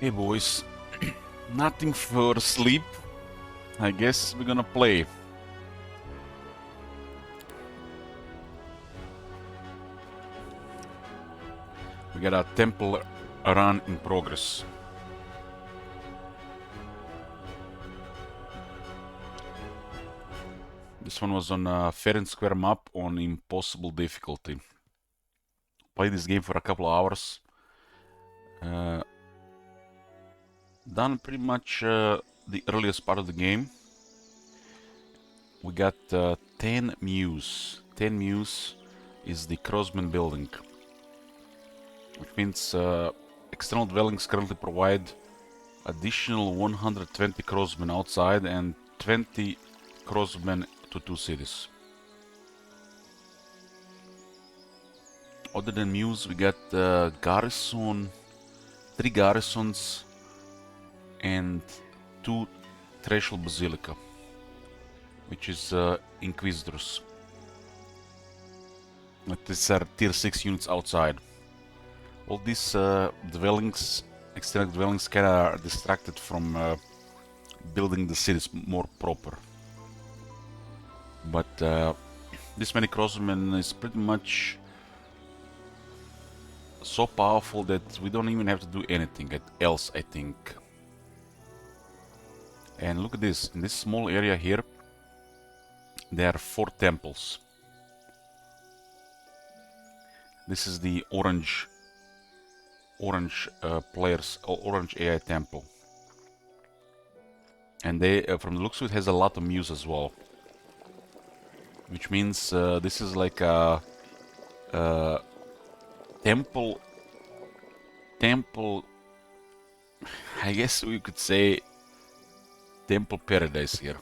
Hey boys, nothing for sleep. I guess we're gonna play. We got a temple run in progress. This one was on a fair and square map on impossible difficulty. Played this game for a couple of hours. Done pretty much the earliest part of the game. We got 10 Mews. 10 Mews is the Crossman building, which means external dwellings currently provide additional 120 crossmen outside and 20 crossmen to 2 cities. Other than Mews, we got garrison, 3 garrisons and 2 threshold basilica, which is inquisitors. But these are tier 6 units outside. All these dwellings, extended dwellings, kinda are distracted from building the cities more proper. But this many crossmen is pretty much so powerful that we don't even have to do anything else, I think. And look at this, in this small area here, there are 4 temples. This is the orange players, orange AI temple. And they, from the looks of it, has a lot of Mews as well. Which means this is like a temple, I guess we could say temple paradise here.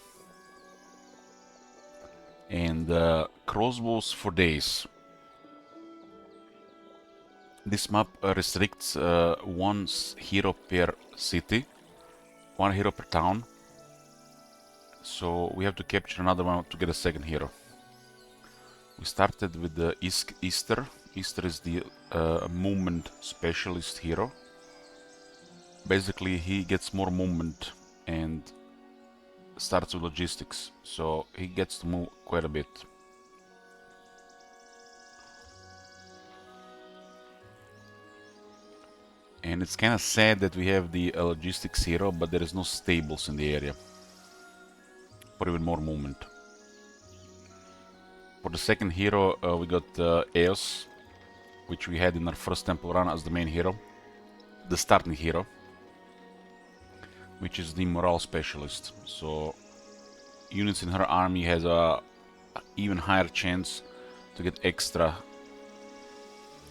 And crossbows for days. This map restricts 1 hero per city, 1 hero per town. So we have to capture another one to get a second hero. We started with the Easter. Easter is the movement specialist hero. Basically, he gets more movement and starts with logistics, so he gets to move quite a bit. And it's kind of sad that we have the logistics hero, but there is no stables in the area for even more movement. For the second hero, we got Eos, which we had in our first temple run as the main hero, the starting hero, which is the morale specialist. So units in her army has a even higher chance to get extra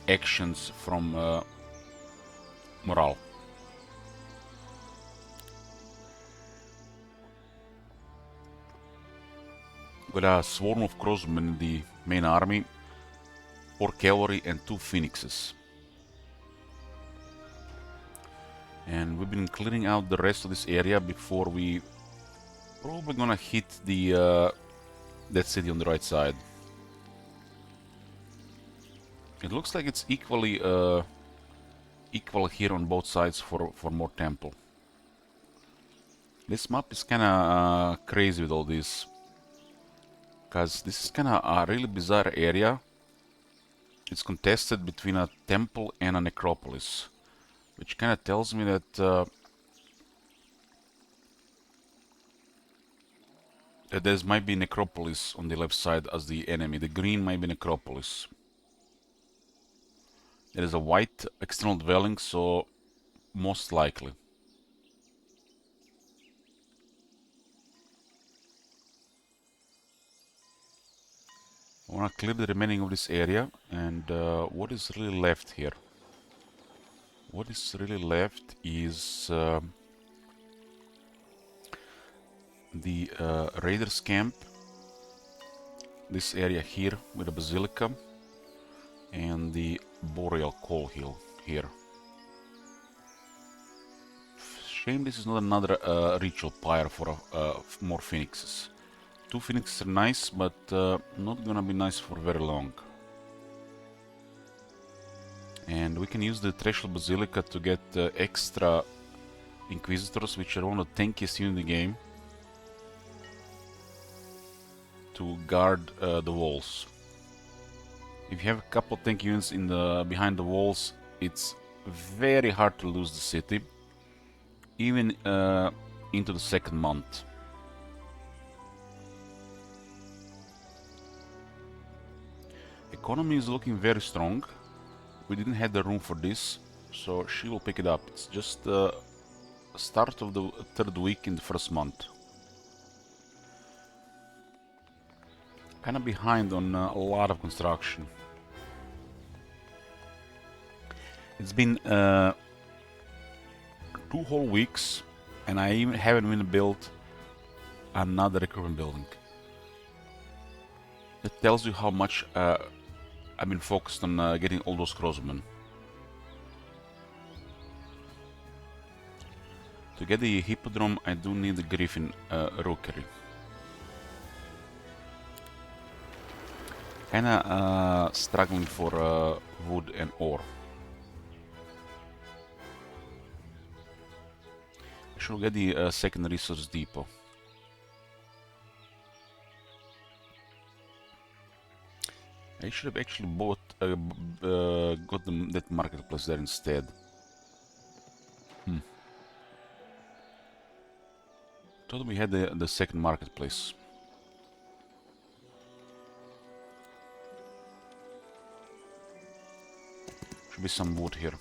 actions from morale. With a swarm of crossmen in the main army, 4 cavalry and 2 phoenixes. And we've been clearing out the rest of this area before we probably gonna hit the that city on the right side. It looks like it's equally equal here on both sides for more temple. This map is kinda crazy with all this, because this is kinda a really bizarre area. It's contested between a temple and a necropolis, which kinda tells me that there might be necropolis on the left side as the enemy. The green might be necropolis. There is a white external dwelling, so most likely. I want to clear the remaining of this area, and what is really left here? What is really left is the raiders camp, this area here with the basilica, and the boreal coal hill here. Shame this is not another ritual pyre for more phoenixes. 2 phoenixes are nice, but not gonna be nice for very long. And we can use the threshold basilica to get extra Inquisitors, which are one of the tankiest units in the game, to guard the walls. If you have a couple of tank units in behind the walls, it's very hard to lose the city, even into the second month. Economy is looking very strong. We didn't have the room for this, so she will pick it up. It's just the start of the third week in the first month. Kind of behind on a lot of construction. It's been 2 whole weeks and I even haven't even built another recruitment building. That tells you how much I've been focused on getting all those crossmen. To get the hippodrome, I do need the griffin rookery. Kinda struggling for wood and ore. I should get the second resource depot. I should have actually bought, got that marketplace there instead. Thought we had the second marketplace. Should be some wood here.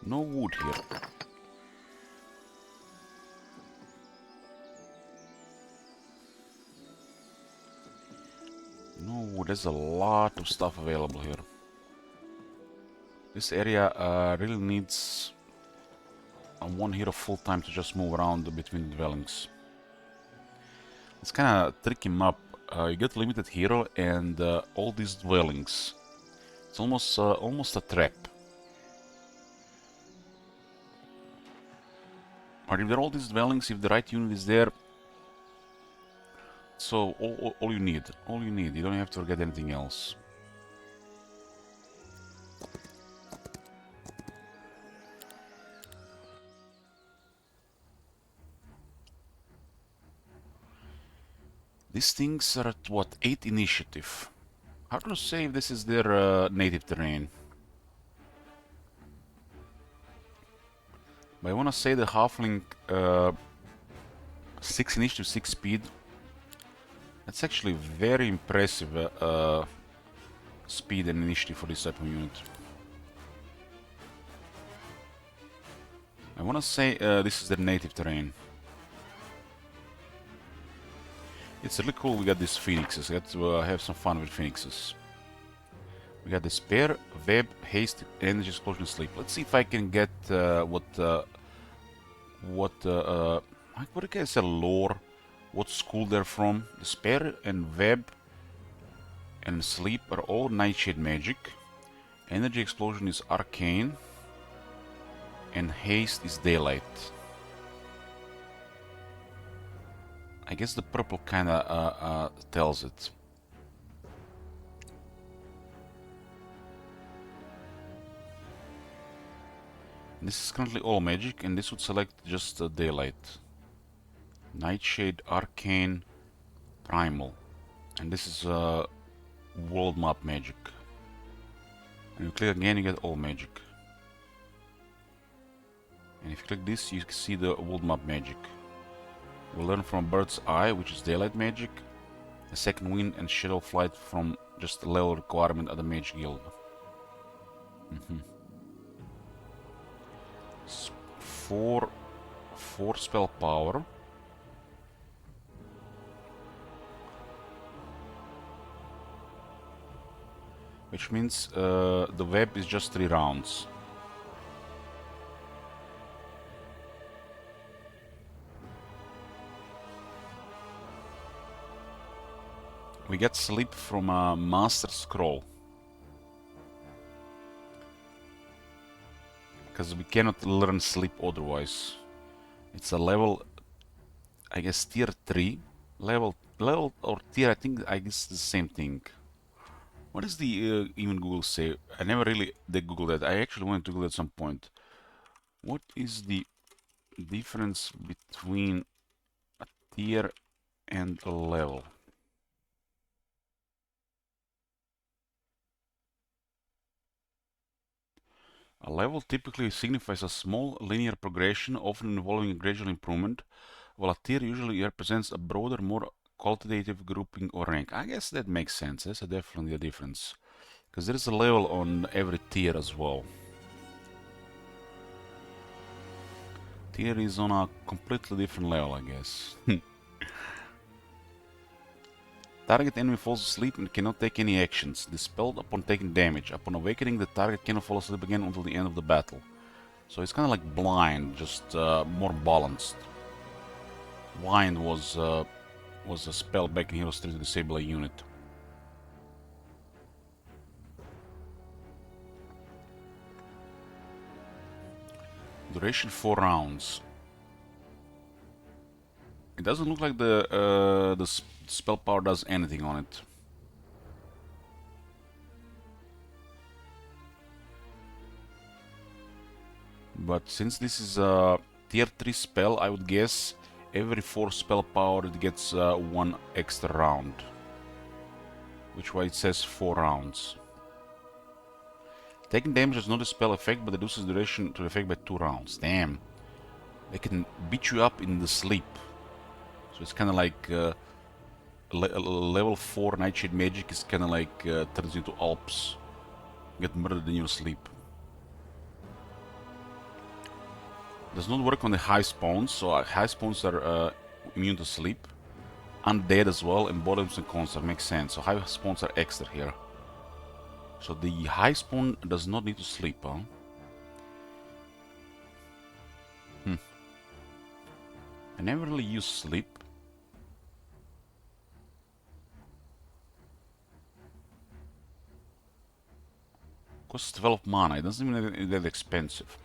No wood here. No wood, there's a lot of stuff available here. This area really needs one hero full time to just move around between the dwellings. It's kinda trick him up. You get limited hero and all these dwellings. It's almost a trap. But if there are all these dwellings, if the right unit is there, so all you need. All you need. You don't have to forget anything else. These things are at what, 8 initiative. Hard to say if this is their native terrain. But I wanna say the halfling 6 initiative, 6 speed. That's actually very impressive speed and initiative for this type of unit. I wanna say this is their native terrain. It's really cool we got these phoenixes. I got to have some fun with phoenixes. We got the spare, web, haste, energy, explosion, sleep. Let's see if I can get what do you guys say, lore? What school they're from? The spare and web and sleep are all nightshade magic. Energy explosion is arcane. And haste is daylight. I guess the purple kinda tells it. This is currently all magic, and this would select just daylight. Nightshade, arcane, primal, and this is world map magic. And you click again, you get all magic. And if you click this, you can see the world map magic. We'll learn from Bird's Eye, which is daylight magic, a second wind, and shadow flight from just the level requirement of the mage guild. Four spell power. Which means the web is just 3 rounds. We get sleep from a master scroll. Because we cannot learn sleep otherwise. It's a level, I guess, tier 3. Level or tier, I guess the same thing. What does the even Google say? I never really did Google that. I actually wanted to Google at some point. What is the difference between a tier and a level? A level typically signifies a small linear progression, often involving a gradual improvement, while a tier usually represents a broader, more qualitative grouping or rank. I guess that makes sense. That's definitely a difference. Because there is a level on every tier as well. Tier is on a completely different level, I guess. Target enemy falls asleep and cannot take any actions. Dispelled upon taking damage. Upon awakening, the target cannot fall asleep again until the end of the battle. So it's kind of like blind, just more balanced. Blind was a spell back in Heroes 3 to disable a unit. Duration 4 rounds. It doesn't look like the spell power does anything on it. But since this is a tier 3 spell, I would guess every 4 spell power it gets 1 extra round. Which why it says 4 rounds. Taking damage has not a spell effect, but reduces duration to effect by 2 rounds. Damn. They can beat you up in the sleep. So it's kind of like level 4 Nightshade magic is kind of like turns into Alps. Get murdered in your sleep. Does not work on the high spawns, so high spawns are immune to sleep. Undead as well, and bottoms and constants makes sense. So high spawns are extra here. So the high spawn does not need to sleep, huh? I never really use sleep. Costs 12 mana, it doesn't even that expensive.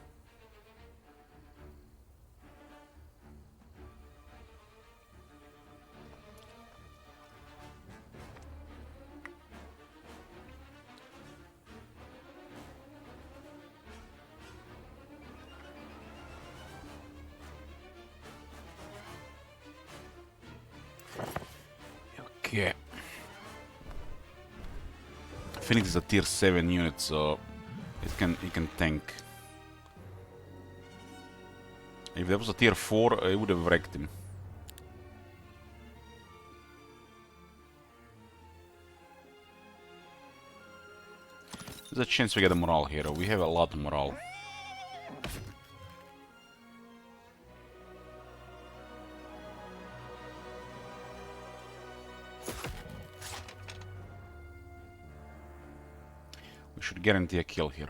Okay. Phoenix is a tier 7 unit, so it can tank. If that was a tier 4, I would have wrecked him. There's a chance we get a morale hero. We have a lot of morale. We should guarantee a kill here.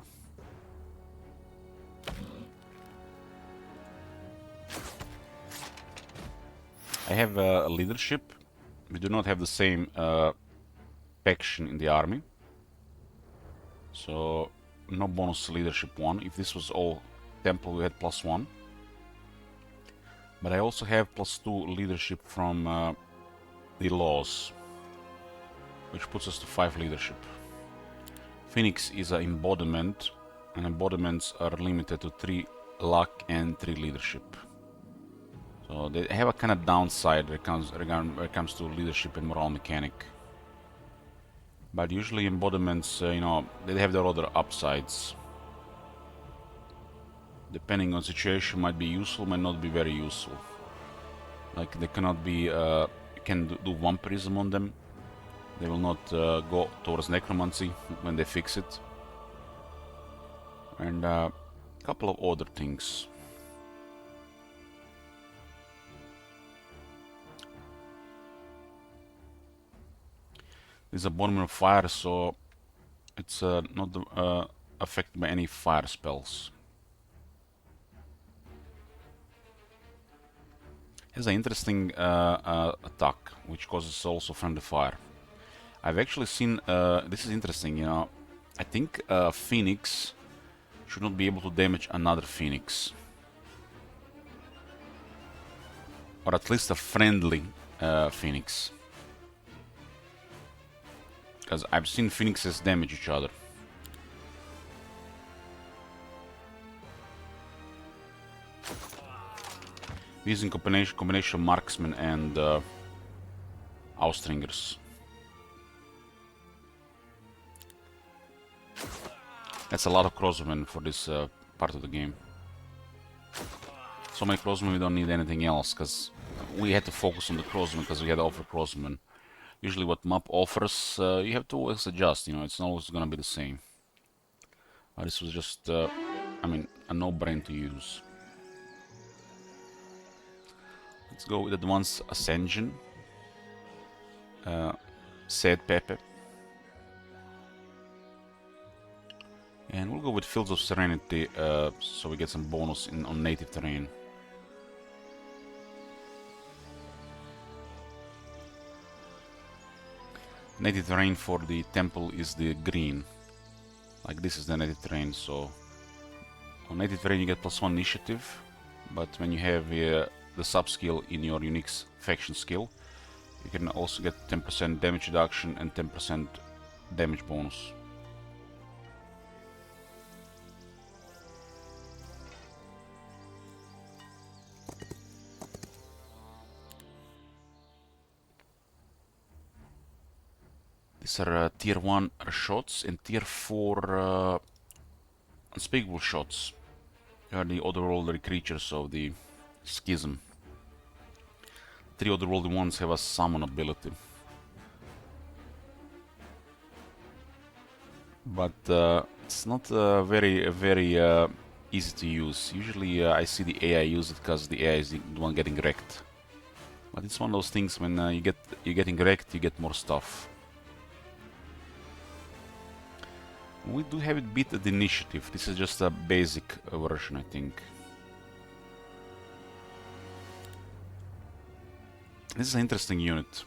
I have leadership. We do not have the same faction in the army. So no bonus leadership 1. If this was all temple, we had +1. But I also have +2 leadership from the laws, which puts us to 5 leadership. Phoenix is an embodiment, and embodiments are limited to 3 luck and 3 leadership. So they have a kind of downside when it comes to leadership and morale mechanic. But usually embodiments, you know, they have their other upsides. Depending on situation, might be useful, might not be very useful. Like they cannot be, you can do vampirism on them. They will not go towards necromancy when they fix it. And a couple of other things. This is a Abominable Fire, so it's not affected by any fire spells. Has an interesting attack, which causes also friendly fire. I've actually seen, this is interesting, you know, I think Phoenix should not be able to damage another Phoenix. Or at least a friendly Phoenix. Because I've seen Phoenixes damage each other. Using combination of marksmen and Austringers. That's a lot of crossbowmen for this part of the game. So many crossbowmen we don't need anything else, because we had to focus on the crossbowmen because we had to offer crossbowmen. Usually what map offers, you have to always adjust, you know, it's not always gonna be the same. This was just, I mean, a no-brain to use. Let's go with Advanced Ascension. Said Pepe. And we'll go with Fields of Serenity, so we get some bonus on native terrain. Native terrain for the temple is the green. Like this is the native terrain, so on native terrain you get +1 initiative, but when you have the sub-skill in your unique faction skill, you can also get 10% damage reduction and 10% damage bonus. These are tier 1 shots and tier 4 unspeakable shots. They are the otherworldly creatures of the schism. 3 otherworldly ones have a summon ability. But it's not very easy to use. Usually I see the AI use it because the AI is the one getting wrecked. But it's one of those things when you're getting wrecked, you get more stuff. We do have it beat at initiative. This is just a basic version, I think. This is an interesting unit.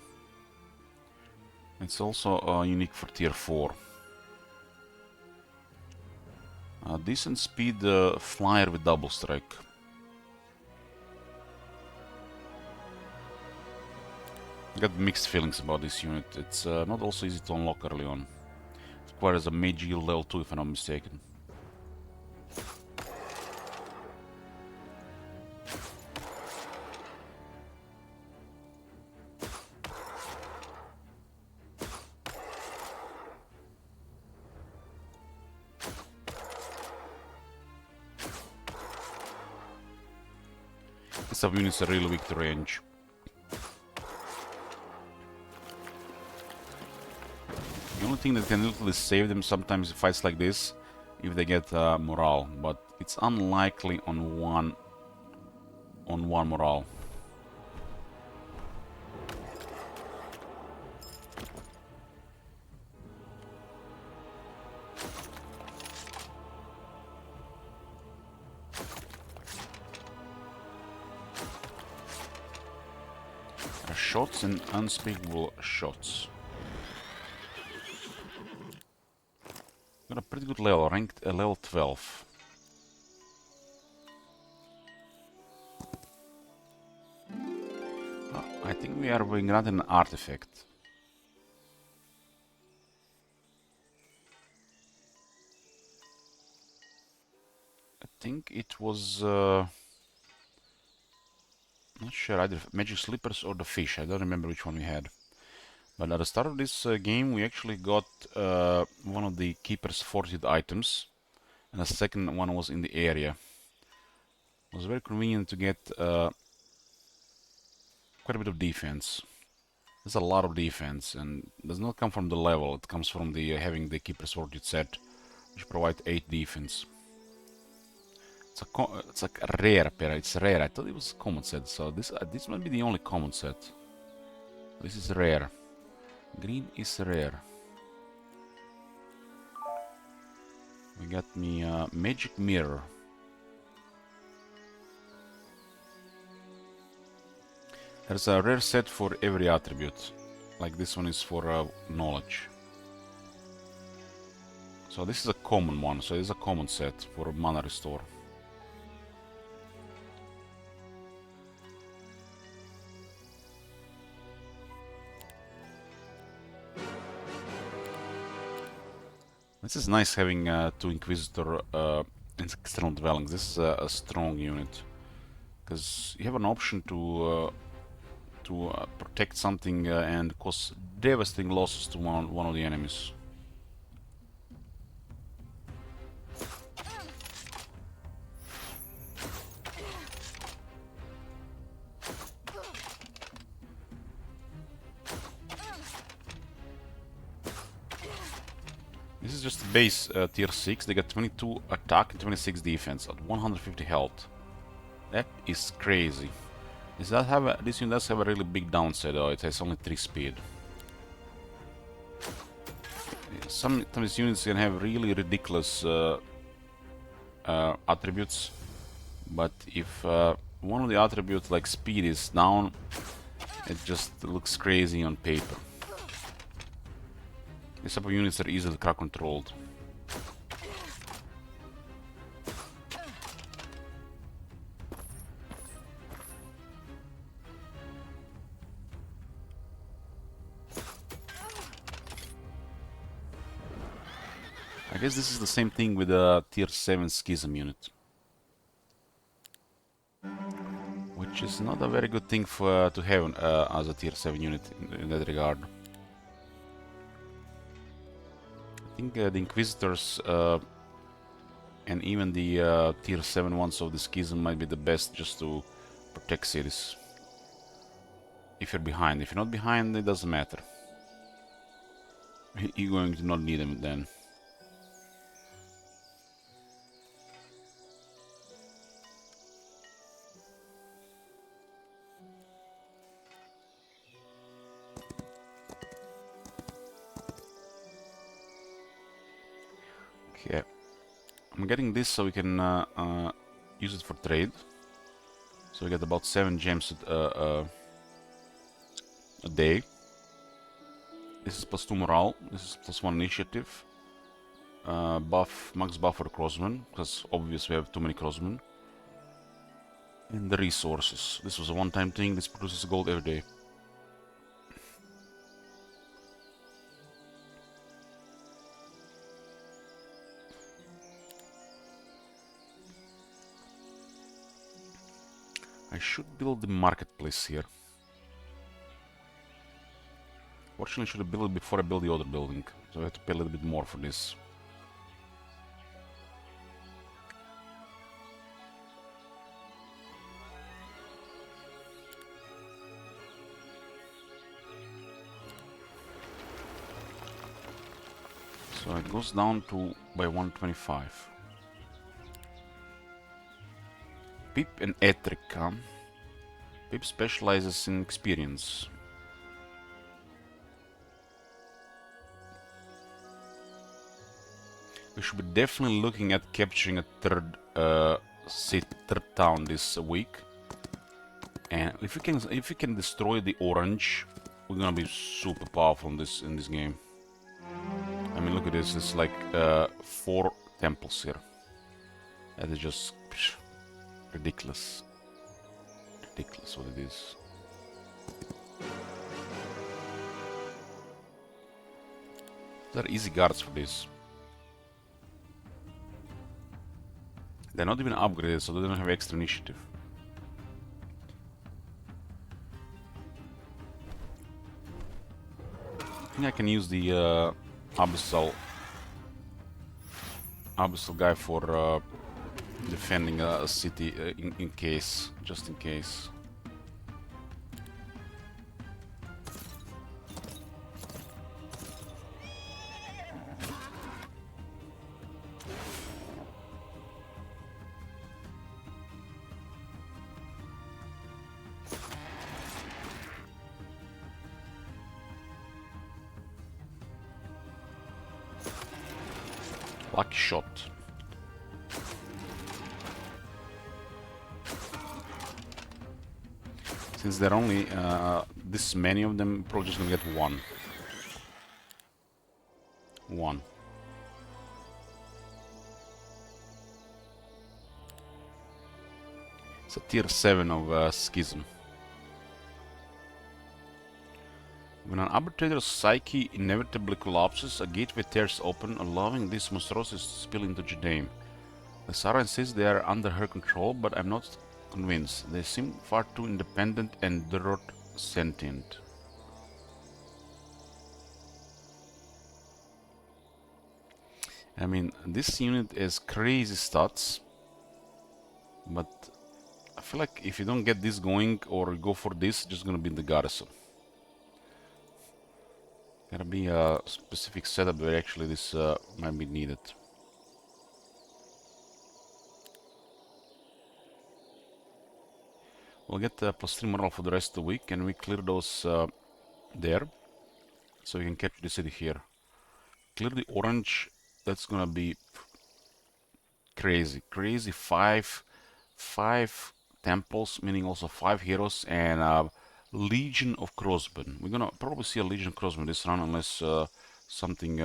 It's also unique for tier 4. Decent speed flyer with double strike. I got mixed feelings about this unit. It's not also easy to unlock early on. It requires a mage yield level 2 if I'm not mistaken. These sub-units are really weak to range. The only thing that can literally save them sometimes in fights like this, if they get morale, but it's unlikely on one morale. Shots and unspeakable shots. Got a pretty good level, ranked level 12. I think we are being granted an artifact. I think it was not sure either magic slippers or the fish. I don't remember which one we had. But at the start of this game, we actually got one of the keeper's fortitude items, and the second one was in the area. It was very convenient to get quite a bit of defense. There's a lot of defense, and it does not come from the level. It comes from the having the keeper's fortitude set, which provides 8 defense. It's like a rare pair. It's rare. I thought it was a common set, so this might be the only common set. This is rare. Green is rare. We got me a magic mirror. There's a rare set for every attribute. Like this one is for knowledge. So this is a common one. So it's a common set for mana restore. This is nice having 2 Inquisitor external dwellings. This is a strong unit. because you have an option to protect something and cause devastating losses to one of the enemies. This is just base tier 6. They got 22 attack and 26 defense at 150 health. That is crazy. This unit does have a really big downside though. It has only 3 speed. Sometimes units can have really ridiculous attributes, but if one of the attributes like speed is down, it just looks crazy on paper. These type of units are easily crack controlled. I guess this is the same thing with a tier 7 schism unit, which is not a very good thing to have as a tier 7 unit in that regard. I think the Inquisitors and even the tier 7 ones of the schism might be the best just to protect cities. If you're behind. If you're not behind, it doesn't matter. You're going to not need them then. Okay, I'm getting this so we can use it for trade. So we get about 7 gems a day. This is +2 morale. This is +1 initiative. Max buff for crossmen, because obviously we have too many crossmen. And the resources. This was a one-time thing. This produces gold every day. I should build the marketplace here. Fortunately, I should build it before I build the other building, so I have to pay a little bit more for this. So it goes down to by 125. Pip and Ettrick, huh? Pip specializes in experience. We should be definitely looking at capturing a third town this week. And if we can destroy the orange, we're gonna be super powerful in this game. I mean, look at this. It's like 4 temples here. That is just ridiculous. Ridiculous what it is. There are easy guards for this. They're not even upgraded, so they don't have extra initiative. I think I can use the Abyssal guy for defending a city in case, just in case. Lucky shot. Since there are only this many of them, probably just gonna get one. One. It's a tier 7 of Schism. When an arbitrator's psyche inevitably collapses, a gateway tears open, allowing these monstrosities to spill into Judaim. The Sarah insists they are under her control, but I'm not Convinced. They seem far too independent and dirt sentient. I mean, this unit has crazy stats, but I feel like if you don't get this going or go for this, just gonna be in the garrison. Gotta be a specific setup where actually this might be needed. We'll get +3 morale for the rest of the week, and we clear those there, so we can capture the city here. Clear the orange. That's gonna be crazy. Five temples, meaning also 5 heroes, and a legion of crossbowmen. We're gonna probably see a legion of crossbowmen this round, unless something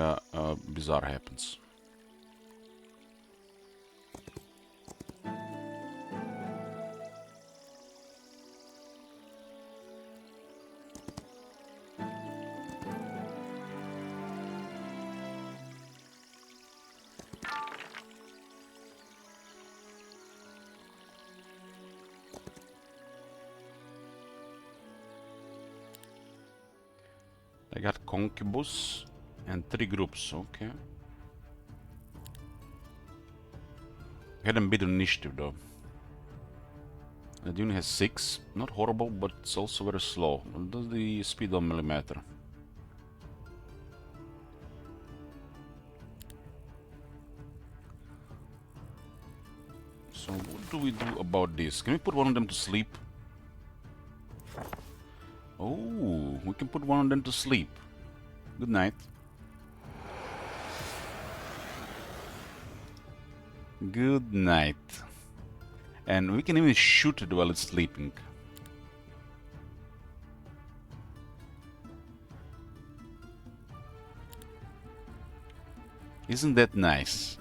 bizarre happens. I got concubus and 3 groups. Okay. We had a bit of initiative though. The unit has 6. Not horrible, but it's also very slow. Does the speed don't really matter? So what do we do about this? Can we put one of them to sleep? Oh, we can put one of them to sleep. Good night. Good night. And we can even shoot it while it's sleeping. Isn't that nice?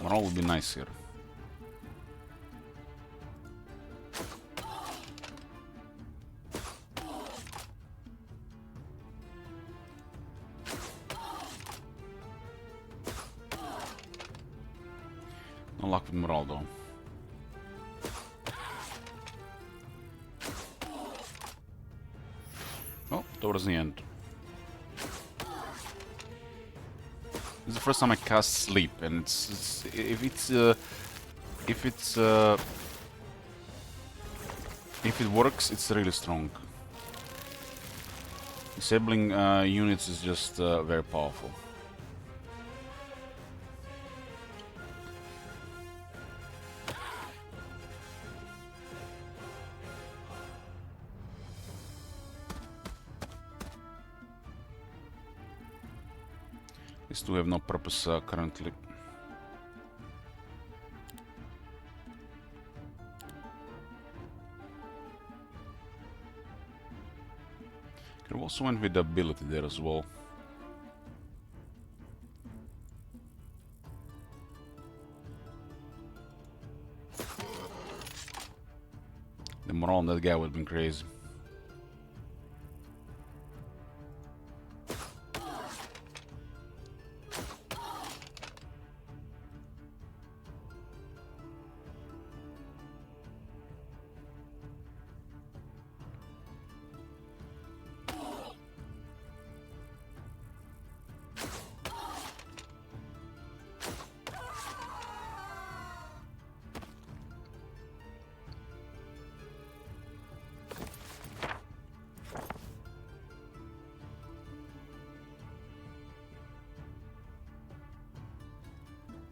Morale would be nice here. No luck with morale though. Oh, towards the end. This is the first time I cast sleep, and if it works, it's really strong. Disabling units is just very powerful. These two have no purpose currently. Could have also went with the ability there as well. The morale on that guy would have been crazy.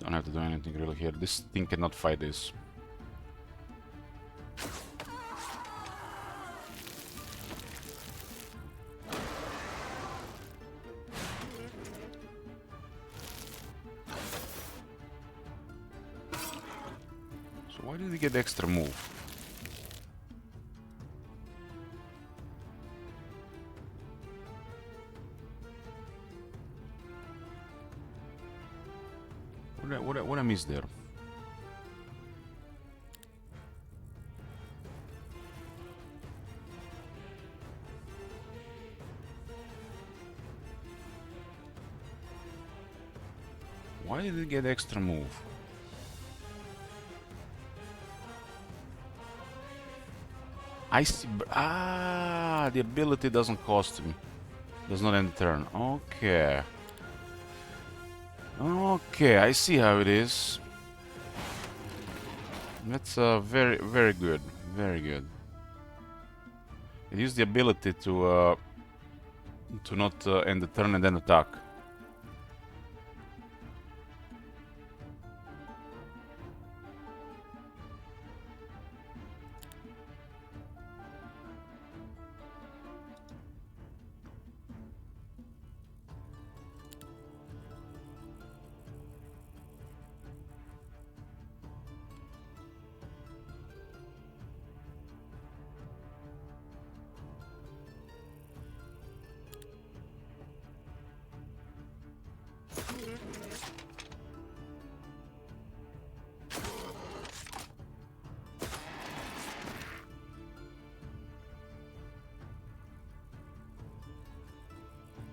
Don't have to do anything really here. This thing cannot fight this. So why did he get extra move? What I missed there? Why did it get extra move? I see. Ah, the ability doesn't cost me. Does not end the turn. Okay. Okay, I see how it is. That's very, very good. Very good. It used the ability to not end the turn and then attack.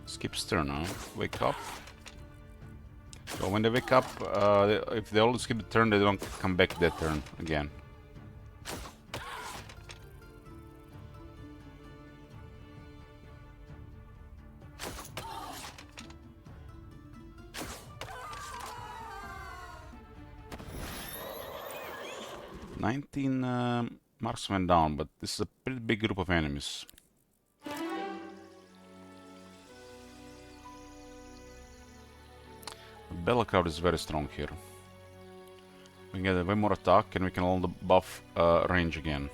Skips turn, huh? Wake up. So when they wake up, if they all skip the turn, they don't come back that turn again. Nineteen marksmen down, but this is a pretty big group of enemies. Bella crowd is very strong here. We get a way more attack and we can all buff range again.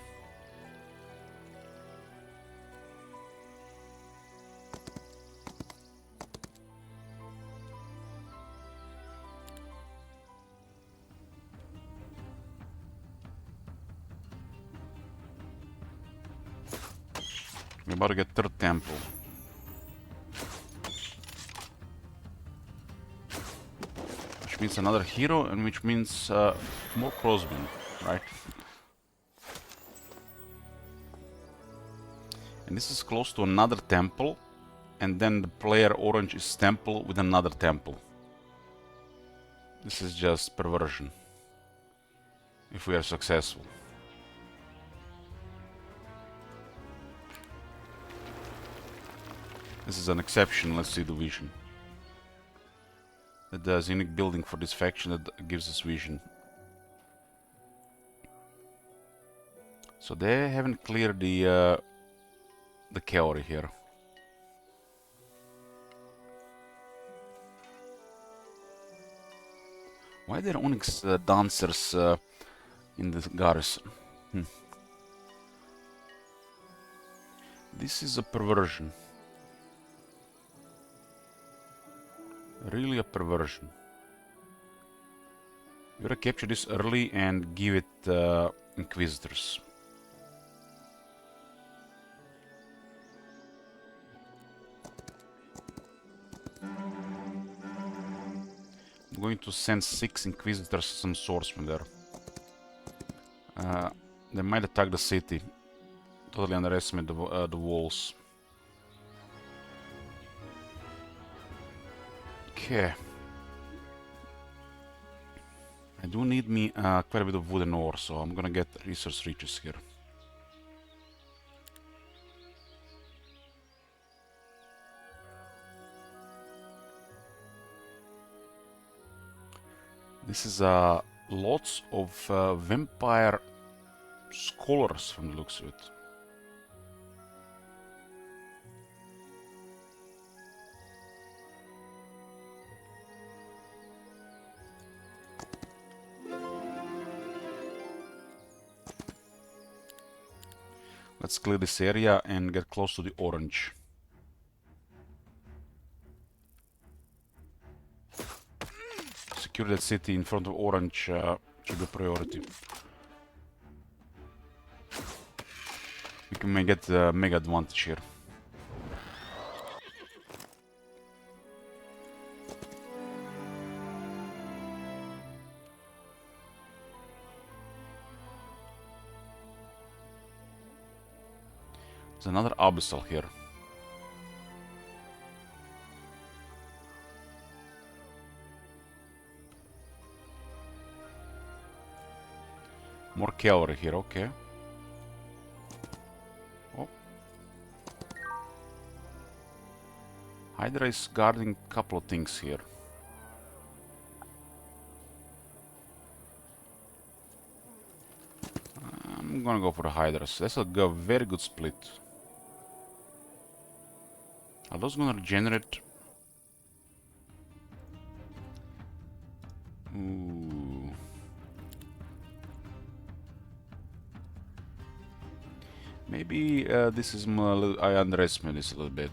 We're about to get third temple. Which means another hero and which means more crossbow, right? And this is close to another temple, and then the player orange is temple with another temple. This is just perversion. If we are successful. This is an exception, let's see the vision. It does unique building for this faction that gives us vision. So they haven't cleared the Kaori here. Why are there Onyx dancers in the garrison? This is a perversion. Really a perversion. You gotta capture this early and give it Inquisitors. I'm going to send 6 Inquisitors, some swordsmen there. They might attack the city. Totally underestimate the walls. Okay. I do need me quite a bit of wooden ore, so I'm gonna get resource riches here. This is lots of vampire scholars from the looks of it. Let's clear this area and get close to the orange. Secure that city in front of orange should be a priority. We can get the mega advantage here. There's another abyssal here. More cavalry here, okay. Oh. Hydra is guarding a couple of things here. I'm gonna go for the Hydras. That's a very good split. Are those gonna regenerate? Ooh. Maybe this is I underestimate this a little bit.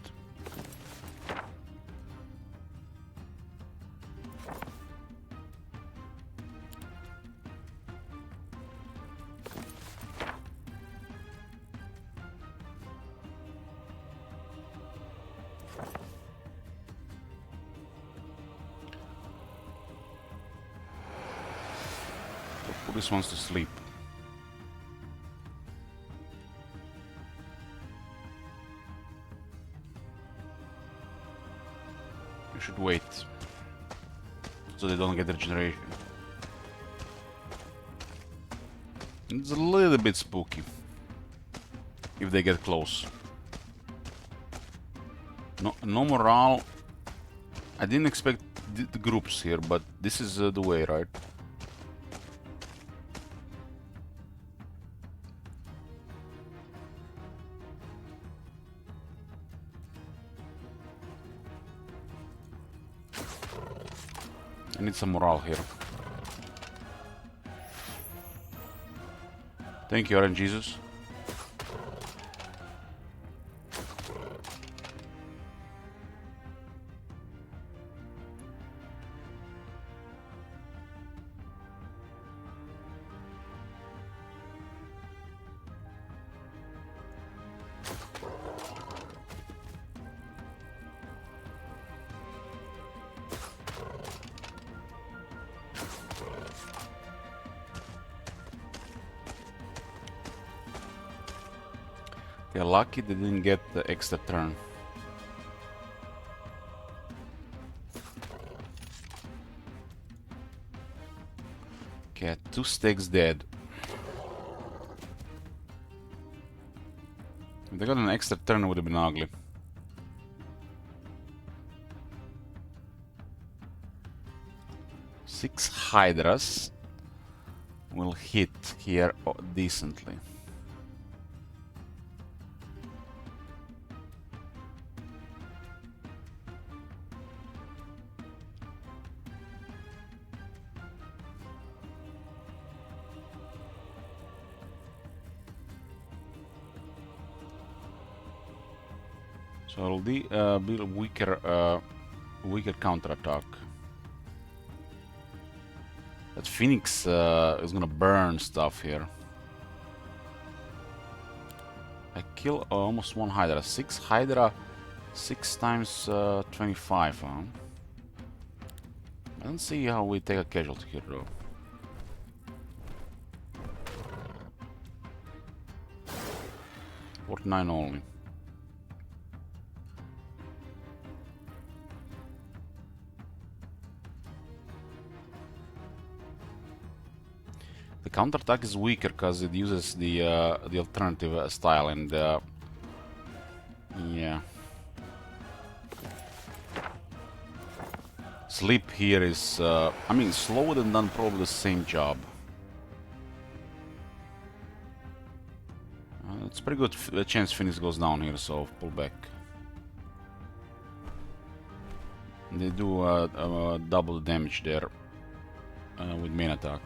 Put this ones to sleep. You should wait, so they don't get regeneration. It's a little bit spooky if they get close. No morale. I didn't expect the groups here, but this is the way, right? I need some morale here. Thank you, Aaron Jesus. They're lucky they didn't get the extra turn. Okay, 2 stakes dead. If they got an extra turn, it would have been ugly. Six Hydras will hit here decently. So it'll be a weaker counterattack. That Phoenix is gonna burn stuff here. I kill almost 1 Hydra. 6 Hydra, 6 times 25, huh? I don't see how we take a casualty here, though. $49 only. The counterattack is weaker because it uses the alternative style, and yeah. Sleep here is, I mean, slowed and done probably the same job. It's pretty good chance Phoenix goes down here, so pull back. They do double damage there with main attack.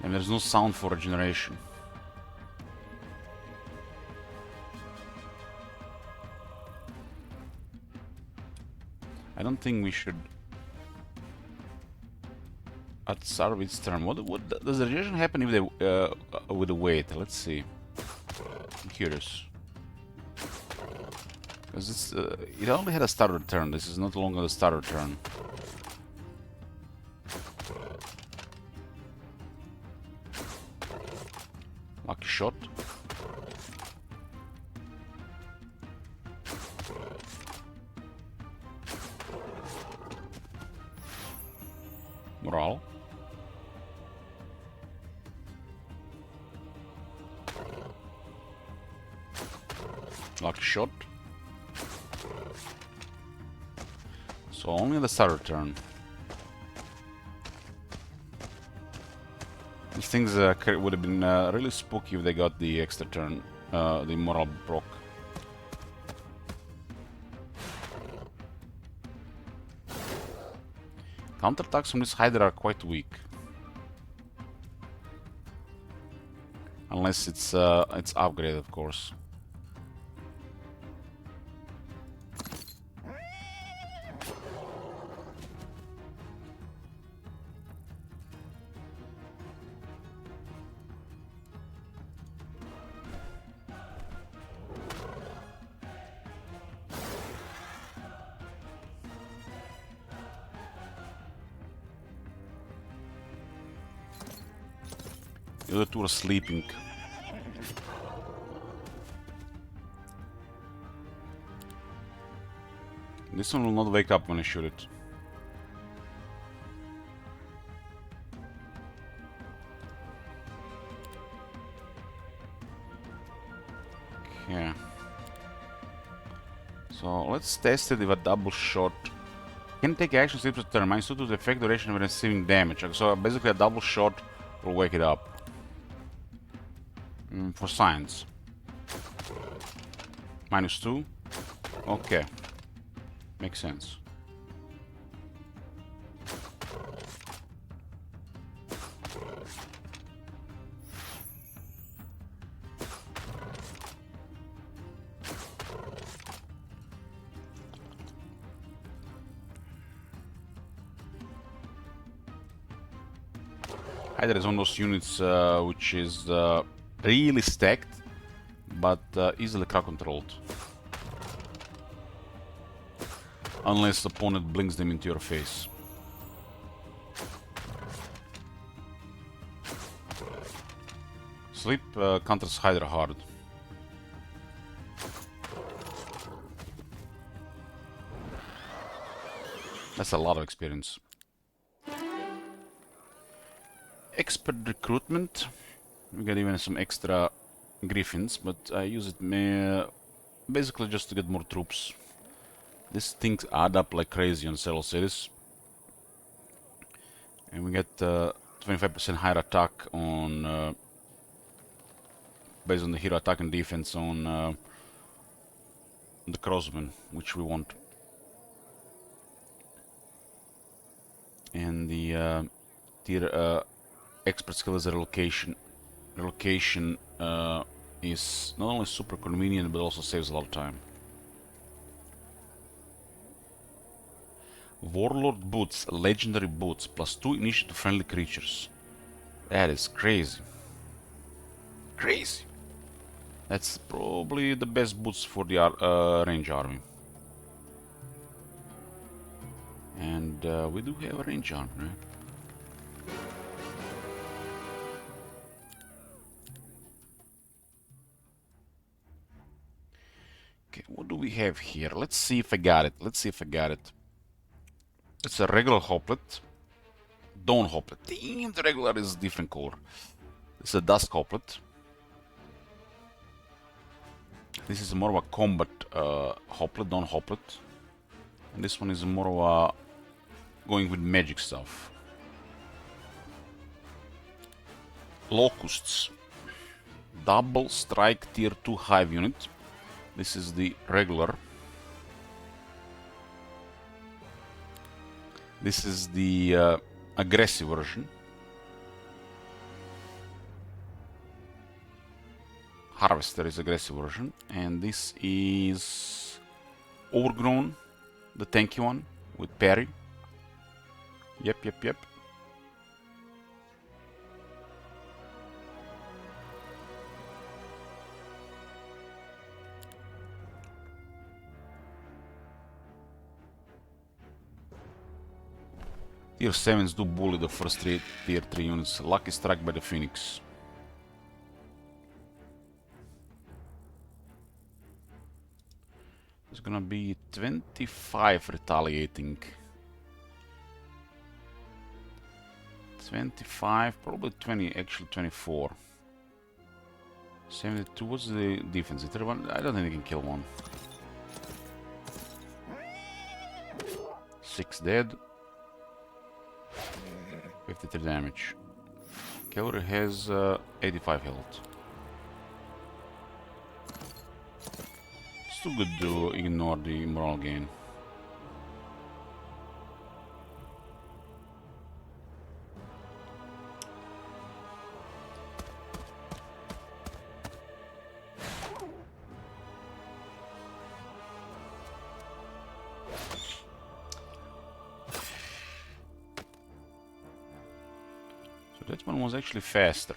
And there's no sound for regeneration. I don't think we should. At Sarvit's turn, what does the regeneration happen if they with the weight? Let's see. I'm curious. Because it's it only had a starter turn. This is not longer the starter turn. Lucky shot. morale. Lucky shot. So only the starter turn. These things would have been really spooky if they got the extra turn, the morale proc. Counterattacks from this Hydra are quite weak. Unless it's upgraded, of course. The other two are sleeping. This one will not wake up when I shoot it. Okay. So let's test it with a double shot. Can take action sleep to turn. -2 to the effect duration when receiving damage. So basically a double shot will wake it up. For science. -2. Okay. Makes sense. Hydra is one of those units which is really stacked, but easily crowd controlled. Unless the opponent blinks them into your face. Sleep counters Hydra hard. That's a lot of experience. Expert recruitment. We get even some extra griffins, but I use it basically just to get more troops. These things add up like crazy on several cities. And we get 25% higher attack on based on the hero attack and defense on the crossbow, which we want. And the tier expert skill is a relocation. Relocation is not only super convenient but also saves a lot of time. Warlord boots, legendary boots, +2 initiative to friendly creatures. That is crazy. Crazy. That's probably the best boots for the range army. And we do have a range army, right? Okay, what do we have here? Let's see if I got it. Let's see if I got it. It's a regular hoplet. Dawn hoplet. Damn, the regular is a different color. It's a dusk hoplet. This is more of a combat hoplet, dawn hoplet. And this one is more of a going with magic stuff. Locusts. Double strike tier 2 hive unit. This is the regular. This is the aggressive version. Harvester is aggressive version. And this is Overgrown, the tanky one with parry. Yep. Tier 7s do bully the first tier 3 units. Lucky strike by the Phoenix. It's gonna be 25 retaliating. 25, probably 20, actually 24. 72, what's the defense? 31? I don't think he can kill one. 6 dead. 53 damage. Cavalry has 85 health. It's too good to ignore the morale gain. That one was actually faster.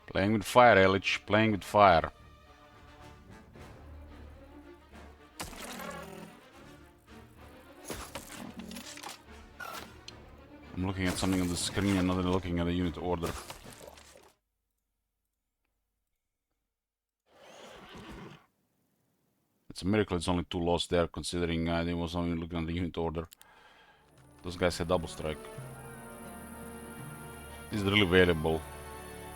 Playing with fire, Elich. Playing with fire. I'm looking at something on the screen and not looking at the unit order. It's a miracle it's only 2 lost there, considering I was only looking at the unit order. Those guys had double strike. This is really valuable.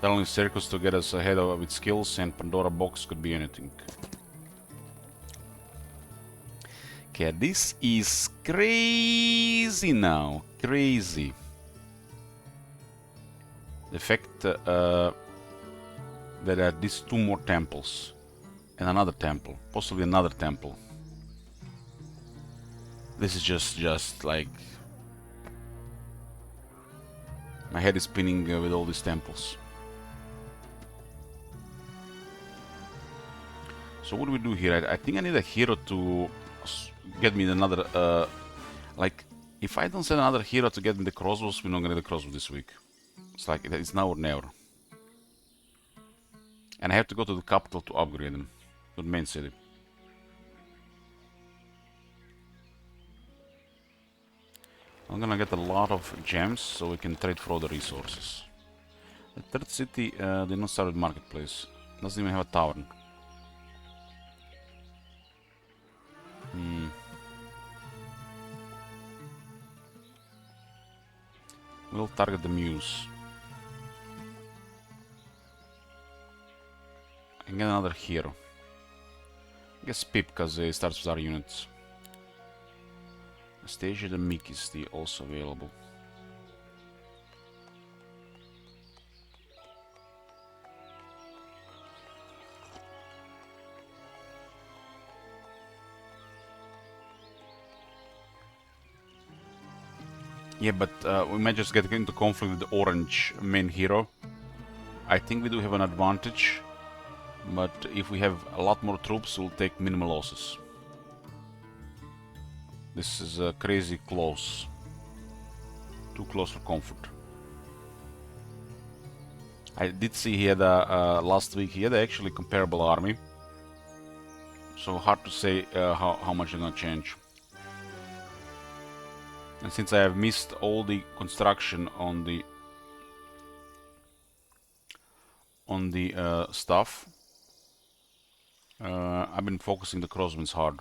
Telling Circus to get us ahead of with skills, and Pandora box could be anything. Okay, this is crazy now. Crazy. The fact that there are these 2 more temples. And another temple. Possibly another temple. This is just like... My head is spinning with all these temples. So what do we do here? I think I need a hero to get me another... like, if I don't send another hero to get me the crossbows, we're not gonna get the crossbow this week. It's like, it's now or never. And I have to go to the capital to upgrade them. To the main city. I'm gonna get a lot of gems so we can trade for other resources. The third city did not start with marketplace. Doesn't even have a tavern. We'll target the Mews. And get another hero. I guess Pip, because he starts with our units. Stasia the Meek is also available. Yeah, but we might just get into conflict with the orange main hero. I think we do have an advantage, but if we have a lot more troops, we'll take minimal losses. This is crazy close. Too close for comfort. I did see he had last week he had actually comparable army. So hard to say how much they're gonna change. And since I have missed all the construction on the stuff, I've been focusing the crossbows hard.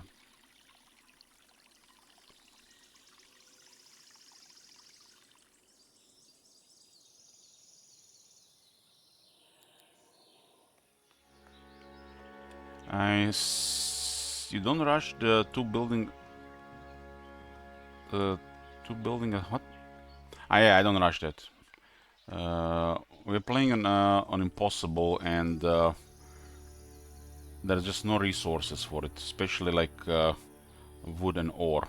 You don't rush the two building what? Ah, yeah, I don't rush that. We're playing on impossible, and there's just no resources for it, especially like wood and ore.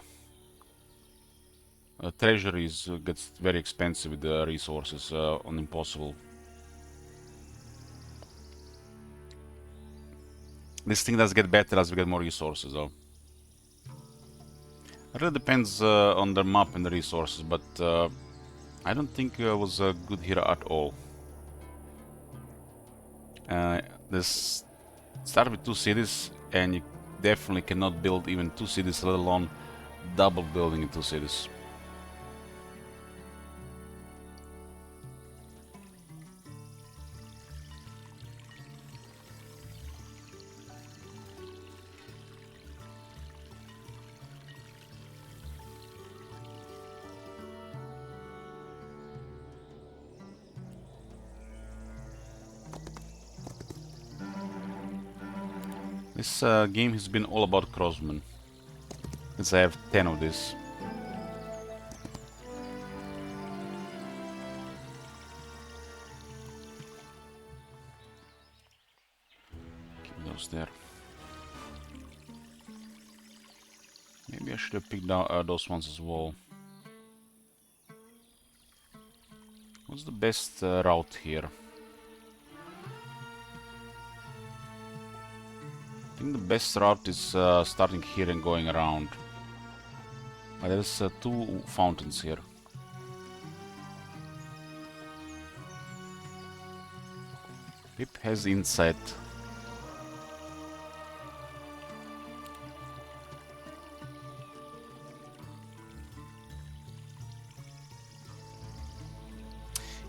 Treasuries gets very expensive with the resources on impossible. This thing does get better as we get more resources, though. It really depends on the map and the resources, but I don't think it was a good hero at all. This start with 2 cities, and you definitely cannot build even 2 cities, let alone double building in 2 cities. This game has been all about crossmen. Since I have 10 of this. Keep those there. Maybe I should have picked out those ones as well. What's the best route here? I think the best route is starting here and going around. There's 2 fountains here. Pip has insight.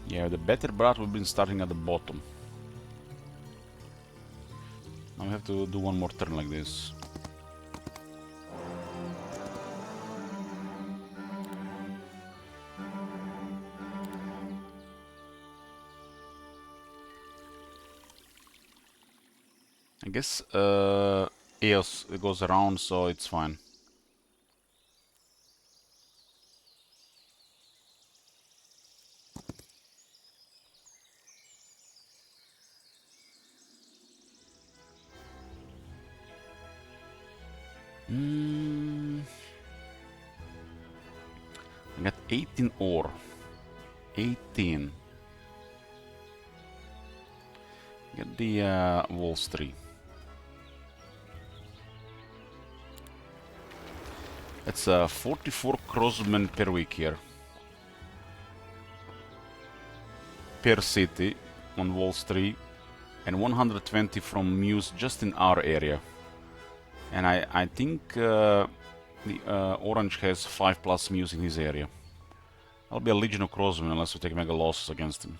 Yeah, the better route would have been starting at the bottom. Now we have to do one more turn like this. I guess EOS goes around, so it's fine. I got 18 ore. 18. Get the walls 3. That's 44 crossmen per week here. Per city on walls 3. And 120 from Mews just in our area. And I think the Orange has 5+ Mews in his area. I'll be a Legion of Crossmen unless we take mega losses against him.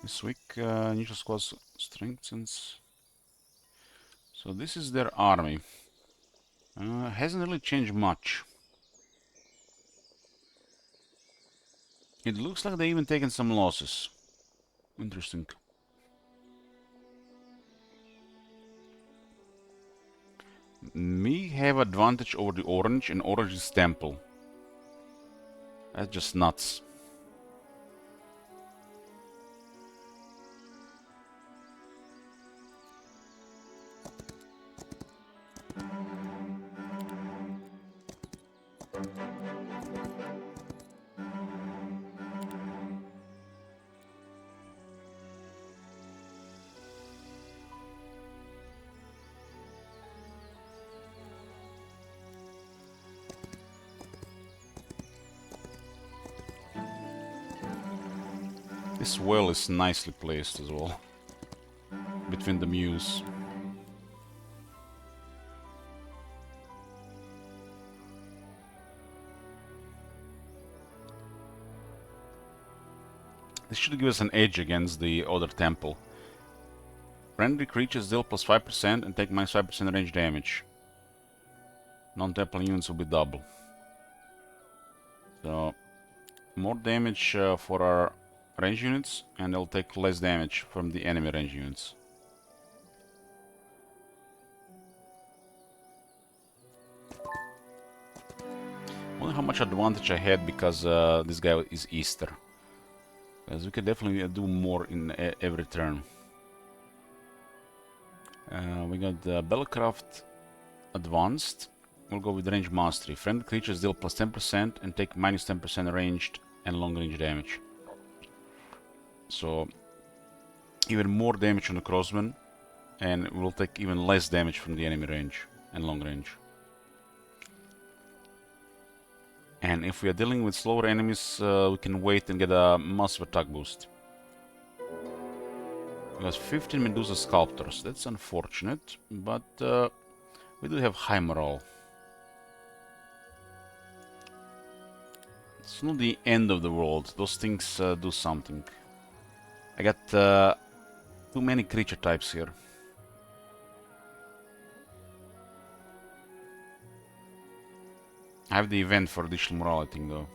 This week, neutral squad strengthens. So this is their army. Hasn't really changed much. It looks like they even taken some losses. Interesting. Me have advantage over the Orange, and Orange is Temple. That's just nuts. This well is nicely placed as well, between the Mews. This should give us an edge against the other temple. Friendly creatures deal +5% and take -5% range damage. Non-temple units will be double. So, more damage for our range units, and they'll take less damage from the enemy range units. I wonder how much advantage I had because this guy is Easter. Because we could definitely do more in every turn. We got Bellcraft Advanced. We'll go with Range Mastery. Friendly creatures deal +10% and take -10% ranged and long range damage. So, even more damage on the crossman, and we'll take even less damage from the enemy range and long range. And if we are dealing with slower enemies, we can wait and get a massive attack boost. We have 15 Medusa Sculptors. That's unfortunate, but we do have high morale. It's not the end of the world. Those things do something. I got too many creature types here. I have the event for additional morale, I think, though.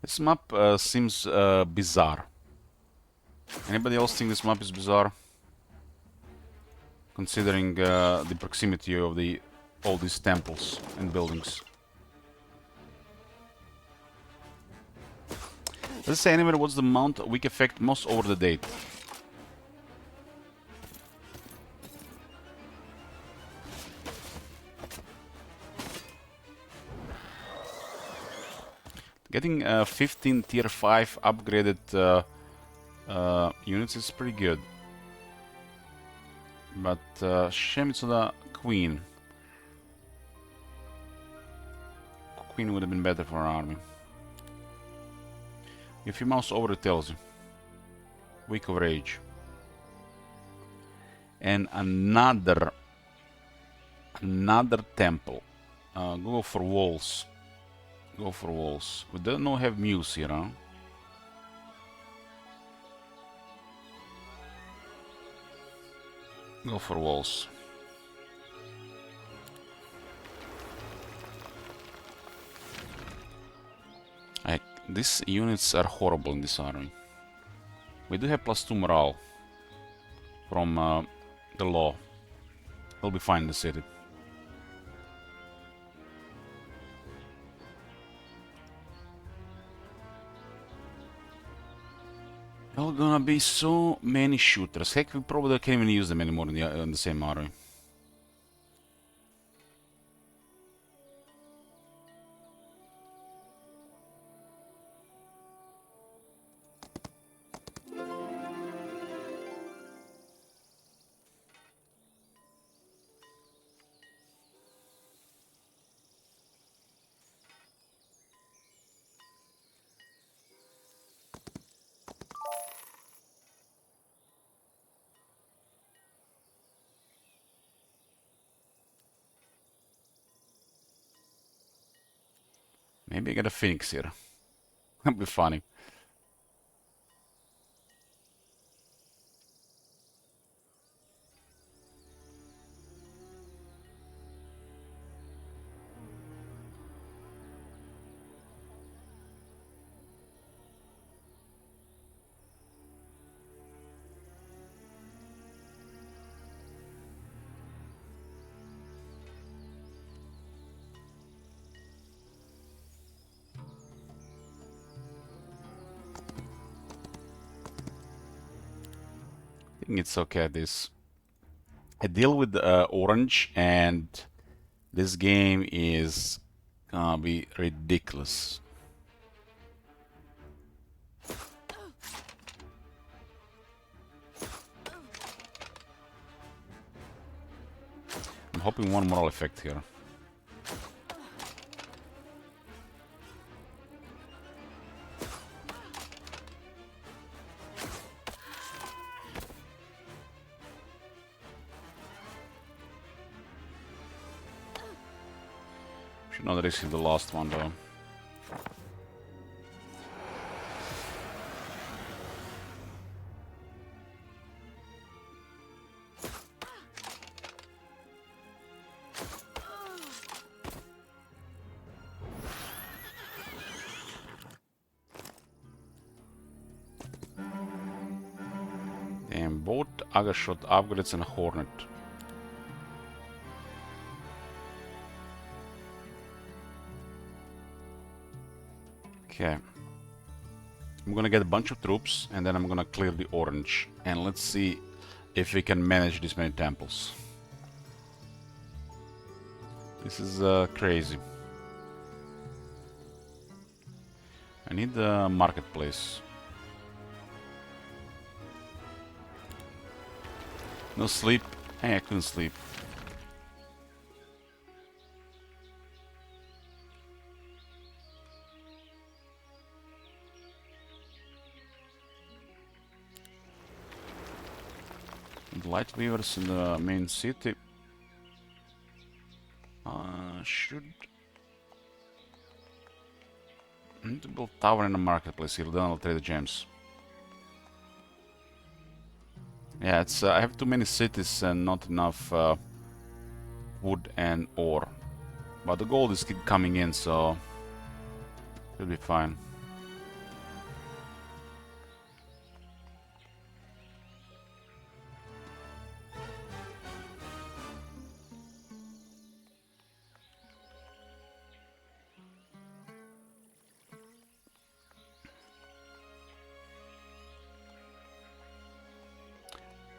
This map seems bizarre. Anybody else think this map is bizarre? Considering the proximity of all these temples and buildings. Let's say anyway, what's the mount weak effect most over the date? Getting 15 tier 5 upgraded units is pretty good. But shame it's the Queen. Queen would have been better for our army. If you mouse over, it tells you. Weak of Rage. And another temple. Go for walls. Go for walls. We don't know have Mews here, huh? Go for walls. These units are horrible in this army. We do have +2 morale from the law. We'll be fine in the city. There are gonna be so many shooters. Heck, we probably can't even use them anymore in the same army. Maybe I get a Phoenix here. That'd be funny. I think it's okay. I deal with orange, and this game is gonna be ridiculous. I'm hoping one moral effect here. Should not receive the last one though. And both Agashot upgrades and a Hornet. Okay. I'm gonna get a bunch of troops and then I'm gonna clear the orange. And let's see if we can manage this many temples. This is crazy. I need the marketplace. No sleep. Hey, I couldn't sleep. Light weavers in the main city. Should need to build tower in the marketplace here, then I'll trade the gems. Yeah, it's I have too many cities and not enough wood and ore. But the gold is keep coming in, so it'll be fine.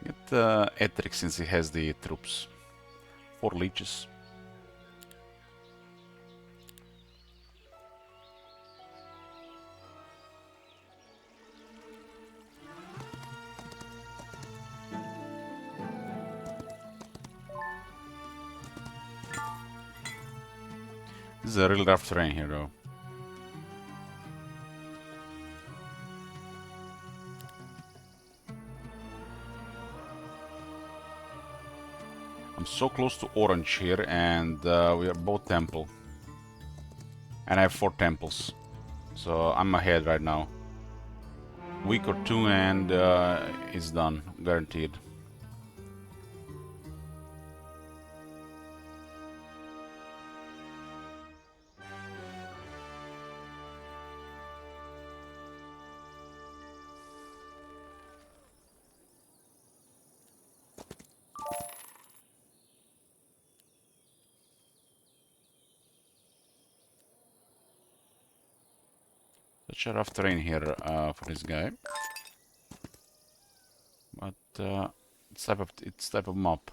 Get Ettrick since he has the troops. 4 leeches. This is a really rough terrain here though. I'm so close to orange here, and we are both temple. And I have 4 temples. So I'm ahead right now. Week or 2 and it's done, guaranteed. Such a rough terrain here for this guy. But it's type of map.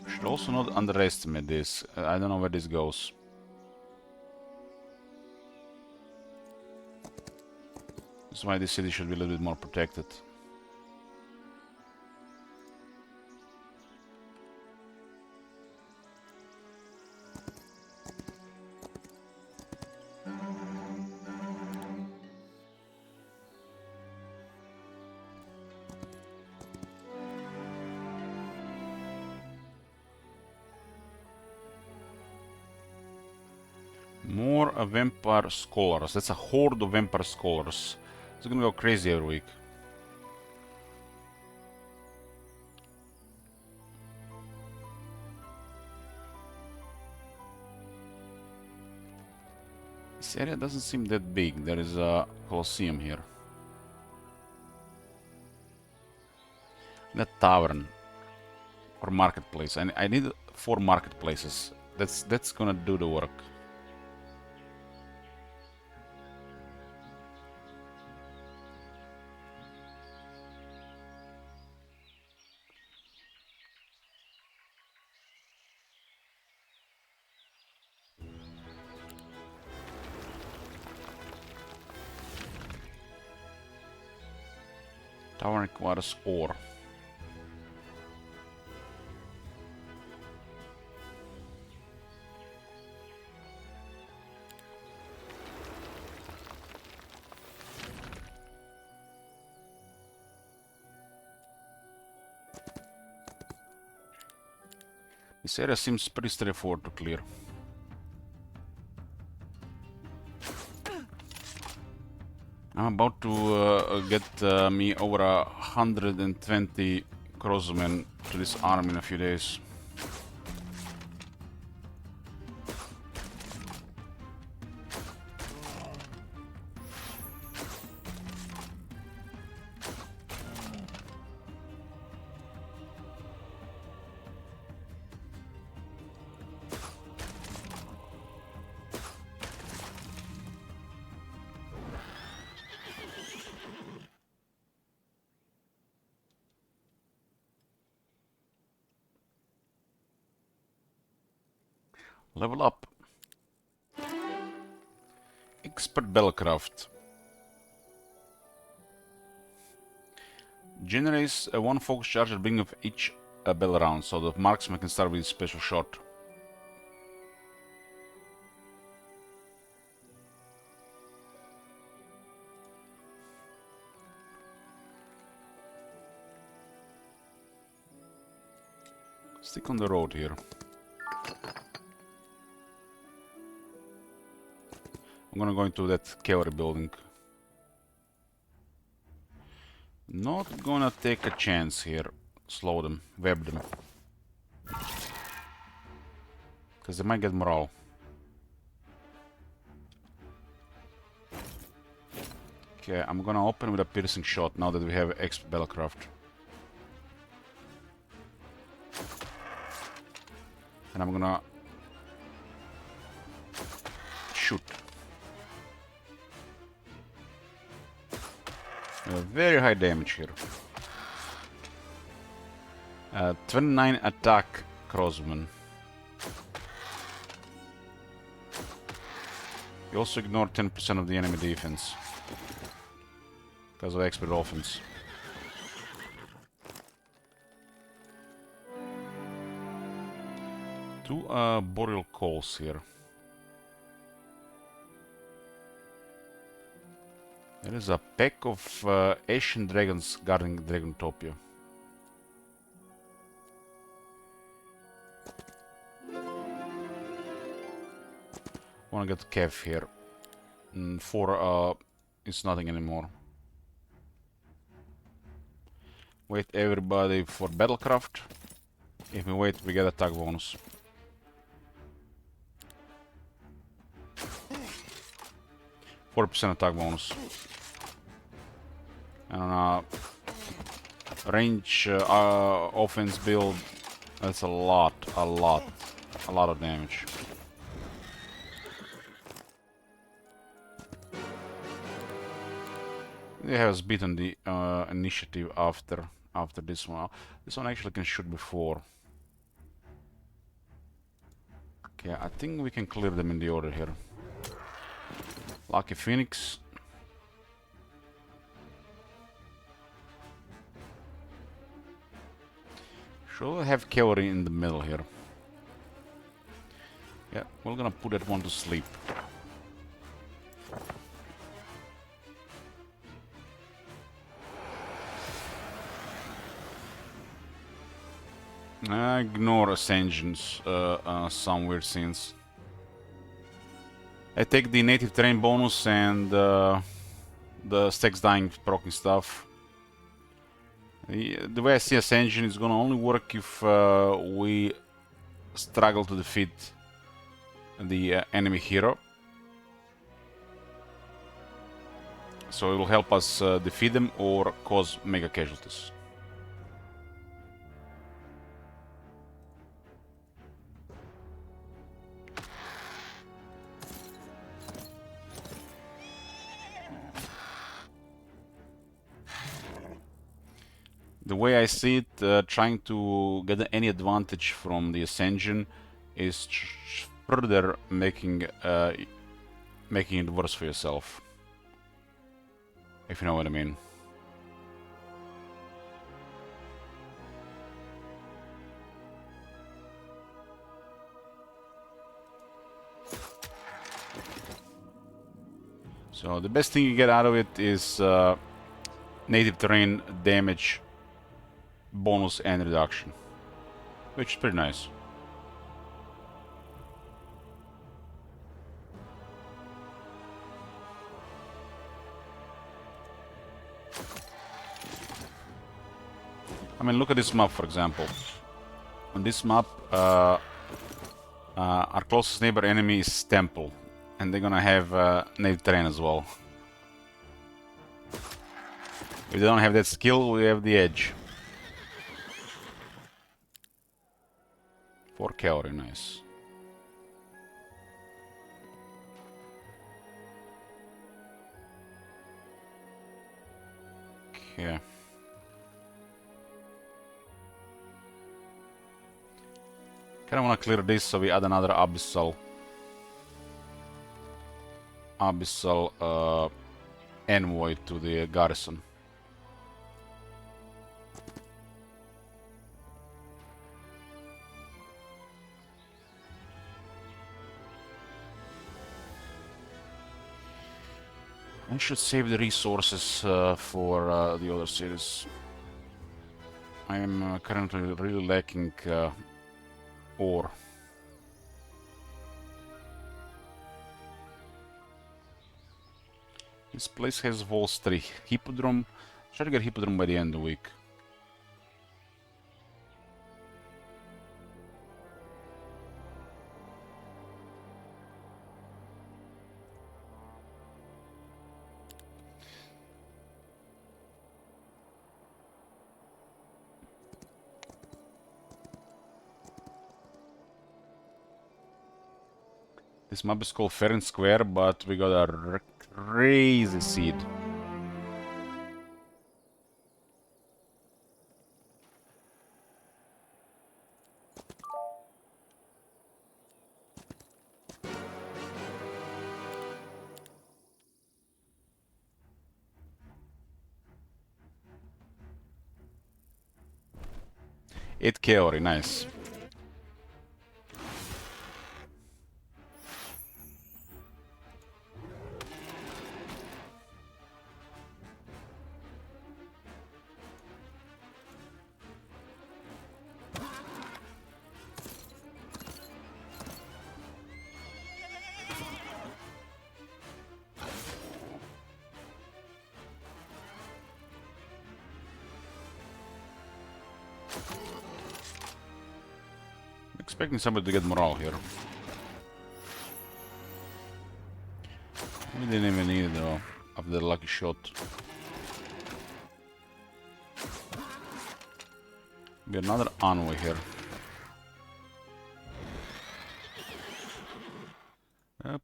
Should also not underestimate this. I don't know where this goes. That's why this city should be a little bit more protected. More vampire scholars. That's a horde of vampire scholars. It's gonna go crazy every week. This area doesn't seem that big. There is a Colosseum here. That tavern or marketplace. I need 4 marketplaces. That's gonna do the work. Tower requires ore. This area seems pretty straightforward to clear. I'm about to get me over 120 crossmen to this army in a few days. Level up. Expert Bellcraft. Generates a 1 focus charge at the beginning of each bell round, so the marksman can start with his special shot. Stick on the road here. I'm gonna go into that cavalry building. Not gonna take a chance here. Slow them, web them. Because they might get morale. Okay, I'm gonna open with a piercing shot now that we have extra battlecraft. And I'm gonna shoot. Very high damage here. 29 attack crossbow. You also ignore 10% of the enemy defense because of expert offense. Two boreal coals here. There is a pack of Asian dragons guarding Dragontopia. Wanna get Kev here. 4 it's nothing anymore. Wait everybody for battlecraft. If we wait, we get attack bonus. %40 attack bonus. And range offense build, that's a lot of damage. They have us beaten the initiative after this one. This one actually can shoot before. Okay, I think we can clear them in the order here. Lucky Phoenix. Should we have cavalry in the middle here? Yeah, we're gonna put that one to sleep. Ignore Ascensions, some weird scenes. I take the native terrain bonus and the stacks dying proccing stuff. The way I see Ascension is gonna only work if we struggle to defeat the enemy hero. So it will help us defeat them or cause mega casualties. The way I see it, trying to get any advantage from the Ascension is further making it worse for yourself. If you know what I mean. So the best thing you get out of it is native terrain damage bonus and reduction, which is pretty nice. I mean, look at this map, for example. On this map, our closest neighbor enemy is Temple, and they're gonna have native terrain as well. If they don't have that skill, we have the edge. 4 cavalry, nice. Okay. Kinda wanna clear this so we add another abyssal envoy to the garrison. I should save the resources for the other cities. I am currently really lacking ore. This place has walls 3. Hippodrome. Try to get Hippodrome by the end of the week. This map is called Fair and Square, but we got a crazy seed. Eight Kaori, nice. Expecting somebody to get morale here. We didn't even need it though, after the lucky shot. Be another envoy here.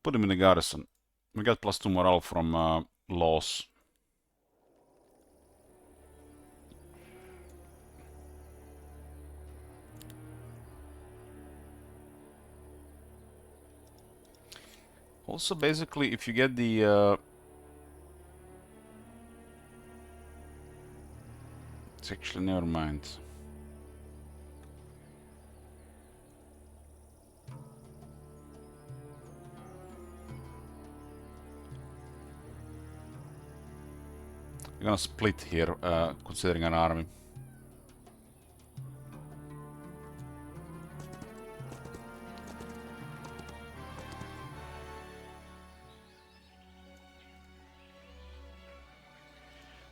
Put him in the garrison. We got +2 morale from loss. Also, basically, if you get the... it's actually, never mind. We're gonna split here, considering an army.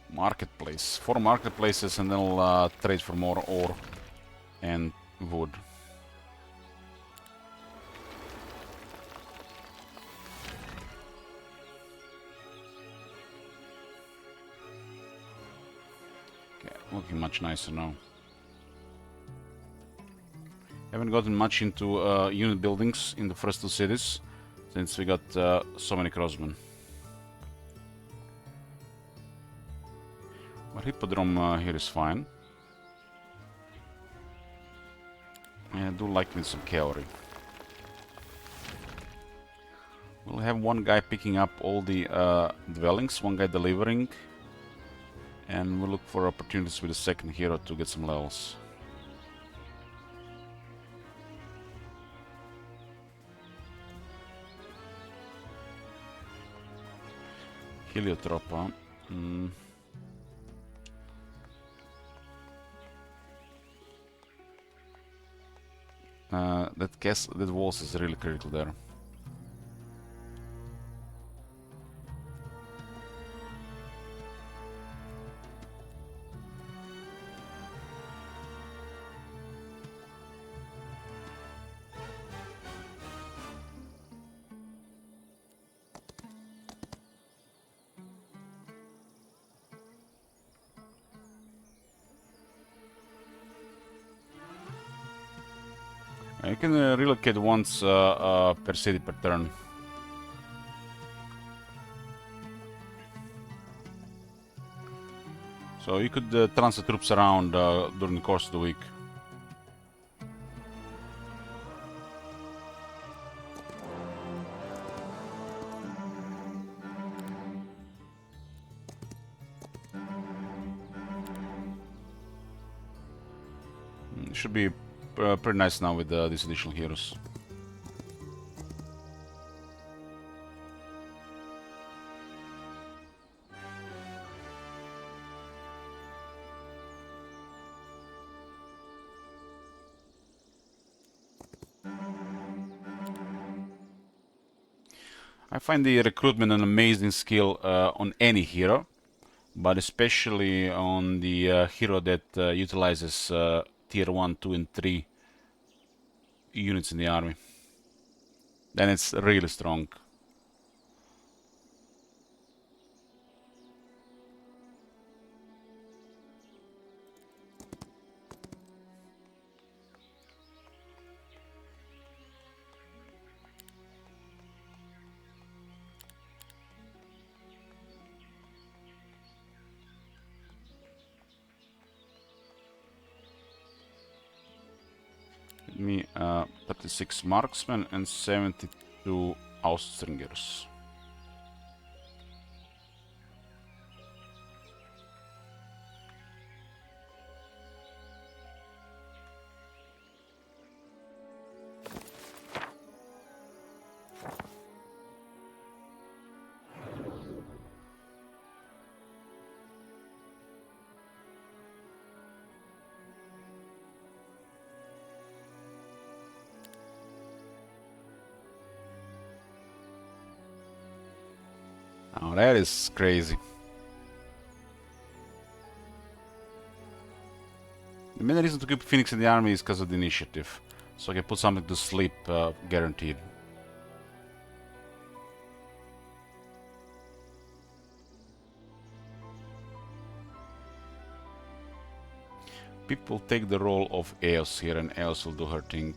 Marketplace. 4 marketplaces and then we'll trade for more ore and wood. Okay, looking much nicer now. Haven't gotten much into unit buildings in the first 2 cities since we got so many crossmen. But Hippodrome here is fine. Yeah, I do like me some Kaori. We'll have one guy picking up all the dwellings, one guy delivering, and we'll look for opportunities with the second hero to get some levels. Heliotrope, huh? That walls is really critical there. You can relocate once per city per turn. So you could transfer troops around during the course of the week. Should be pretty nice now with these additional heroes. I find the recruitment an amazing skill on any hero, but especially on the hero that utilizes tier 1, 2 and 3 units in the army. Then it's really strong. Give me 36 marksmen and 72 Austringers. Now that is crazy. The main reason to keep Phoenix in the army is because of the initiative. So I can put something to sleep, guaranteed. People take the role of Eos here and Eos will do her thing.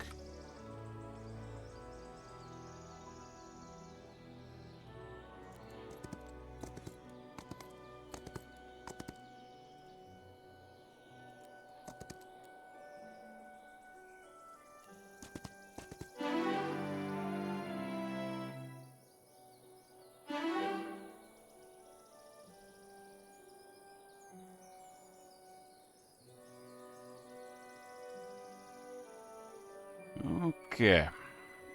Okay.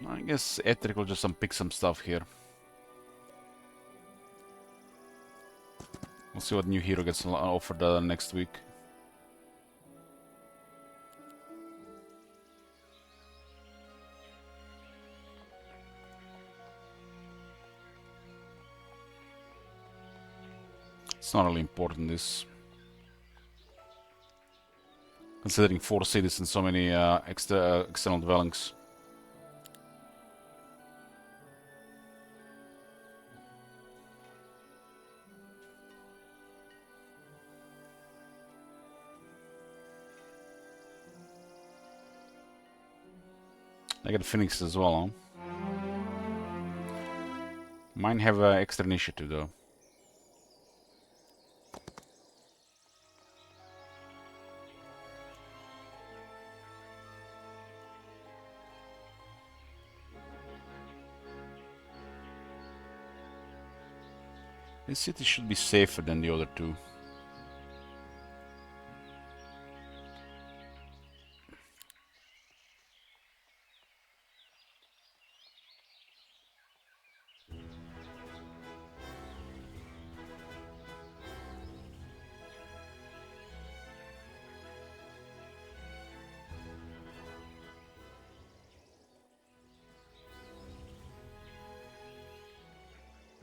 I guess Etheric will just pick some stuff here. We'll see what new hero gets offered next week. It's not really important, this. Considering 4 cities and so many external dwellings. I got Phoenix as well, huh? Mine have extra initiative though. This city should be safer than the other two.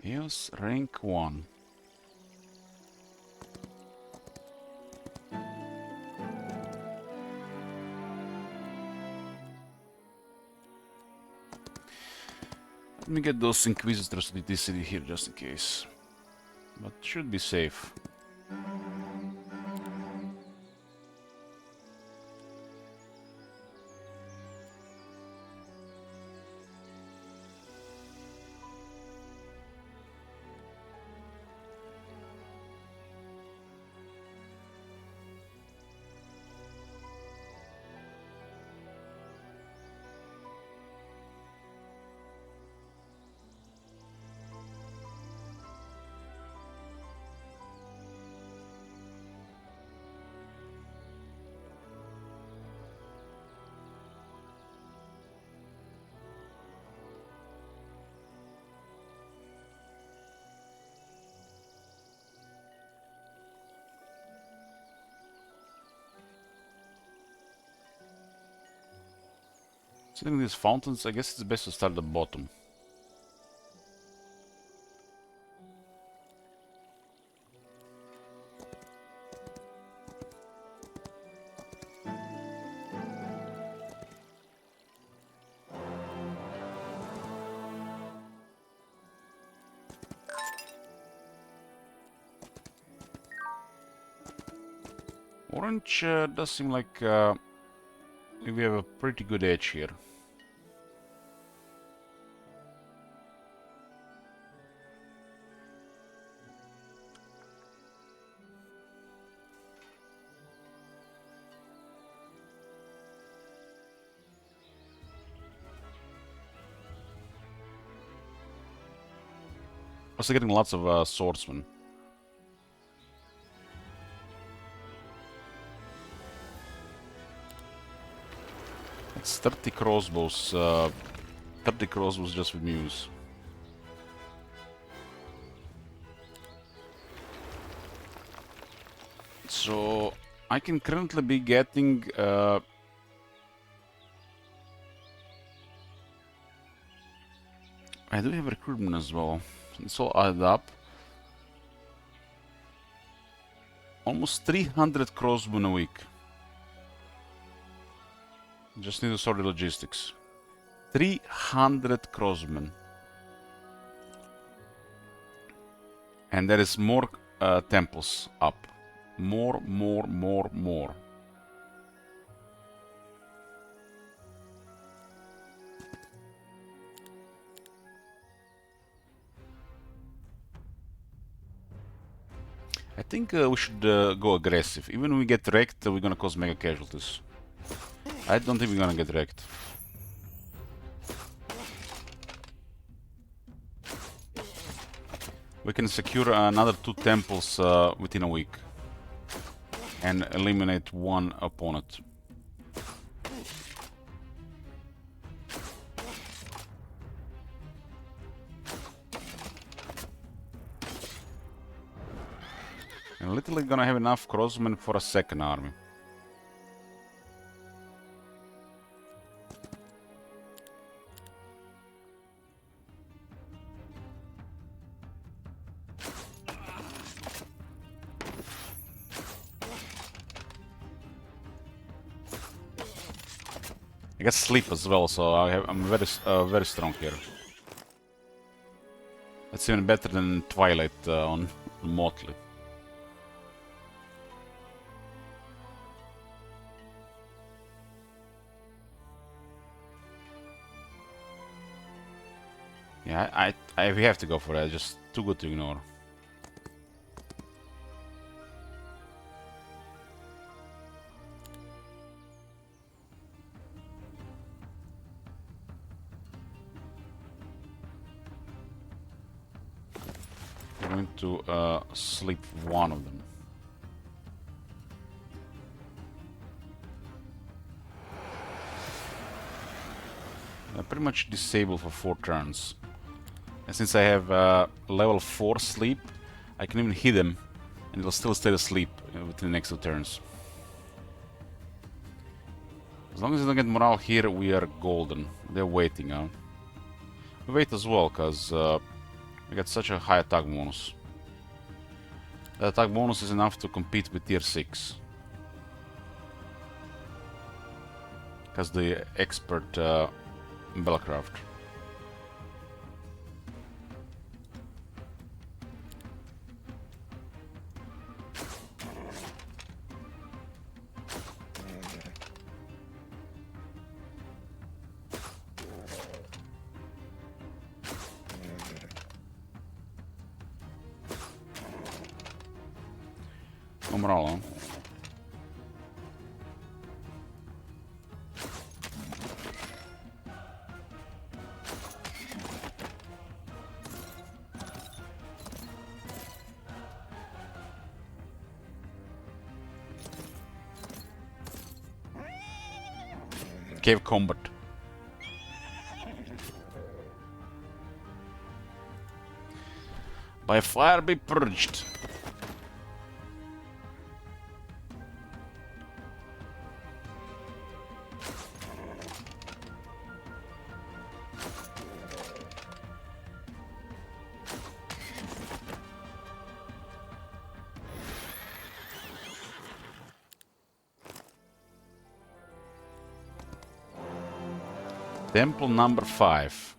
Yes, rank 1. Let me get those Inquisitors to this city here just in case. But should be safe. Considering these fountains, I guess it's best to start at the bottom. Orange does seem like we have a pretty good edge here. Also getting lots of swordsmen. It's 30 crossbows. 30 crossbows just with Mews. So I can currently be getting I do have recruitment as well. It's all added up. Almost 300 crossbow a week. Just need to sort the logistics. 300 crossmen. And there is more temples up. More. I think we should go aggressive. Even when we get wrecked, we're gonna cause mega casualties. I don't think we're gonna get wrecked. We can secure another 2 temples within a week. And eliminate one opponent. And literally gonna have enough crossmen for a second army. I got sleep as well, so I'm very strong here. That's even better than Twilight on Motley. Yeah, we have to go for that. Just too good to ignore. We're going to sleep one of them. Pretty much disabled for 4 turns. And since I have level 4 sleep, I can even hit him and it'll still stay asleep within the next 2 turns. As long as I don't get morale here, we are golden. They're waiting, huh? We wait as well, cause we got such a high attack bonus. The attack bonus is enough to compete with tier 6. Cause the expert Bellcraft. No morale, huh? Cave combat. By fire be purged. Temple number 5.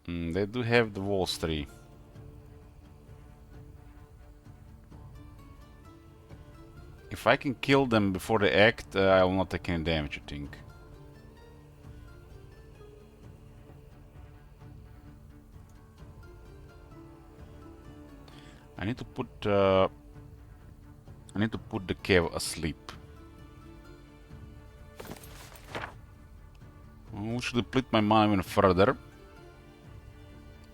They do have the walls 3. If I can kill them before they act, I will not take any damage, I think. I need to put the cave asleep. We should deplete my mana even further,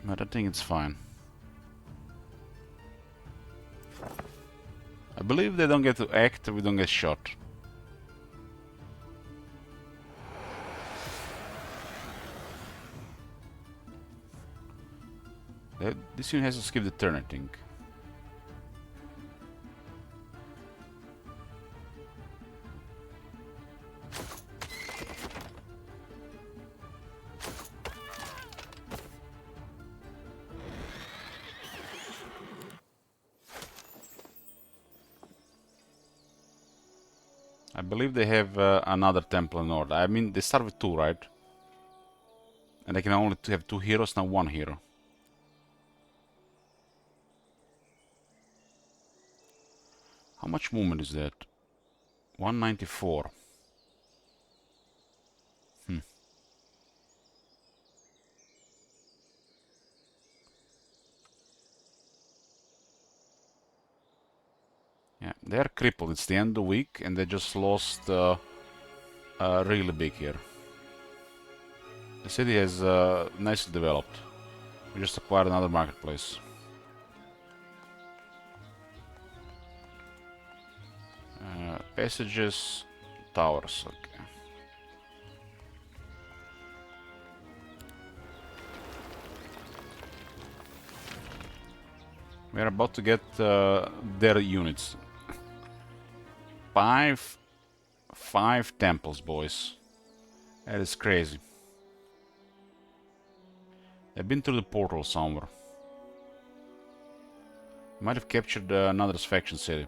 but I think it's fine. I believe they don't get to act, we don't get shot. This unit has to skip the turn, I think. I believe they have another temple in order. I mean, they start with 2, right? And they can only have 2 heroes, now 1 hero. How much movement is that? 194. Yeah, they're crippled. It's the end of the week, and they just lost really big here. The city has nicely developed. We just acquired another marketplace. Passages, towers. Okay. We're about to get their units. Five temples, boys. That is crazy. They've been through the portal somewhere. Might have captured another faction city.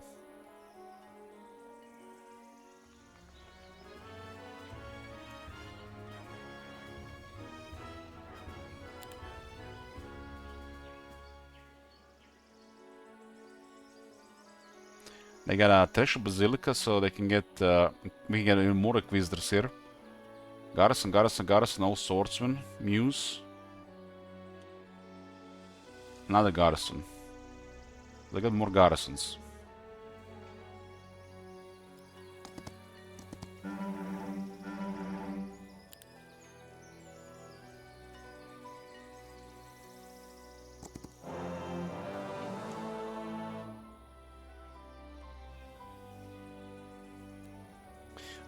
They got a Treasure Basilica, so they can get we can get even more Inquisitors here. Garrison, no swordsman. Mews. Another garrison. They got more garrisons.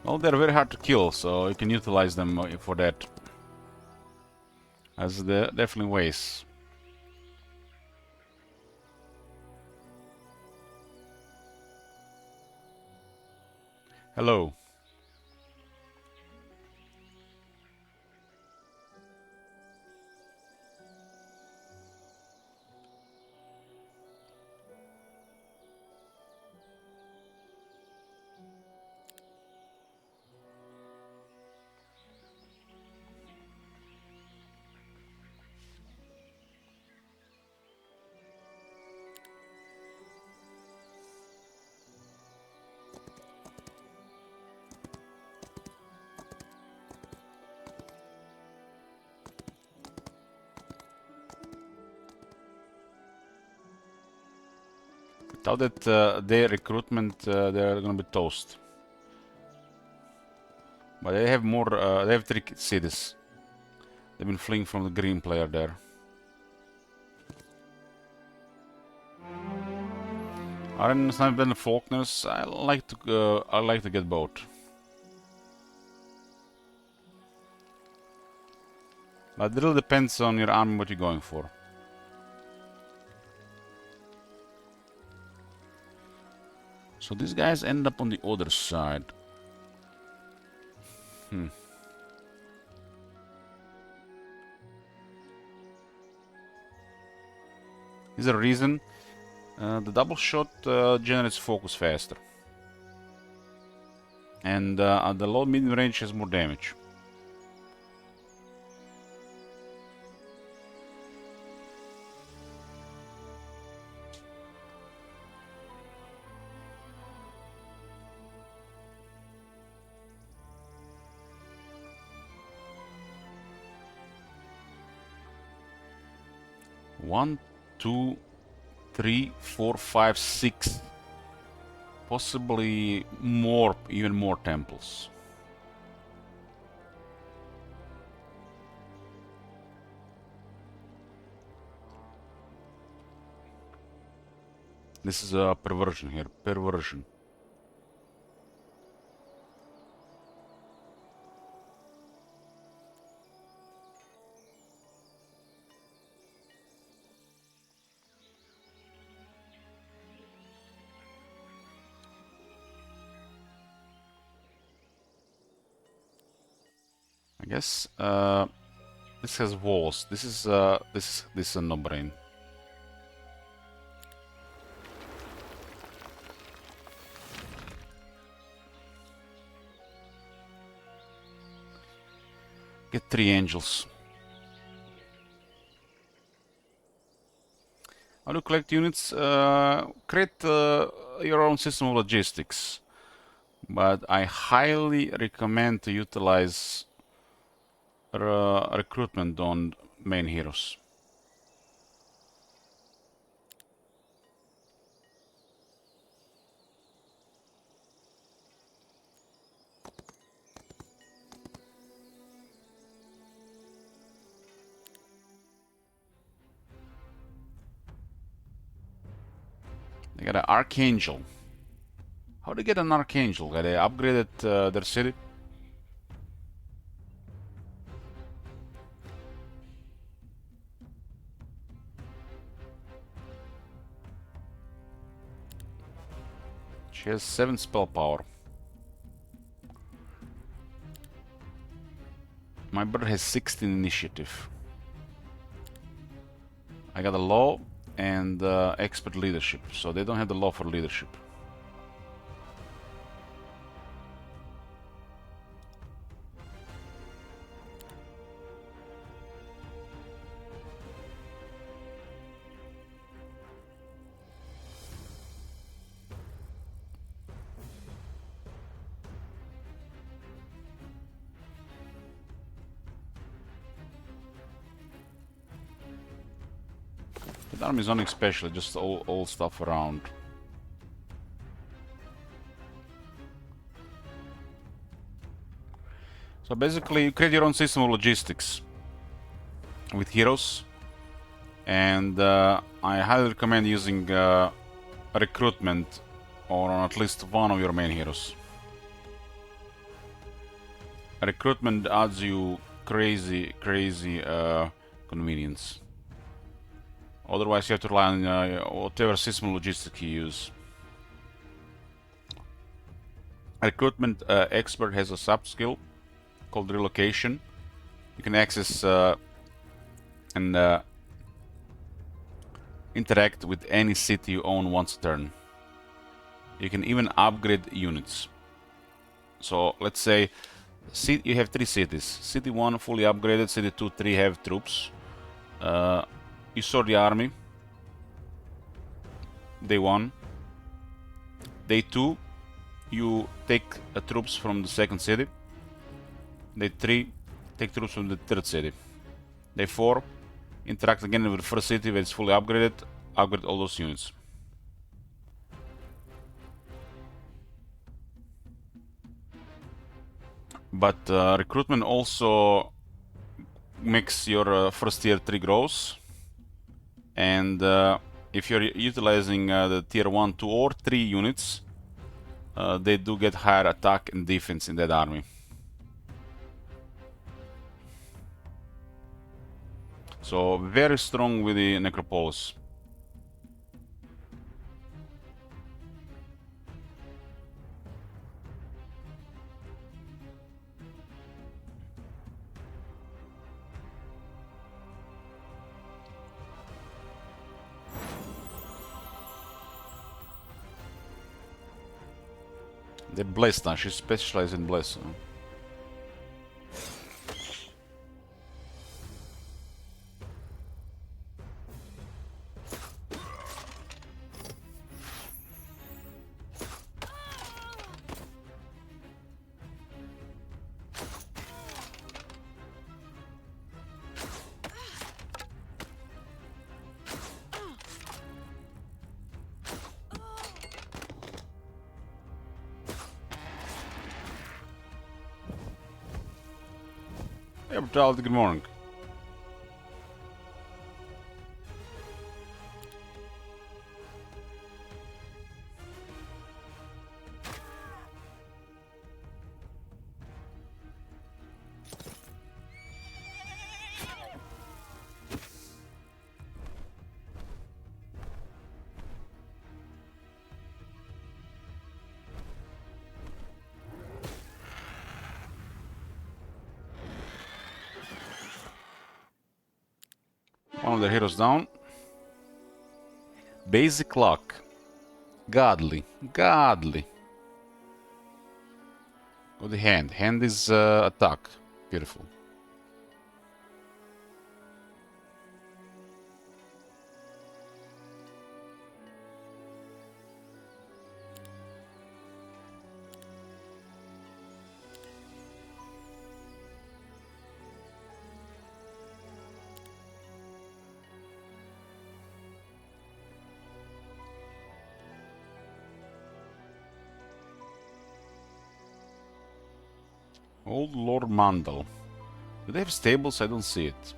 Well, they're very hard to kill, so you can utilize them for that. As there definitely ways. Hello. Without that, their recruitment, they're gonna be toast. But they have more. They have 3 cities. They've been fleeing from the green player there. Iron Sniper and Faulkners. I like to get both. But it really depends on your army what you're going for. So these guys end up on the other side. Is there a reason? The double shot generates focus faster. And at the low medium range has more damage. 1, 2, 3, 4, 5, 6. Possibly more, even more temples. This is a perversion here. Perversion. I guess this has walls. This is a no-brain. Get 3 angels. How to collect units? Create your own system of logistics. But I highly recommend to utilize recruitment on main heroes. They got an Archangel. How do they get an Archangel? They upgraded their city? She has 7 spell power. My brother has 16 initiative. I got a law and expert leadership, so they don't have the law for leadership. The army is nothing special, just all stuff around. So basically, you create your own system of logistics with heroes, and I highly recommend using recruitment on at least one of your main heroes. Recruitment adds you crazy convenience. Otherwise, you have to rely on whatever system of logistics you use. Recruitment expert has a sub skill called relocation. You can access and interact with any city you own once a turn. You can even upgrade units. So let's say you have 3 cities. City 1 fully upgraded, city 2, 3 have troops. You sort the army. Day 1. Day 2, you take troops from the 2nd city. Day 3, take troops from the 3rd city. Day 4, interact again with the 1st city where it's fully upgraded, upgrade all those units. But recruitment also makes your first tier 3 grows, and if you're utilizing the tier 1, 2 or 3 units, they do get higher attack and defense in that army. So very strong with the Necropolis. They're blessed now, she's specialized in bless. Hey, Brutality, good morning. One of the heroes down. Basic luck. Godly. Godly. Go the hand. Hand is attack. Beautiful. Old Lord Mandel. Do they have stables? I don't see it.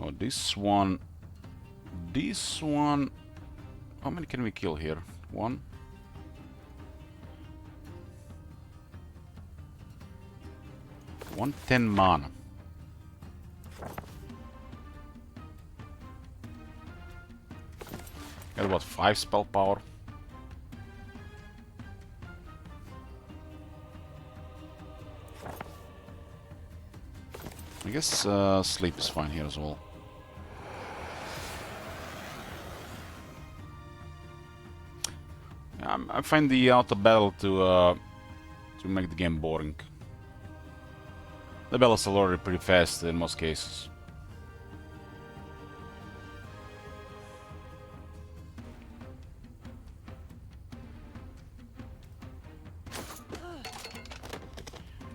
Oh, this one. This one. How many can we kill here? One. One 10 mana. Got about 5 spell power. I guess sleep is fine here as well. I find the auto battle to make the game boring. The battles are already pretty fast in most cases.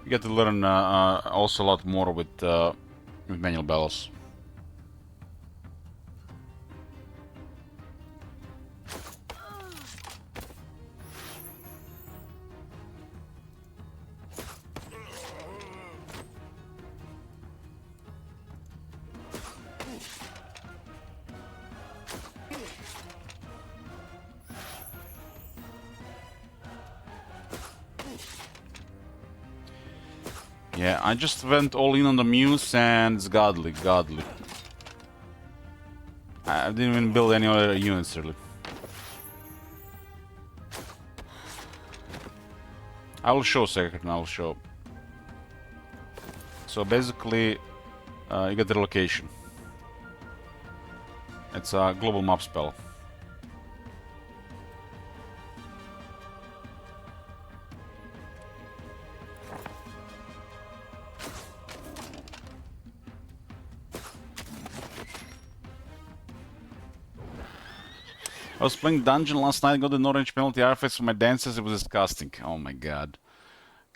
You get to learn also a lot more with manual battles. Yeah, I just went all in on the Mews and it's godly, godly. I didn't even build any other units really. I will show second, I will show. So basically, you get the location. It's a global map spell. I was playing Dungeon last night, got an orange penalty artifacts for my dances, it was disgusting. Oh my god.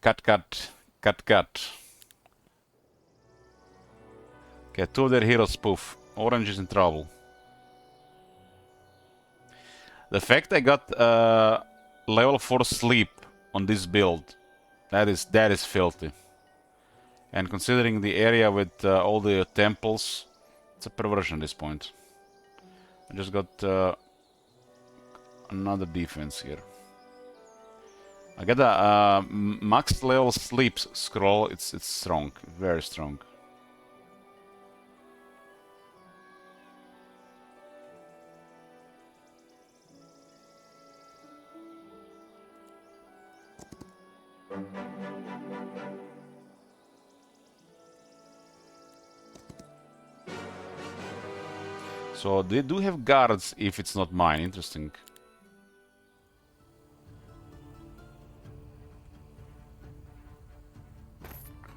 Cut, cut, cut, cut. Okay, 2 of their heroes spoof. Orange is in trouble. The fact I got level 4 sleep on this build, that is filthy. And considering the area with all the temples, it's a perversion at this point. I just got another defense here. I got a max level sleep scroll. It's strong, very strong. So they do have guards if it's not mine. Interesting.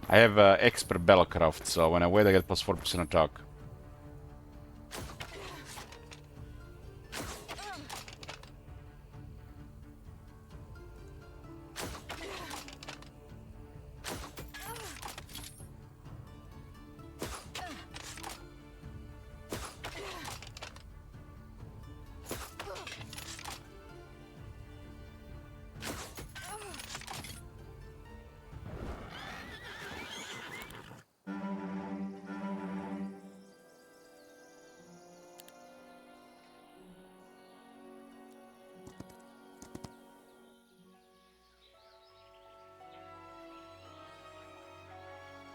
I have expert battlecraft, so when I wait I get plus 4% attack.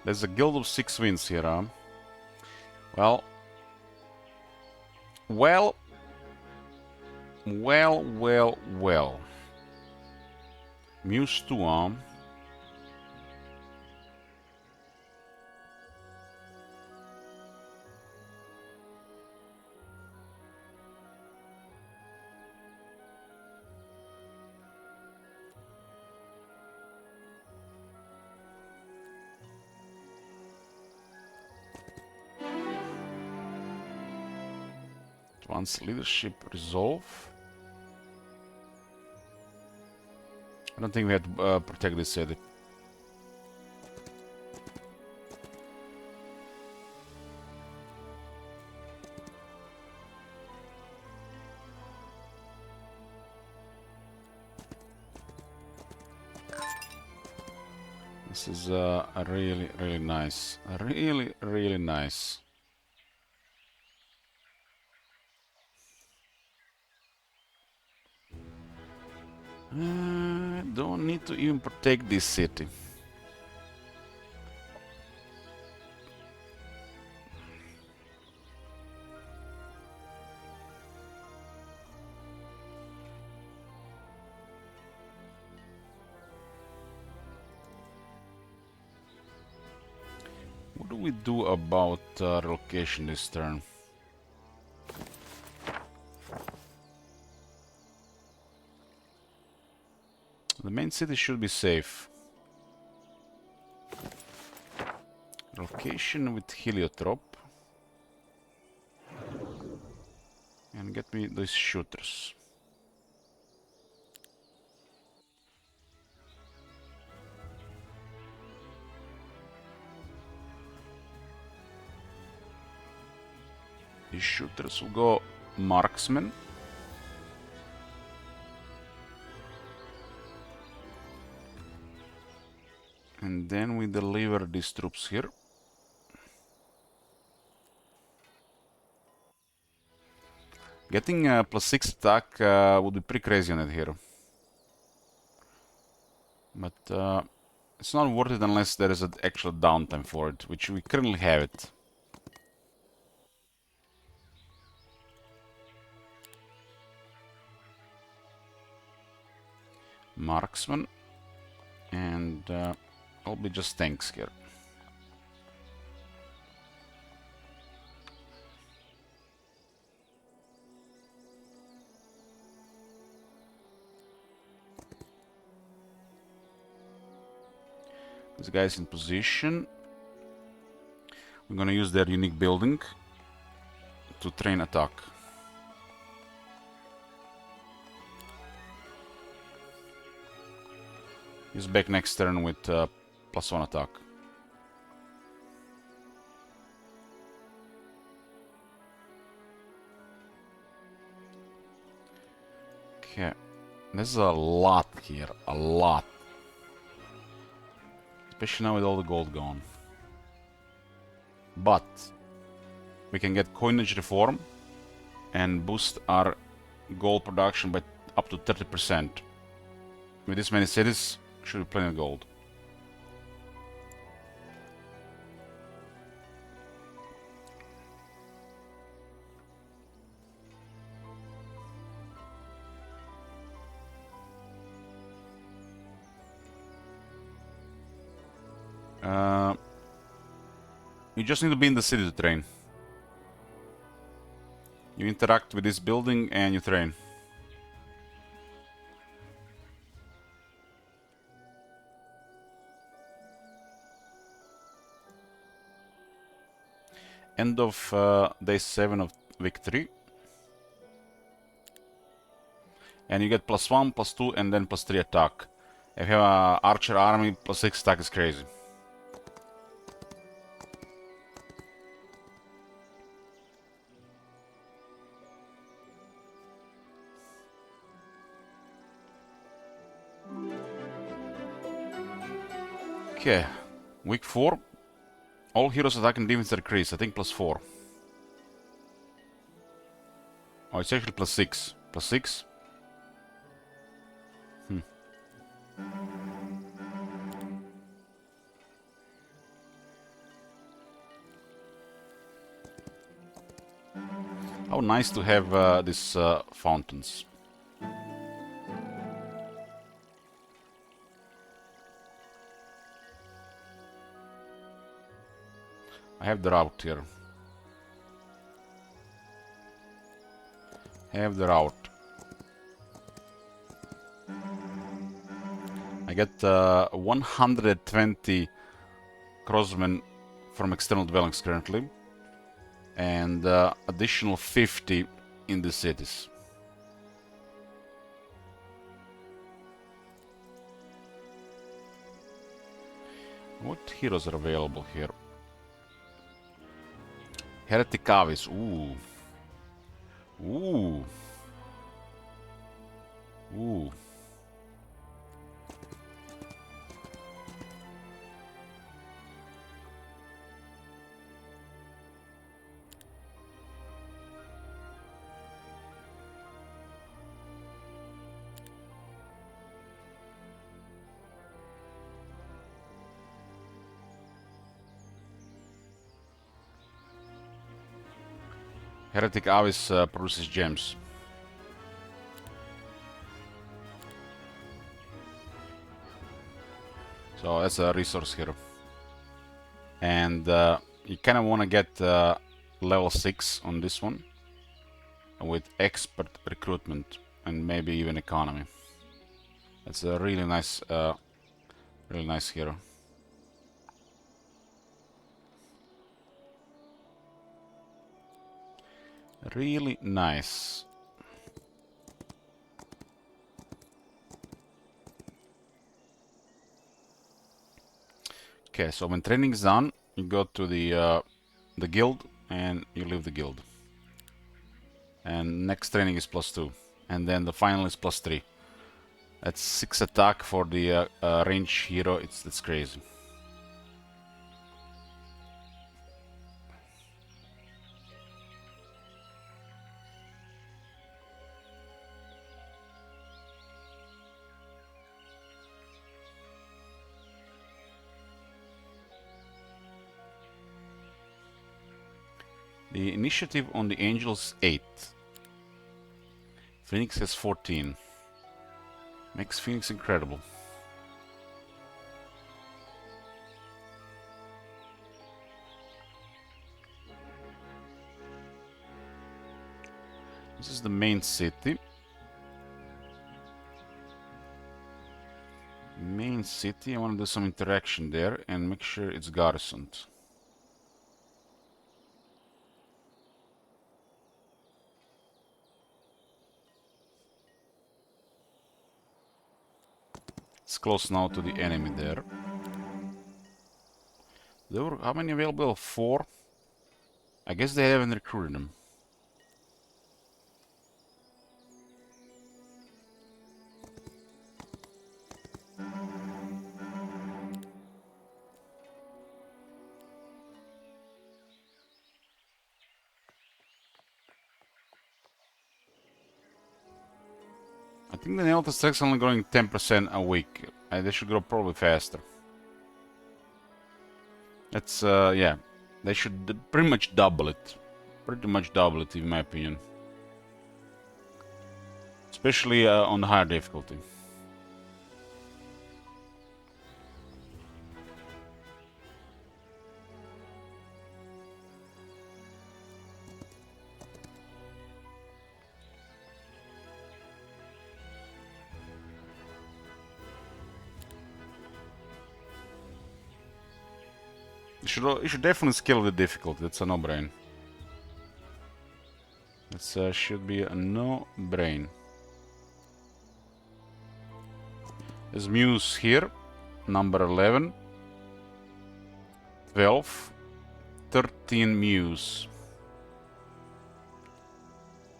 There's a guild of 6 wins here, huh? Well. Well. Well, well, well. Mews 2, huh? Advanced leadership resolve. I don't think we have to protect this city. This is a really, really nice. Really, really nice. Don't need to even protect this city. What do we do about relocation this turn? The main city should be safe. Location with heliotrope. And get me these shooters. These shooters will go marksman. And then we deliver these troops here. Getting a +6 attack would be pretty crazy on it here. But it's not worth it unless there is an actual downtime for it, which we currently have it. Marksman. And I'll be just tanks here. This guy's in position. We're gonna use their unique building to train attack. He's back next turn with +1 attack. Okay, there's a lot here, a lot. Especially now with all the gold gone. But we can get coinage reform and boost our gold production by up to 30%. With this many cities, should be plenty of gold. You just need to be in the city to train. You interact with this building and you train. End of day 7 of week 3. And you get +1, +2, and then +3 attack. If you have an archer army, +6 attack is crazy. Okay, week 4. All heroes attack and defense increase. I think +4. Oh, it's actually +6. +6? How nice to have these fountains. I have the route here. Have the route. I get 120 crossmen from external dwellings currently, and additional 50 in the cities. What heroes are available here? Heretic Avis, ooh. Ooh. Ooh. Heretic Avis produces gems. So that's a resource here. And you kind of want to get level 6 on this one with expert recruitment and maybe even economy. That's a really nice hero. Really nice. Okay, so when training is done, you go to the guild and you leave the guild. And next training is +2, and then the final is +3. That's 6 attack for the range hero. It's crazy. The initiative on the Angels 8. Phoenix has 14. Makes Phoenix incredible. This is the main city. Main city, I want to do some interaction there and make sure it's garrisoned. It's close now to the enemy there. There were how many available? 4? I guess they haven't recruited them. I think the nail attack's only growing 10% a week. They should grow probably faster. That's, yeah. They should pretty much double it. Pretty much double it, in my opinion. Especially on the higher difficulty. You should definitely scale the difficulty. That's a no-brain. That should be a no-brain. There's Mews here, number 11, 12, 13 Mews.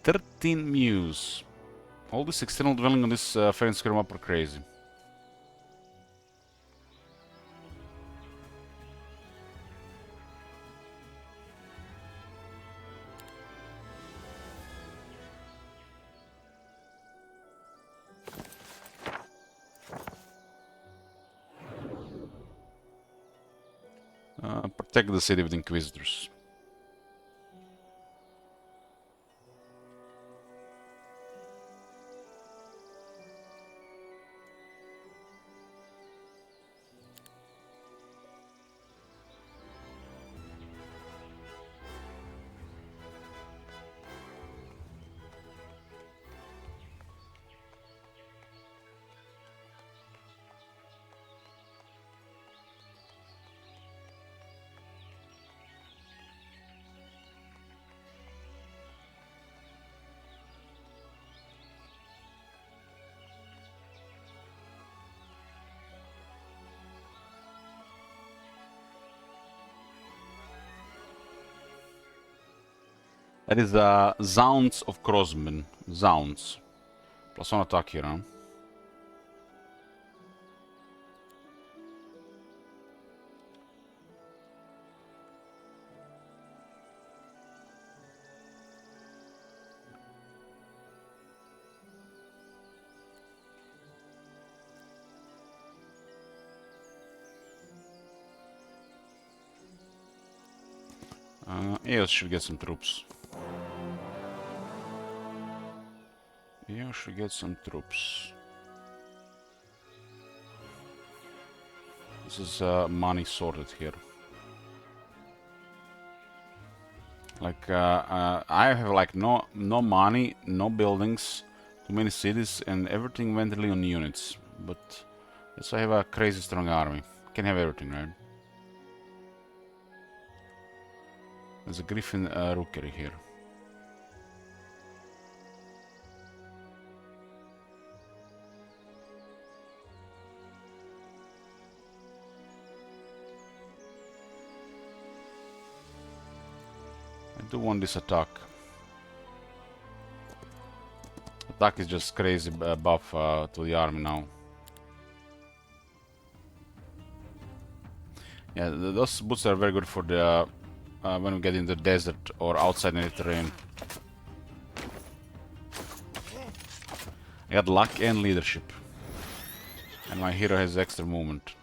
13 Mews. All this external dwelling on this fair square map are crazy. Protect the city with Inquisitors. That is Zounds of Crossmen. Zounds. +1 attack here, huh? Eos should get some troops. Eos should get some troops. This is money sorted here. Like I have like no money, no buildings, too many cities, and everything went really on units. But yes, I have a crazy strong army. Can have everything, right? There's a Griffin rookery here. I do want this attack. Attack is just crazy buff to the army now. Yeah, those boots are very good for the when we get in the desert or outside in the terrain. I got luck and leadership. And my hero has extra movement.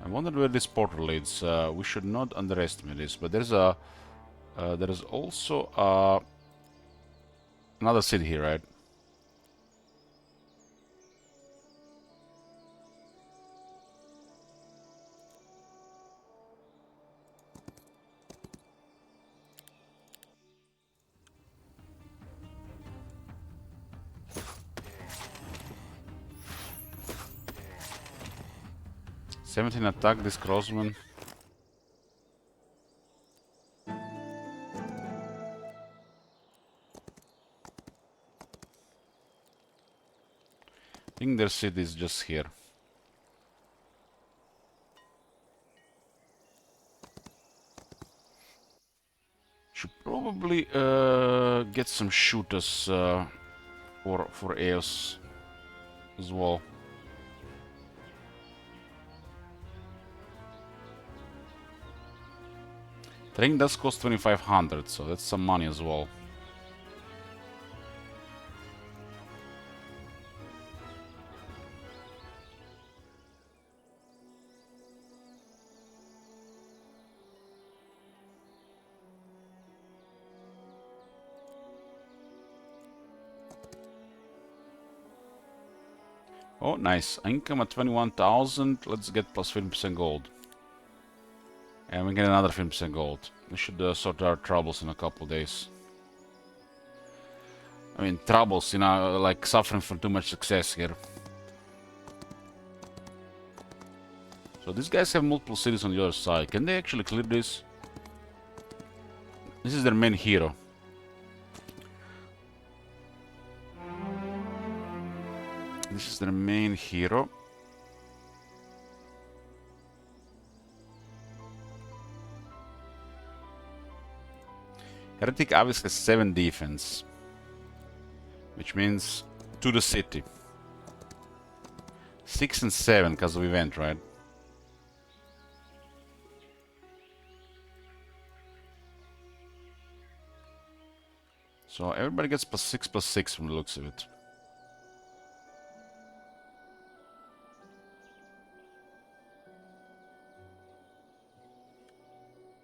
I wonder where this portal leads. We should not underestimate this, but there's a there is also another city here, right? '17 attack this crossman. I think their city is just here. Should probably get some shooters for Eos as well. Training does cost 2500, so that's some money as well. Oh, nice. Income at 21,000. Let's get plus 50% gold. And we get another 50% gold. We should sort our troubles in a couple days. I mean, troubles, you know, like suffering from too much success here. So these guys have multiple cities on the other side. Can they actually clear this? This is their main hero. This is their main hero. Heretic obviously has 7 defense, which means to the city. 6 and 7 because of event, right? So everybody gets +6/+6 from the looks of it.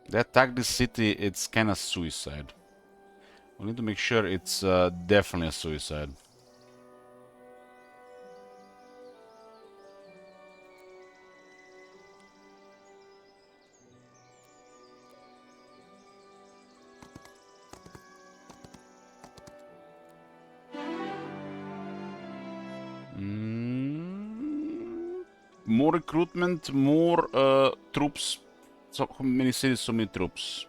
They attack this city, it's kinda suicide. We need to make sure it's definitely a suicide. More recruitment, more troops. So how many cities, so many troops.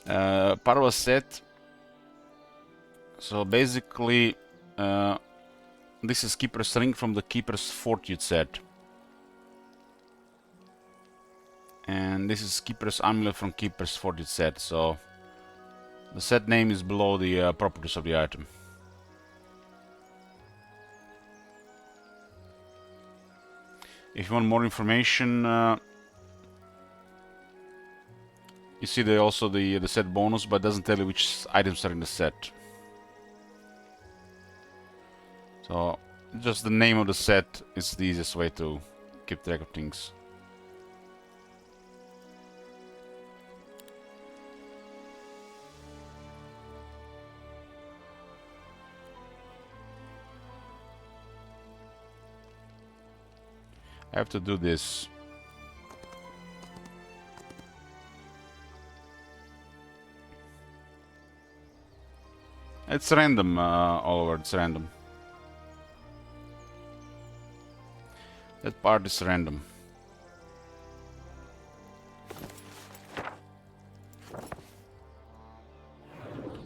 Part of a set. So basically, this is Keeper's Ring from the Keeper's Fortitude set. And this is Keeper's Amulet from Keeper's Fortitude set. So the set name is below the properties of the item. If you want more information, you see also the set bonus, but it doesn't tell you which items are in the set. So just the name of the set is the easiest way to keep track of things. I have to do this. It's random all over, it's random. That part is random.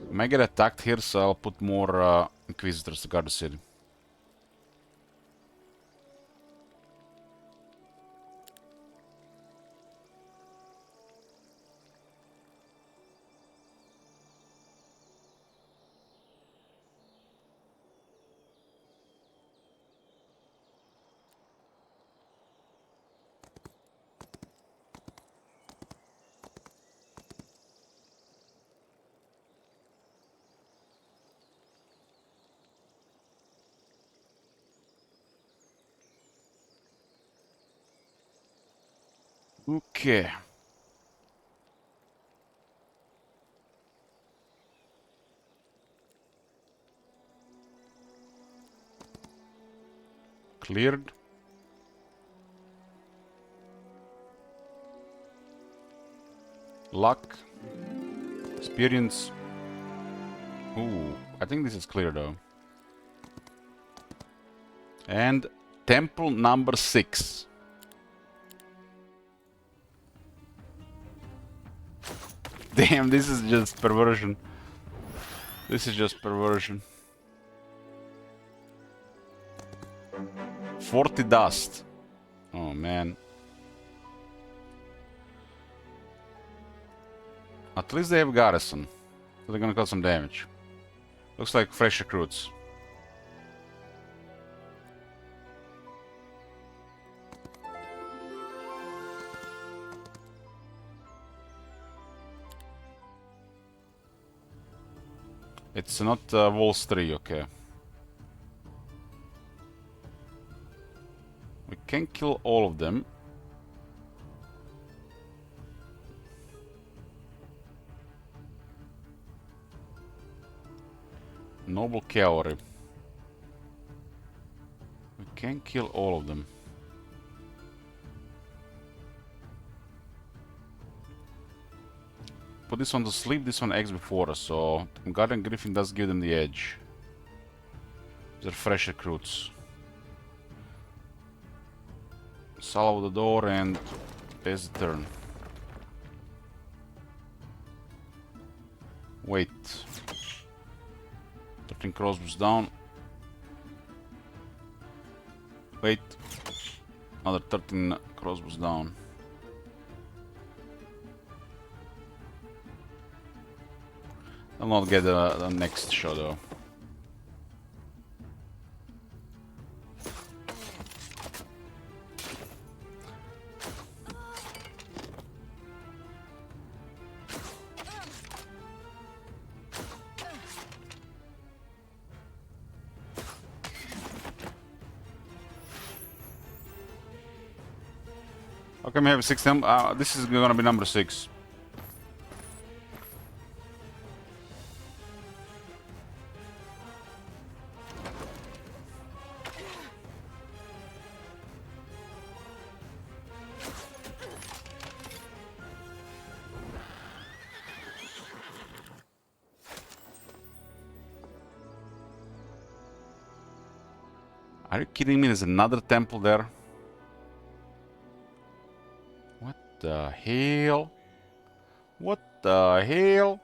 I might get attacked here, so I'll put more Inquisitors to guard the city. Okay. Cleared. Luck. Experience. Ooh, I think this is clear though. And temple number 6. Damn, this is just perversion. This is just perversion. 40 dust. Oh man. At least they have garrison. So they're gonna cause some damage. Looks like fresh recruits. It's not Walls 3, okay. We can kill all of them. Noble Cavalry. We can kill all of them. Put this one to sleep, this one eggs before us, so Guardian Griffin does give them the edge. They're fresh recruits. Salvo the door and pass the turn. Wait. 13 crossbows down. Wait. Another 13 crossbows down. I'll not get the next shot though. How come we have 6? This is gonna be number 6. Are you kidding me? There's another temple there. What the hell? What the hell?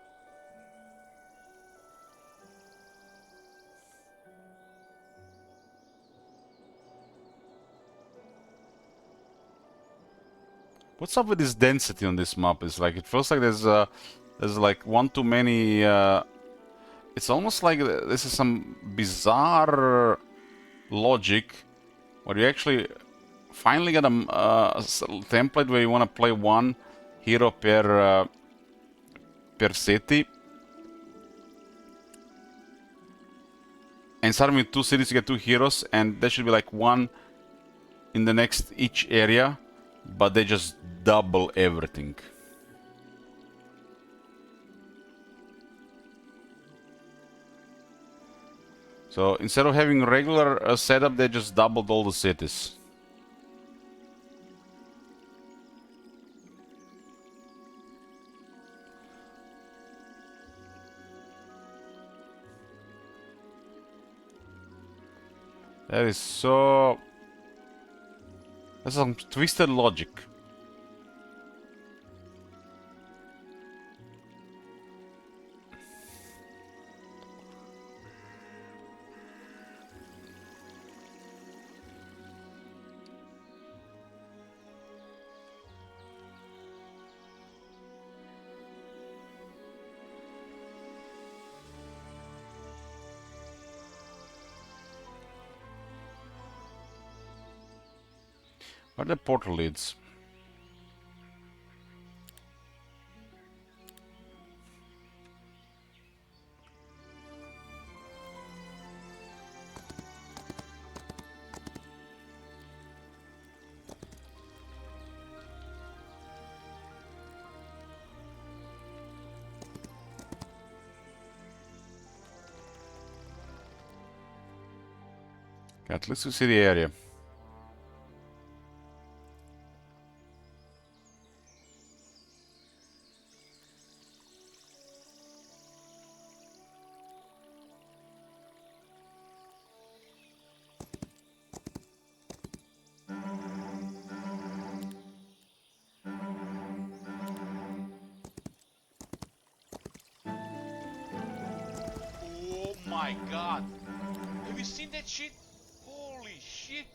What's up with this density on this map? It's like, it feels like there's like one too many. It's almost like this is some bizarre logic where you actually finally get a template where you want to play one hero per city, and starting with 2 cities you get 2 heroes, and there should be like one in the next each area, but they just double everything. So instead of having regular setup, they just doubled all the cities. That is so... That's some twisted logic. Where are the portal leads? At least we see the area. Oh my god! Have you seen that shit? Holy shit!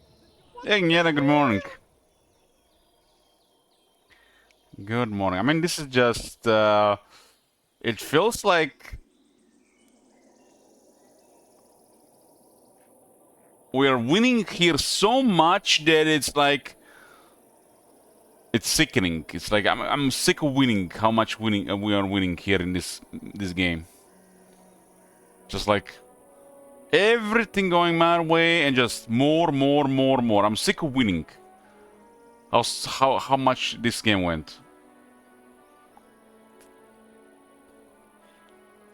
Hey, Nyeta, good morning. Good morning. I mean, this is just... it feels like... we're winning here so much that it's like... it's sickening. It's like, I'm sick of winning, how much winning we are winning here in this game. Just like... everything going my way and just more. I'm sick of winning. How much this game went.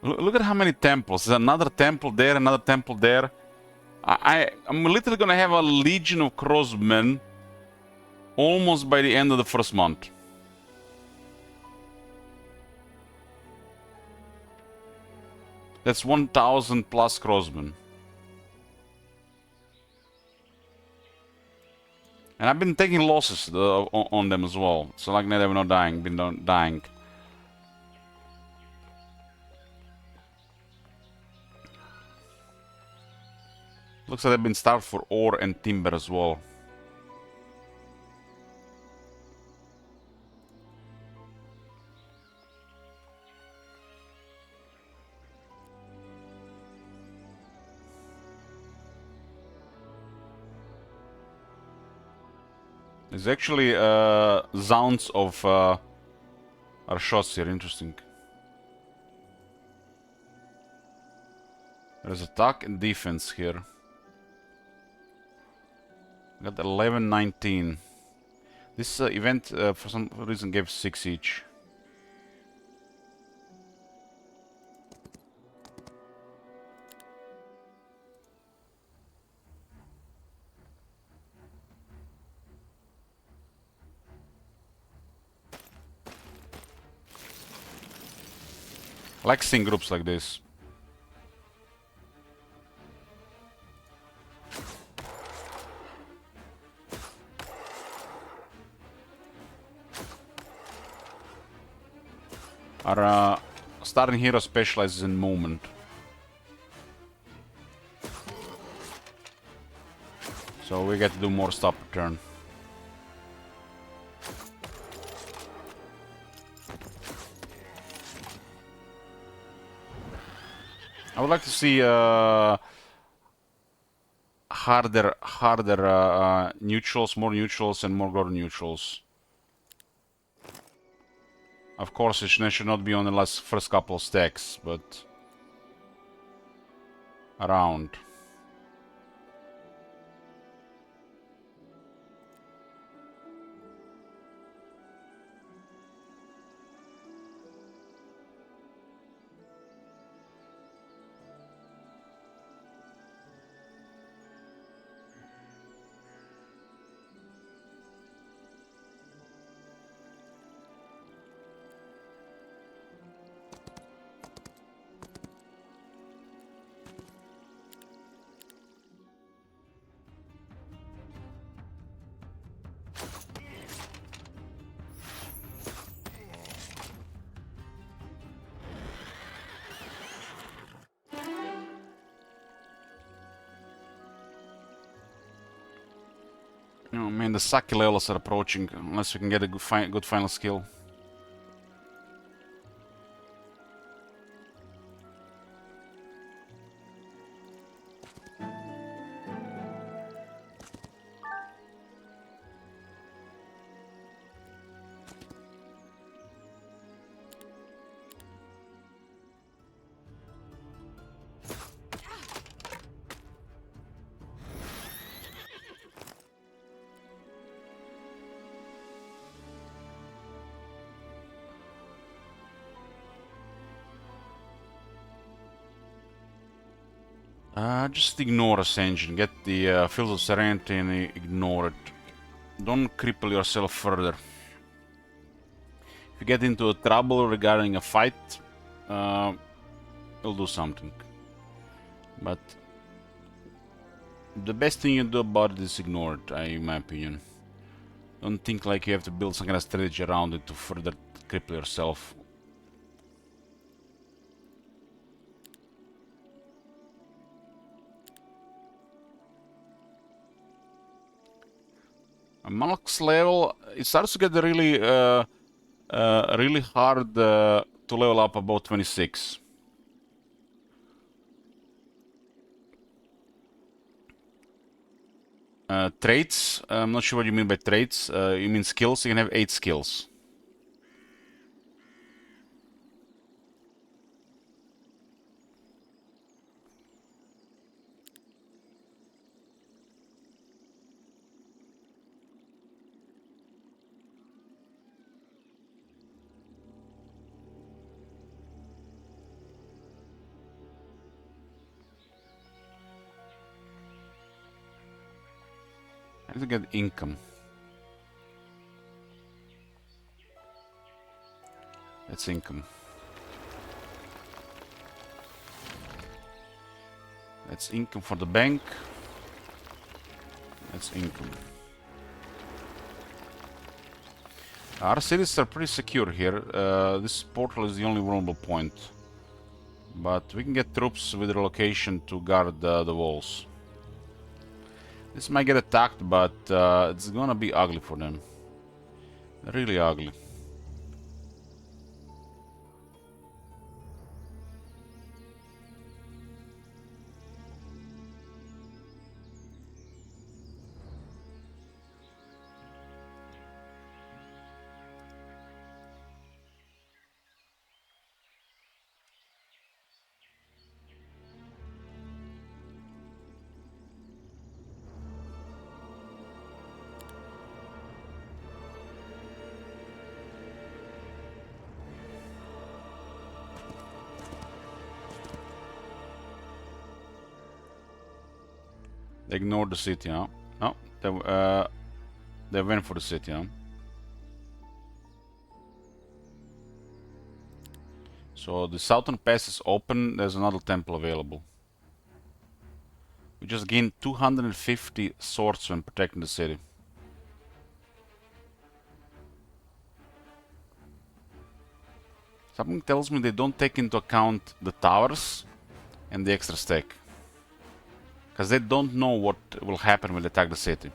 Look at how many temples. There's another temple there, another temple there. I'm literally gonna have a legion of crossmen almost by the end of the first month. That's 1,000 plus crossmen. And I've been taking losses on them as well. So like they're not dying, dying. Looks like they've been starved for ore and timber as well. There's actually zones of our shots here, interesting. There's attack and defense here. Got 11, 19. This event for some reason gave 6 each. I like seeing groups like this. Our starting hero specializes in movement. So we get to do more stop per turn. I would like to see harder neutrals, more neutrals, and more guard neutrals. Of course, it should not be on the first couple of stacks, but around. Oh man, the Saki levels are approaching, unless we can get a good final skill. Just ignore Ascension. Get the Fields of Serenity and ignore it. Don't cripple yourself further. If you get into a trouble regarding a fight, you'll do something. But the best thing you do about it is ignore it, in my opinion. Don't think like you have to build some kind of strategy around it to further cripple yourself. Max level, it starts to get really, really hard to level up about 26. Traits, I'm not sure what you mean by traits. You mean skills? You can have 8 skills. I have to get income. That's income. That's income for the bank. That's income. Our cities are pretty secure here. This portal is the only vulnerable point. But we can get troops with relocation to guard the walls. This might get attacked, but it's gonna be ugly for them. Really ugly. They ignored the city, huh? No, they went for the city, huh? So the southern pass is open, there's another temple available. We just gained 250 swords when protecting the city. Something tells me they don't take into account the towers and the extra stack. Because they don't know what will happen when they attack the city.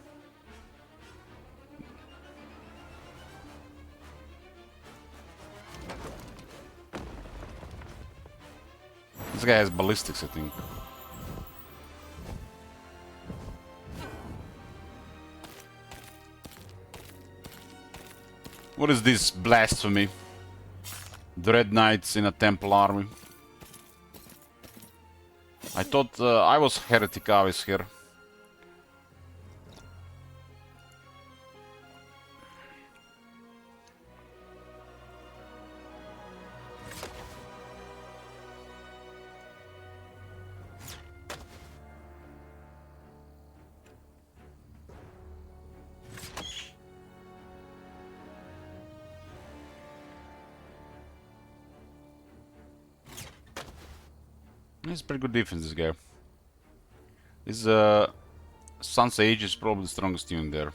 This guy has ballistics, I think. What is this blasphemy? Dread Knights in a temple army. I thought I was heretic Avis here. He's pretty good defense, this guy. His Sun's Age is probably the strongest unit there.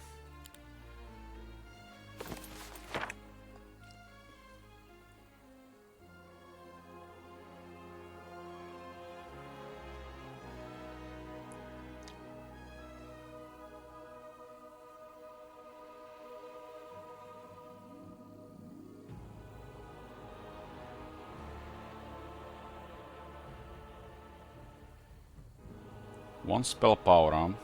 One spell power arm.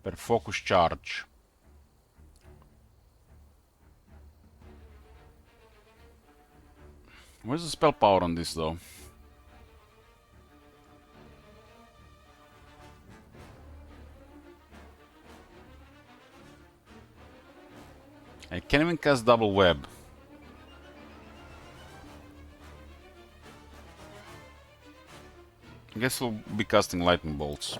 Per focus charge. Where's the spell power on this though? I can't even cast double web. I guess we'll be casting lightning bolts.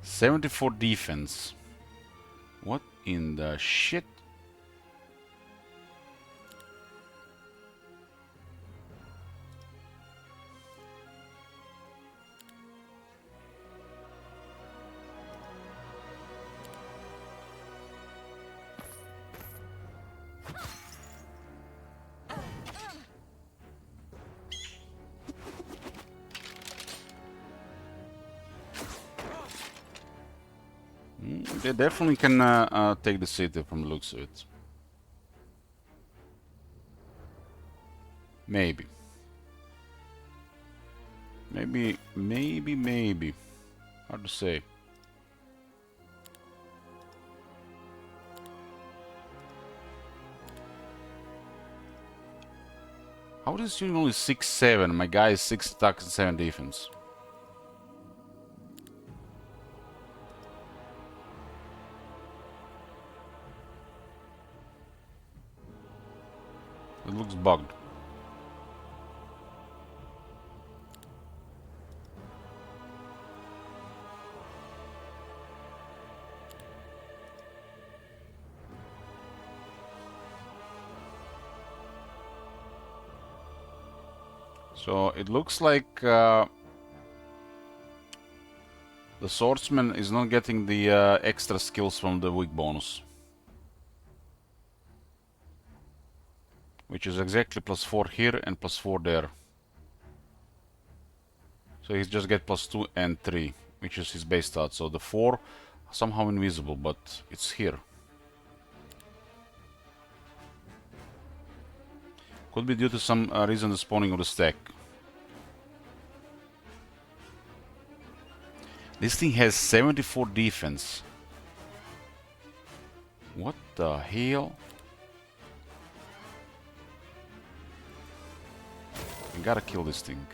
.74 defense. What in the shit? They definitely can take the city from the looks of it. Maybe. Maybe. Hard to say. How is this unit only 6-7? My guy is 6 attack and 7 defense. It looks bugged. So it looks like the swordsman is not getting the extra skills from the weak bonus. Which is exactly +4 here and +4 there. So he just get +2 and 3, which is his base stat. So the 4 somehow invisible, but it's here. Could be due to some reason the spawning of the stack. This thing has 74 defense. What the hell? I gotta kill this thing.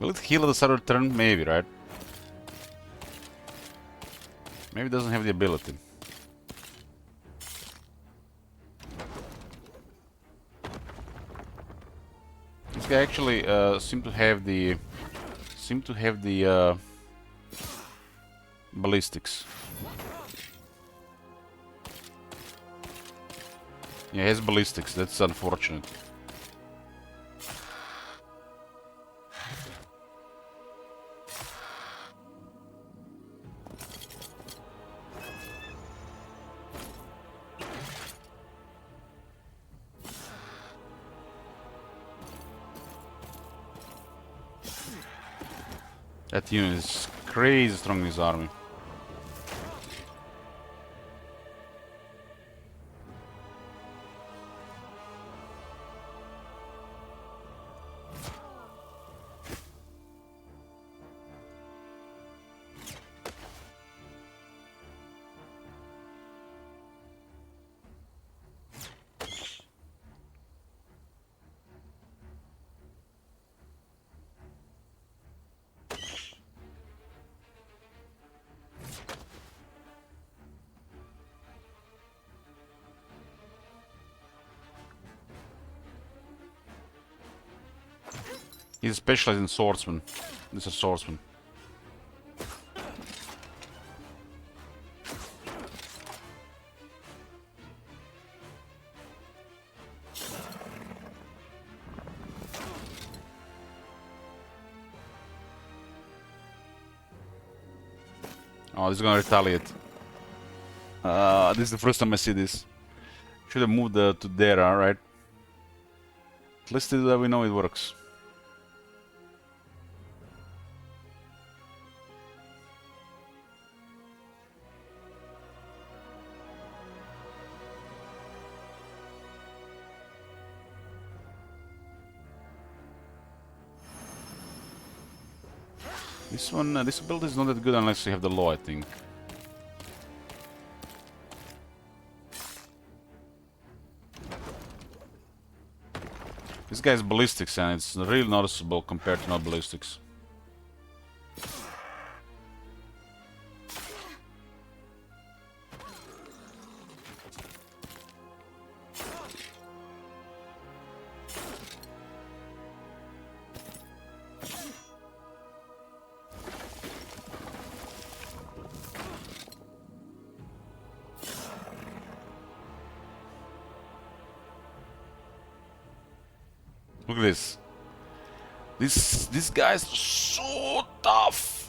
Will it heal at the start of the turn? Maybe, right? Maybe it doesn't have the ability. This guy actually seemed to have the ballistics. Yeah, he has ballistics. That's unfortunate. That unit is crazy strong in his army. He's specialized in swordsman. This is a swordsman. Oh, this is gonna retaliate. This is the first time I see this. Should have moved to there, right? At least we know it works. This one, this build is not that good unless you have the law, I think. This guy's ballistics, and it's really noticeable compared to not ballistics. Look at this. These guys are so tough.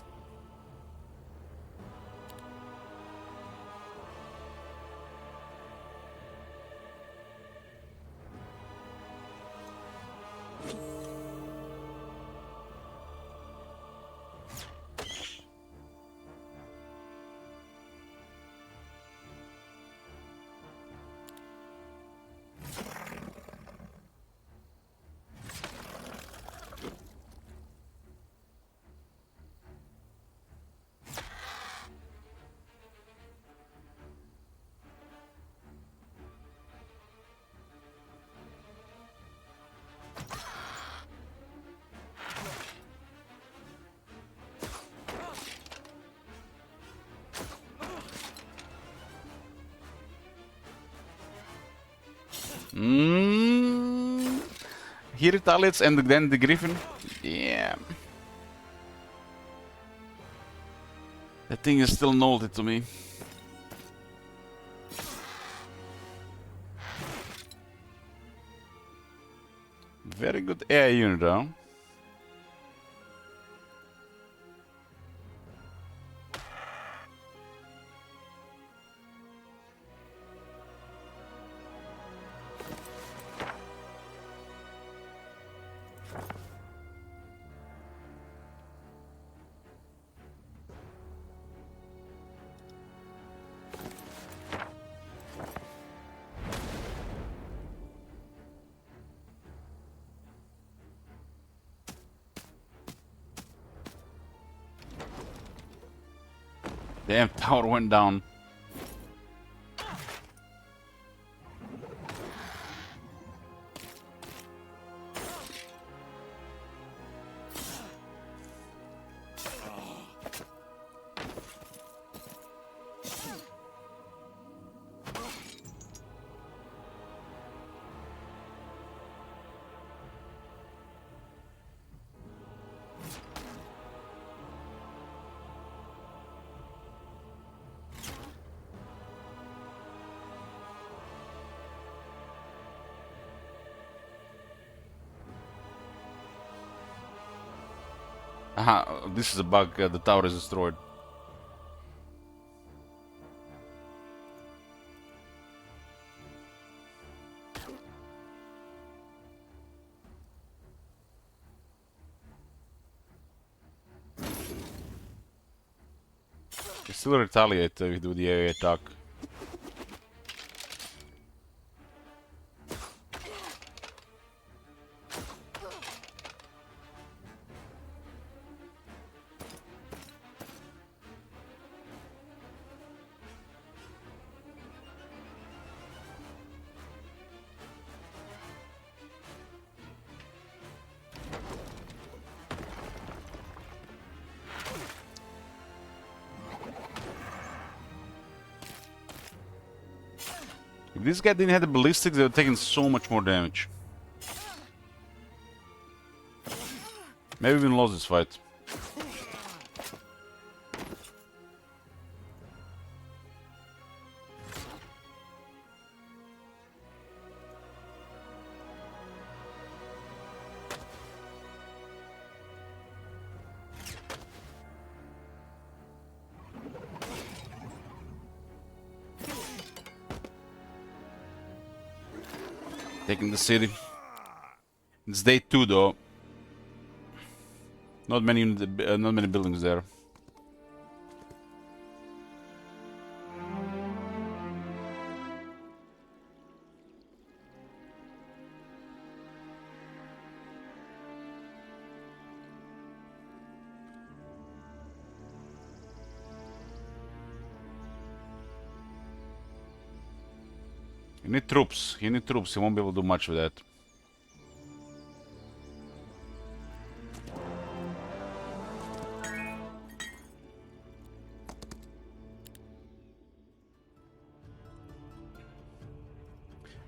He retaliates and then the Griffin. Yeah. That thing is still nolted to me. Very good air unit though. Damn, tower went down. Aha, this is a bug. The tower is destroyed. They still retaliate if you do the AA attack. If this guy didn't have the ballistics, they would have taken so much more damage. Maybe even lost this fight. Taking the city. It's day 2 though. Not many buildings there. You need troops. You need troops. You won't be able to do much with that.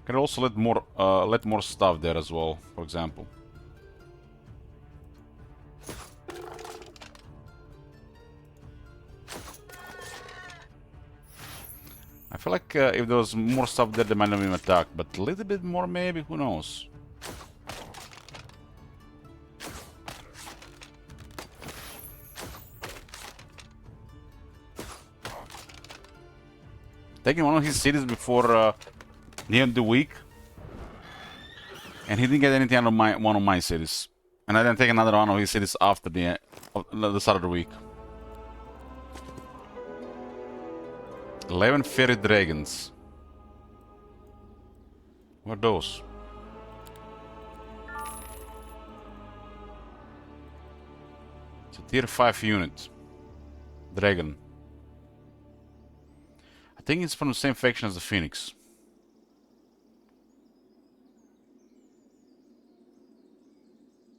Can also let more stuff there as well, for example. I feel like if there was more stuff there, they might not even attack, but a little bit more maybe, who knows? Taking one of his cities before the end of the week, and he didn't get anything out of one of my cities, and I then take another one of his cities after the start of the week. 11 fairy dragons. What are those? It's a tier 5 unit. Dragon. I think it's from the same faction as the Phoenix.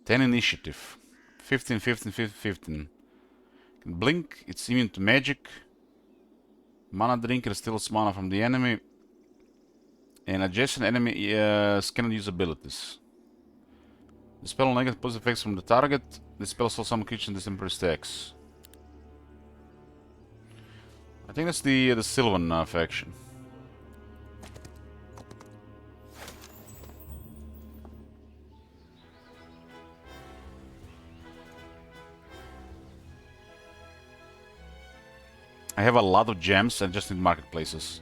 Ten initiative. 15, 15, 15, 15. Can blink, it's immune to magic. Mana drinker steals mana from the enemy. And adjacent enemy cannot use abilities. The spell negative positive effects from the target. The spell still summon creatures in this temporary stacks. I think that's the Sylvan faction. I have a lot of gems and just need marketplaces.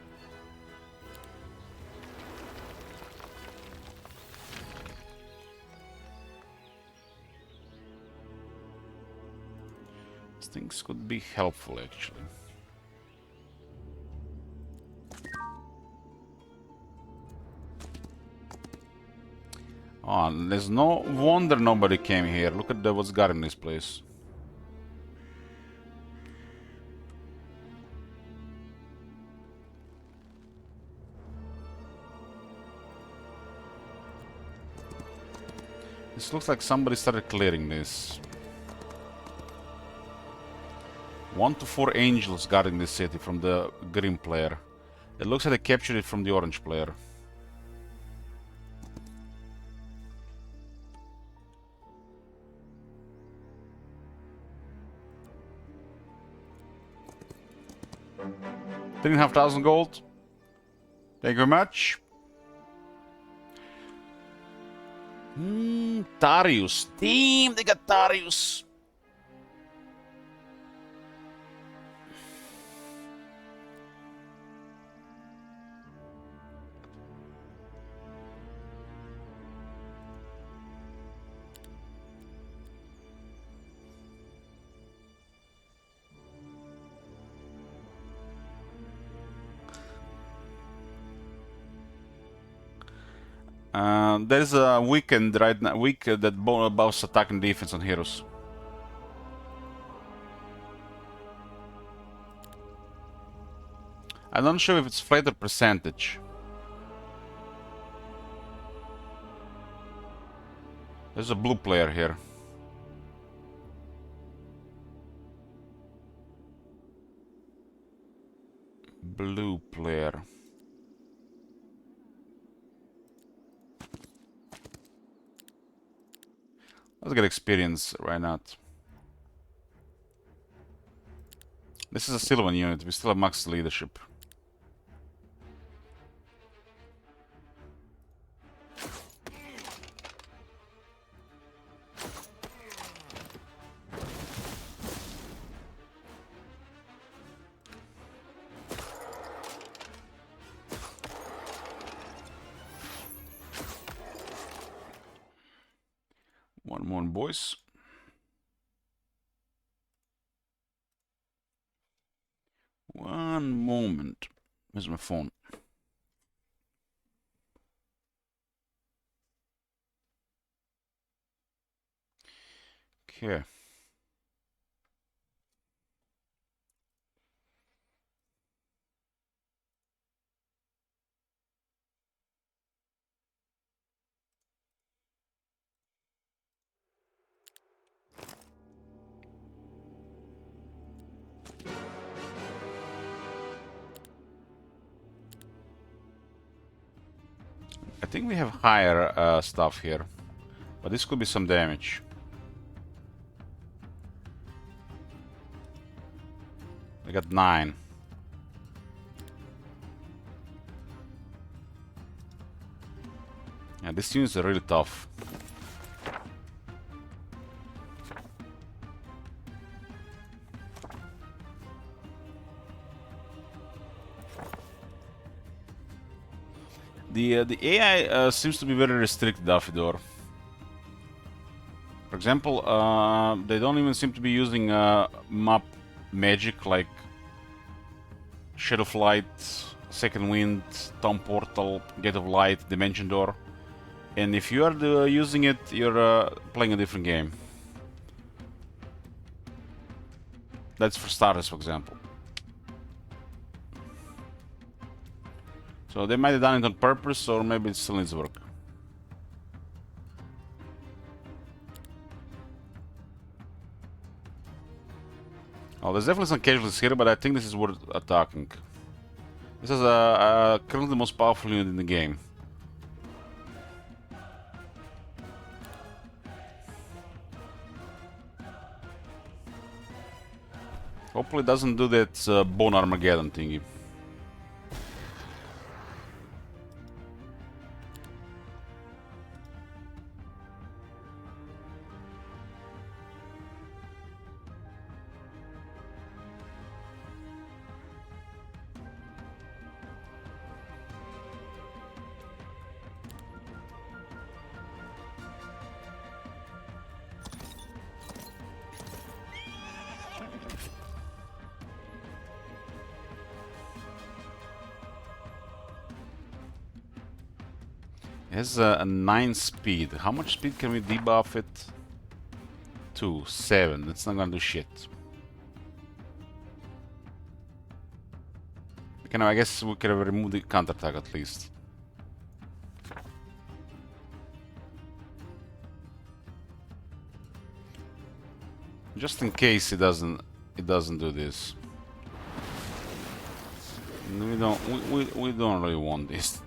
These things could be helpful actually. Oh, there's no wonder nobody came here. Look at what's guarding this place. This looks like somebody started clearing this. 1 to 4 angels guarding this city from the green player. It looks like they captured it from the orange player. $3,500 gold. Thank you very much. Tarius. Damn, they got Tarius. There is a weekend right now, that buffs attack and defense on heroes. I'm not sure if it's flat or percentage. There's a blue player here. Blue player. Let's get experience, why not? This is a Sylvan unit, we still have max leadership. One more, boys. One moment. Where's my phone? Okay. I think we have higher stuff here, but this could be some damage. I got 9. Yeah, these units are really tough. The AI seems to be very restricted, Affidor. For example, they don't even seem to be using map magic like Shadow of Light, Second Wind, Town Portal, Gate of Light, Dimension Door. And if you are using it, you're playing a different game. That's for starters, for example. So they might have done it on purpose, or maybe it still needs work. Oh, there's definitely some casualties here, but I think this is worth attacking. This is currently the most powerful unit in the game. Hopefully it doesn't do that Bone Armageddon thingy. It has a 9 speed. How much speed can we debuff it? 2, 7. That's not gonna do shit. I guess we can remove the counterattack at least. Just in case it doesn't do this. We don't really want this.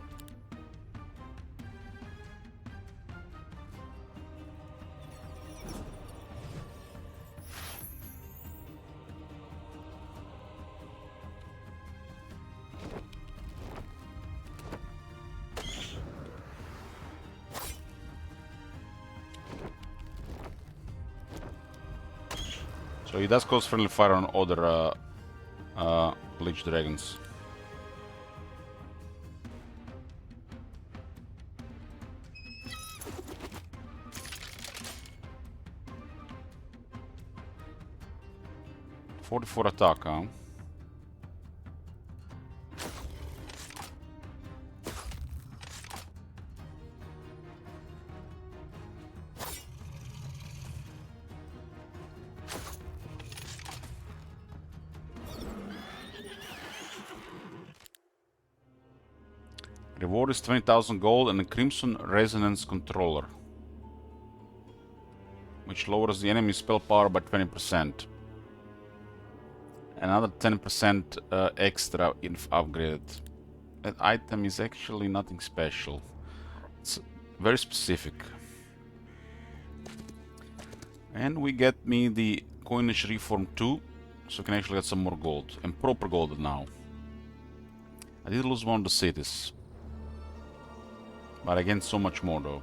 So he does cause friendly fire on other Lich Dragons. .44 attack, huh? Reward is 20,000 gold and a Crimson Resonance Controller, which lowers the enemy spell power by 20%. Another 10% extra if upgraded. That item is actually nothing special. It's very specific. And we get me the Coinage Reform 2, so we can actually get some more gold. And proper gold now. I did lose one of the cities. But I gained so much more though.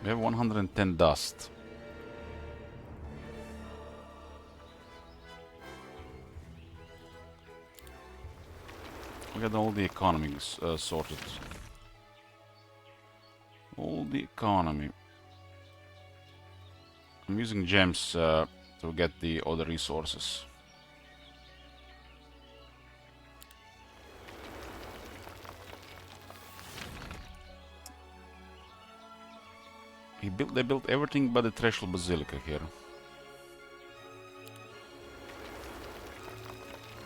We have 110 dust. We got all the economies sorted. All the economy. I'm using gems to get the other resources. They built everything but the Threshold Basilica here.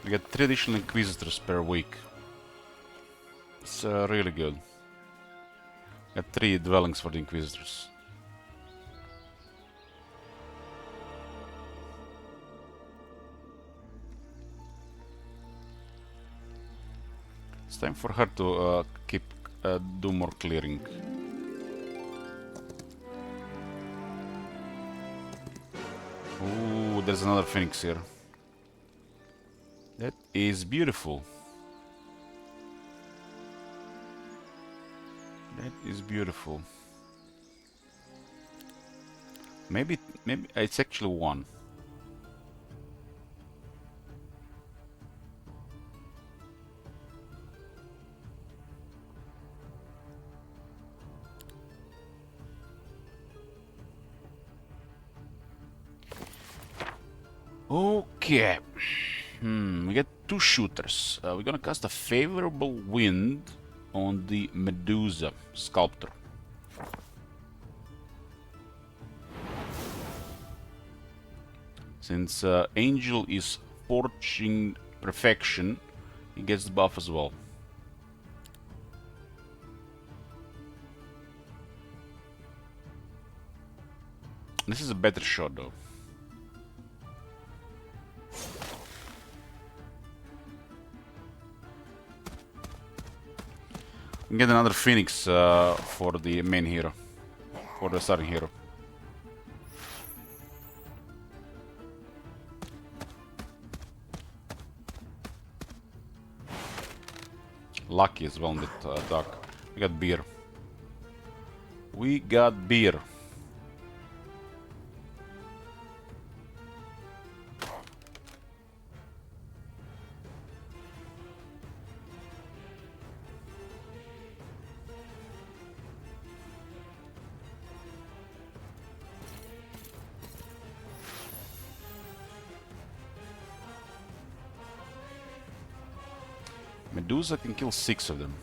We get 3 additional Inquisitors per week. It's really good. Got 3 dwellings for the Inquisitors. It's time for her to do more clearing. Ooh, there's another Phoenix here. That is beautiful. That is beautiful. Maybe it's actually one. Okay. We get 2 shooters. We're gonna cast a favorable wind on the Medusa sculptor. Since Angel is forging perfection, he gets the buff as well. This is a better shot though. Get another Phoenix for the main hero, for the starting hero. Lucky as well in that attack. We got beer. We got beer. Medusa can kill 6 of them.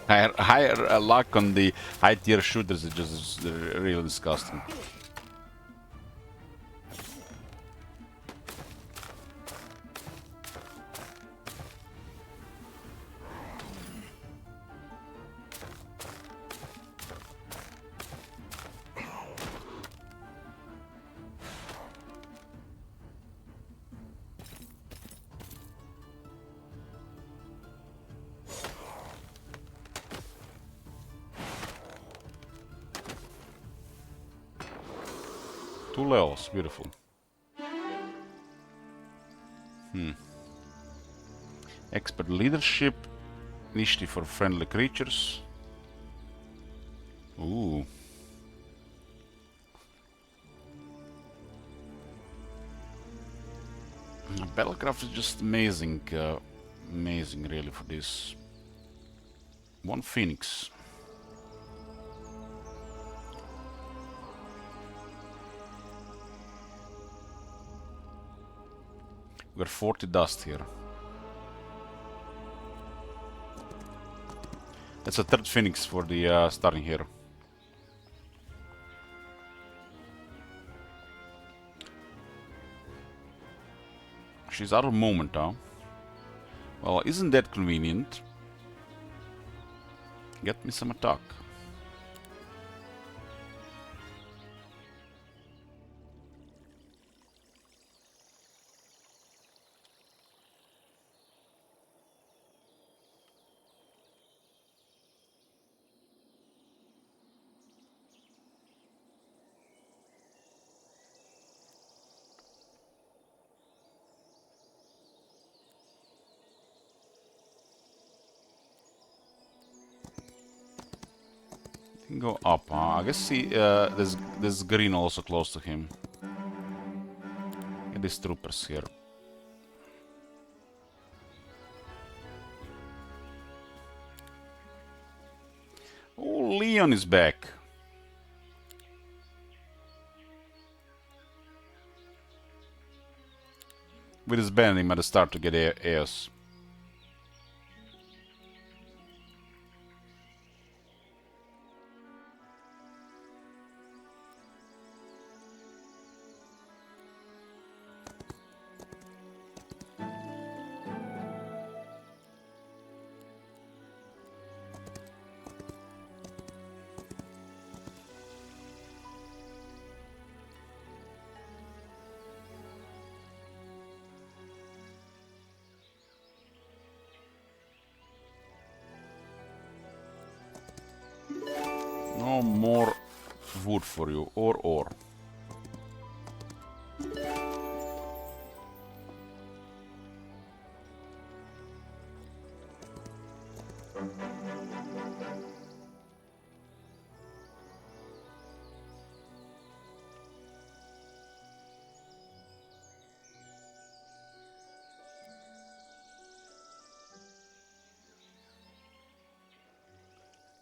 Higher luck on the high tier shooters is just really disgusting. Two levels, beautiful. Expert leadership, initiative for friendly creatures. Ooh. Battlecraft is just amazing, amazing really for this. 1 Phoenix. We got 40 dust here. That's a third Phoenix for the starting hero. She's out of movement now. Well, isn't that convenient? Get me some attack. Can go up, huh? I guess there's green also close to him. Get these troopers here. Oh, Leon is back. With his band, he might start to get AS. No more wood for you, or.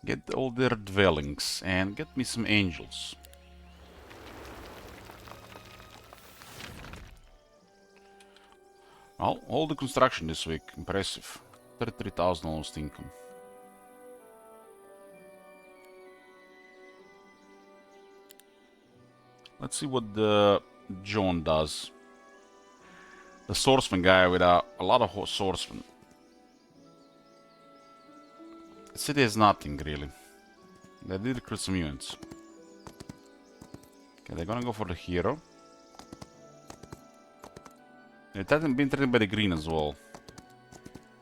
Get all their dwellings and get me some angels. Well, all the construction this week, impressive. 33,000 almost income. Let's see what the John does. The swordsman guy with a lot of swordsmen. The city has nothing really. They did recruit some units. Okay, they're gonna go for the hero. It hasn't been threatened by the green as well.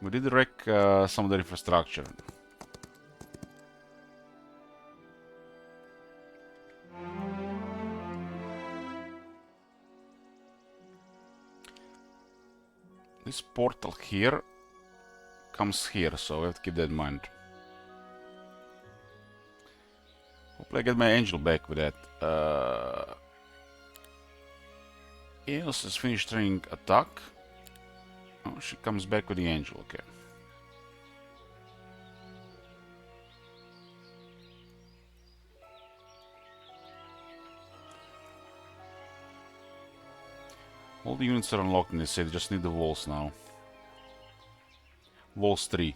We did wreck some of their infrastructure. This portal here comes here, so we have to keep that in mind. Hopefully I get my angel back with that. Eos has finished training attack. Oh, she comes back with the angel, okay. All the units are unlocked in this city, just need the walls now. Walls 3.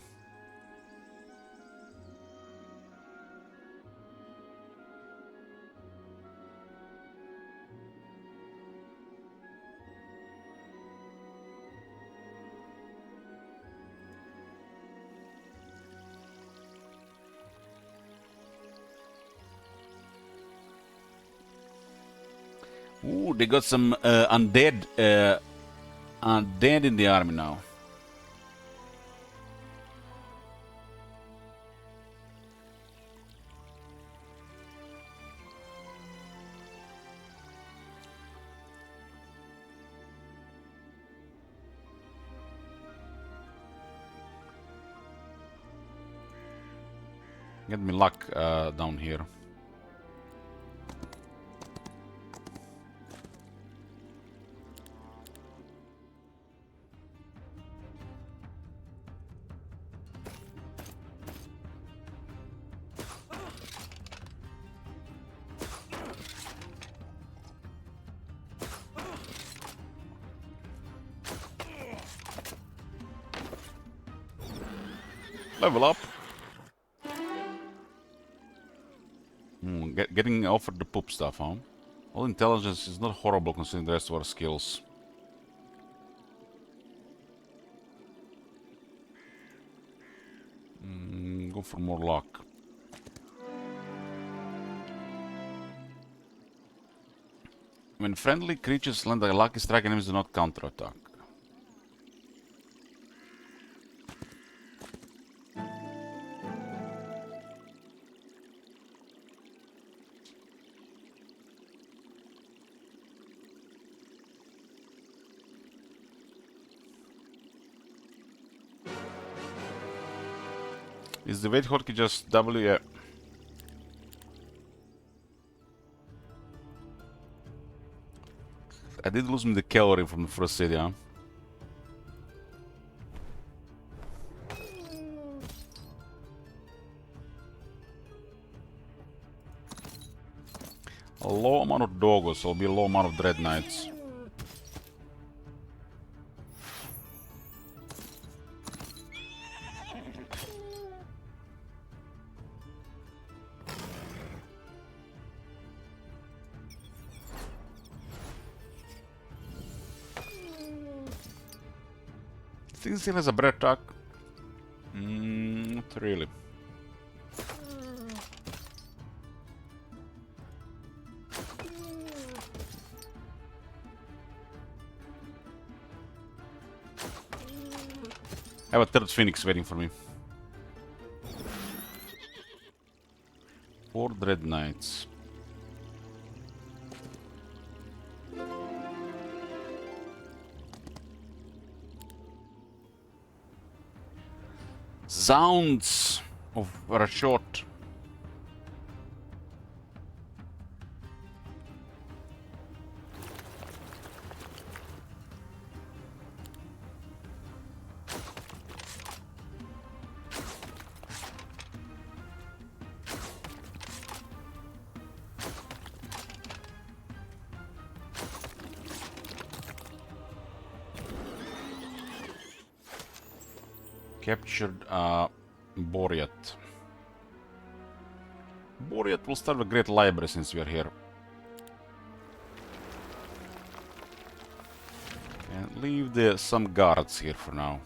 Ooh, they got some undead in the army now. Get me luck down here. Level up. Getting offered the poop stuff, huh? All intelligence is not horrible considering the rest of our skills. Go for more luck. When friendly creatures land a lucky strike, enemies do not counterattack. Is the weight hotkey just W? Yeah. I did lose me the calorie from the first city, huh? A low amount of doggos, so it'll be a low amount of dread knights. Think this thing has a better attack? Not really. I have a third phoenix waiting for me. 4 dread knights. Sounds of a shot. Captured Boreat. Boreat will start a great library since we are here. And leave some guards here for now.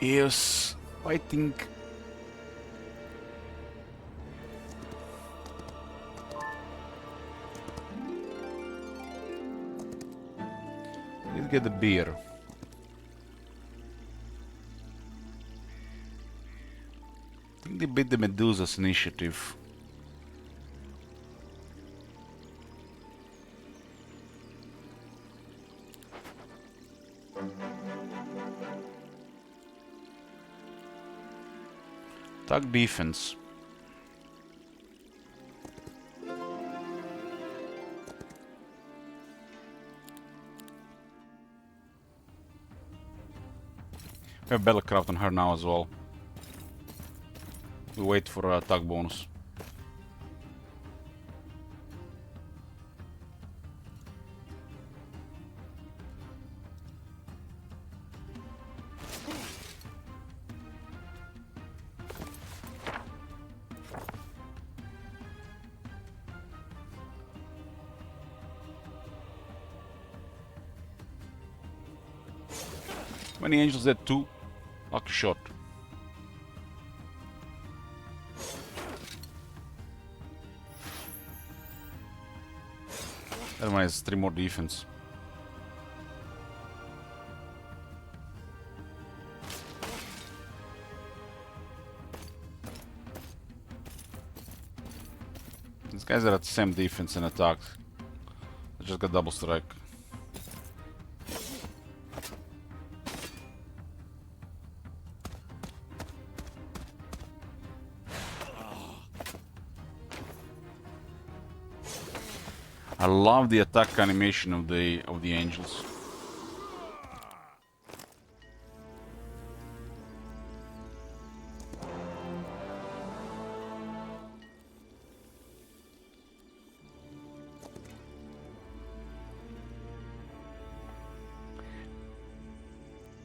Yes, I think let's get the beer. I think they beat the Medusa's initiative. Attack defense. We have Battlecraft on her now as well. We wait for her attack bonus. Many angels dead? 2. Lucky shot. That one has 3 more defense. These guys are at the same defense and attack. I just got double strike. I love the attack animation of the angels.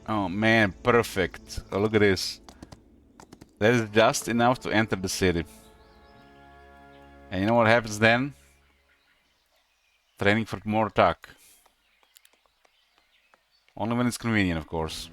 Oh man, perfect. Oh, look at this. That is just enough to enter the city. And you know what happens then? Training for more attack. Only when it's convenient, of course.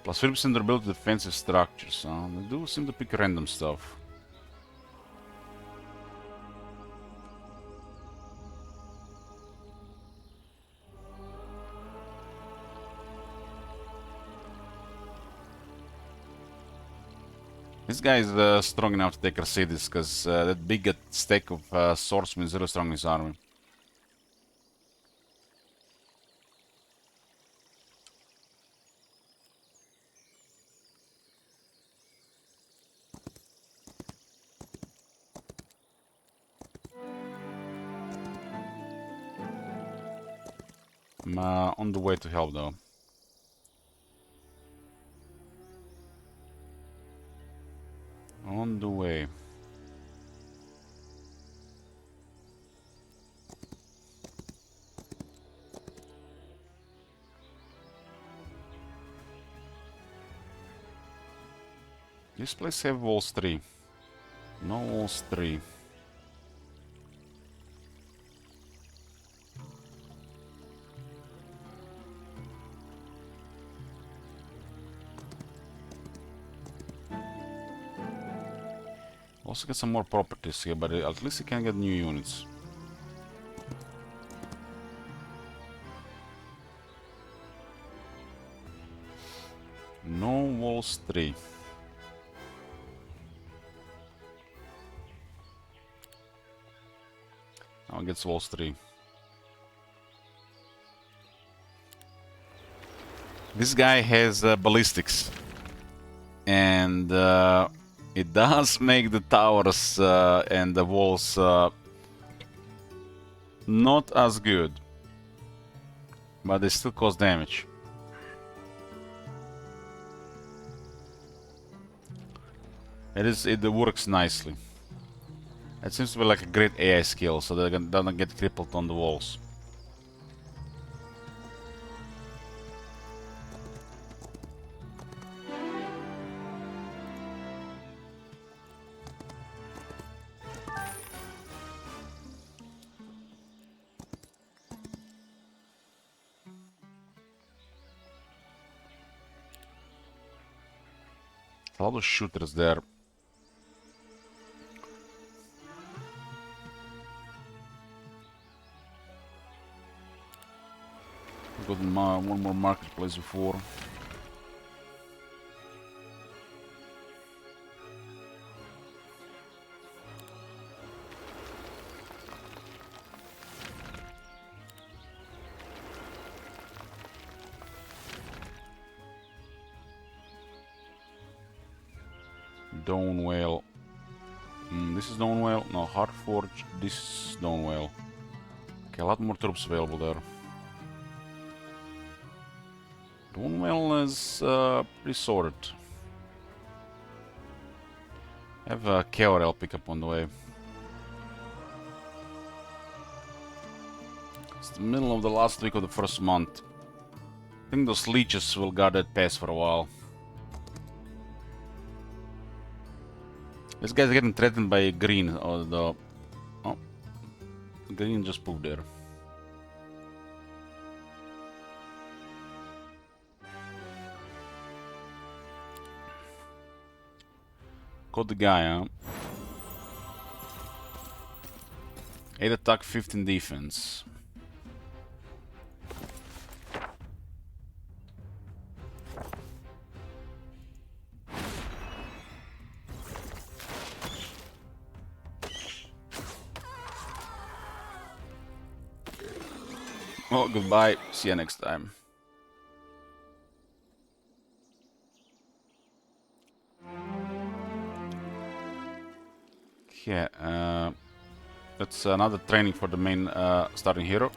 Plus 50% durability to defensive structures. They do seem to pick random stuff. This guy is strong enough to take our cities, because that big stack of swordsmen is really strong in his army. I'm on the way to help though. On the way. This place have walls 3. No walls 3. Also get some more properties here, but at least you can get new units. No walls 3. Now it gets walls 3. This guy has ballistics. And it does make the towers and the walls not as good. But they still cause damage. It works nicely. It seems to be like a great AI skill, so they don't get crippled on the walls. A lot of shooters there. Got one more marketplace before. Donewell. This is Donewell. No, Hartforge. This is Donewell. Okay, a lot more troops available there. Donewell is pretty sorted. Have a KRL pickup on the way. It's the middle of the last week of the first month. I think those leeches will guard that pass for a while. This guy's getting threatened by green, or the... Oh. Green just pooped there. Caught the guy, huh? 8 attack, 15 defense. Oh, goodbye. See you next time. Okay, that's another training for the main starting hero.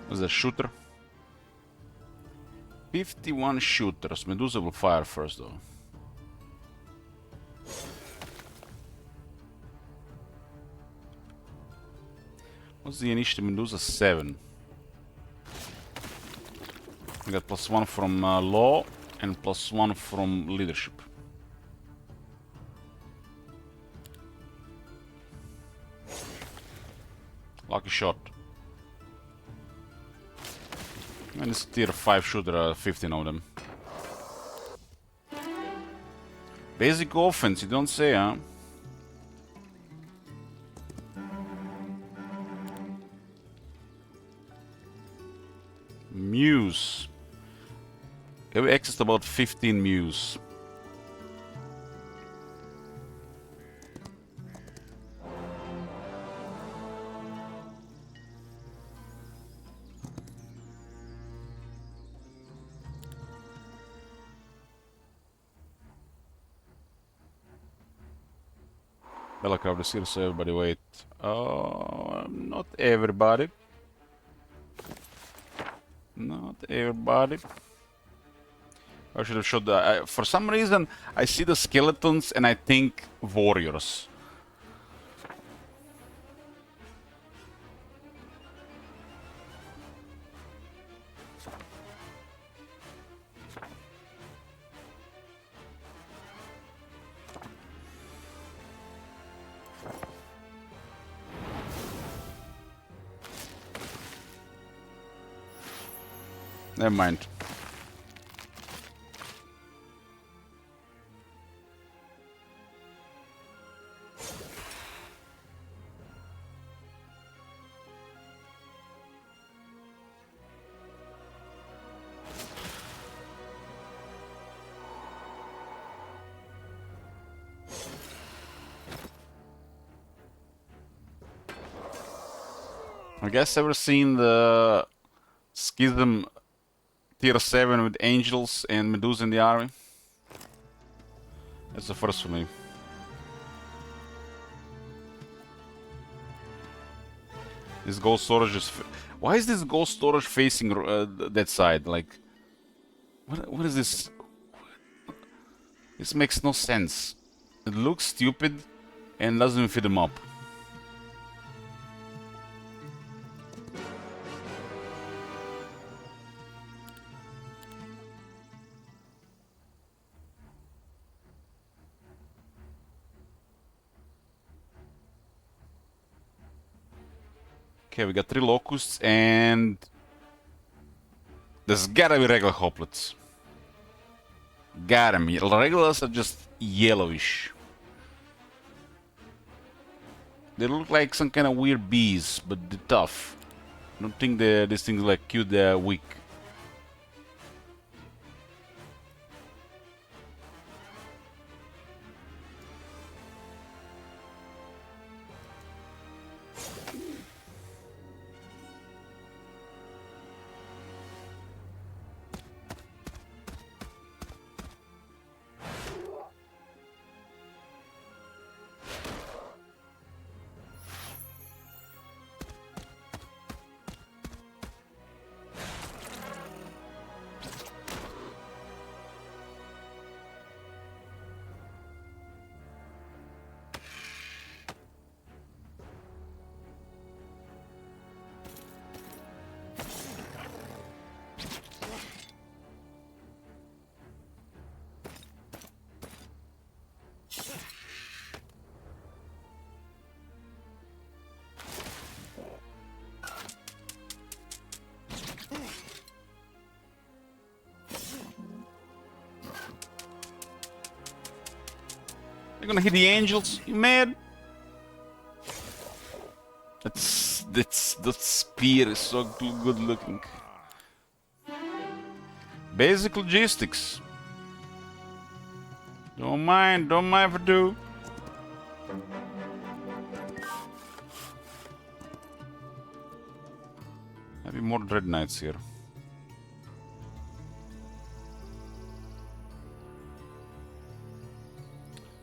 What's the shooter? 51 shooters. Medusa will fire first though. What's the initiative? Medusa 7. We got +1 from law and +1 from leadership. Lucky shot. And it's tier 5 shooter, 15 of them. Basic offense, you don't say, huh? Mews. Have we accessed about 15 Mews? Bellacraft is here, so everybody wait. Not everybody. Not everybody. I should have showed the... for some reason, I see the skeletons and I think warriors. Never mind. I guess ever seen the Schism tier 7 with angels and Medusa in the army? That's the first for me. This gold storage is... Why is this gold storage facing that side? Like... What is this? This makes no sense. It looks stupid and doesn't even fit them up. Okay, we got 3 locusts and... There's gotta be regular hoplets. Gotta be. Regulars are just yellowish. They look like some kind of weird bees, but they're tough. I don't think these things like cute, they're weak. You're gonna hit the angels? You mad? That spear is so good looking. Basic logistics. Don't mind if I do. Maybe more Dread Knights here.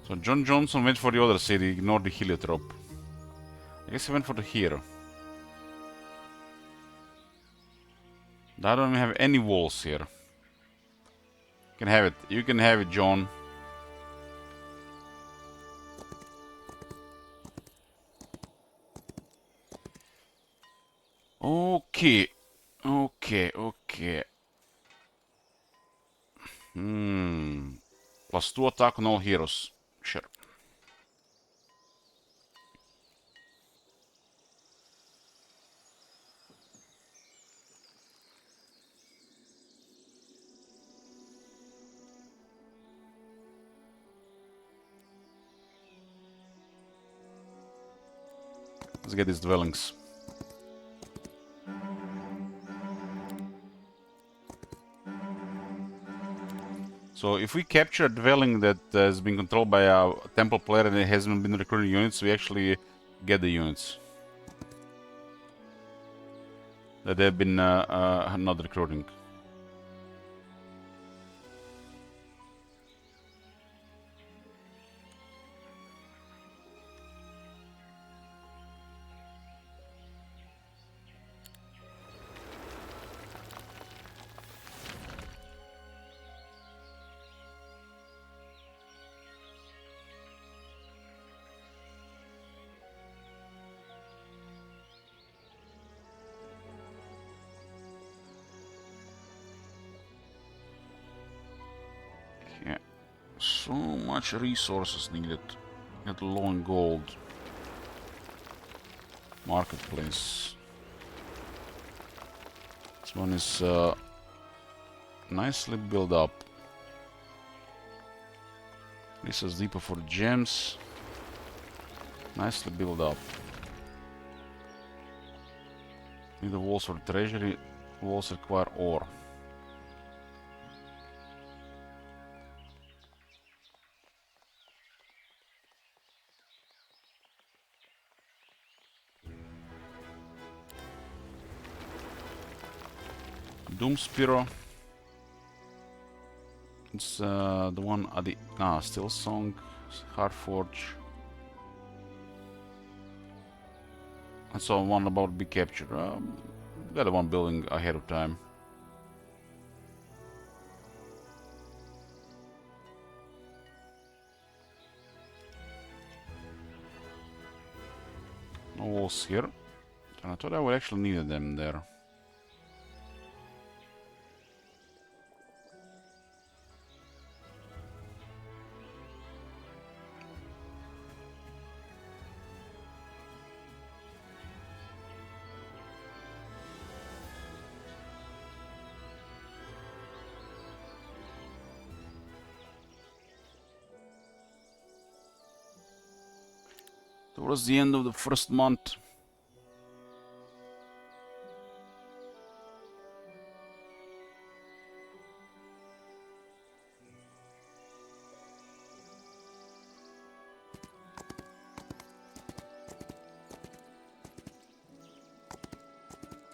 So John Johnson went for the other city, ignored the heliotrope. I guess he went for the hero. I don't have any walls here. You can have it. You can have it, John. Okay. Okay. +2 attack on all heroes. Sure. Let's get these dwellings. So if we capture a dwelling that has been controlled by a temple player and it hasn't been recruiting units, we actually get the units that they've been not recruiting. Yeah, so much resources needed. Get low in gold. Marketplace. This one is nicely built up. This is deeper for gems. Nicely built up. Need the walls for treasury. Walls require ore. Doom Spiro. It's the one at the Steel Song, Hardforge. I saw one about to be captured. Got the one building ahead of time. No walls here. And I thought I would actually need them there. Towards the end of the first month.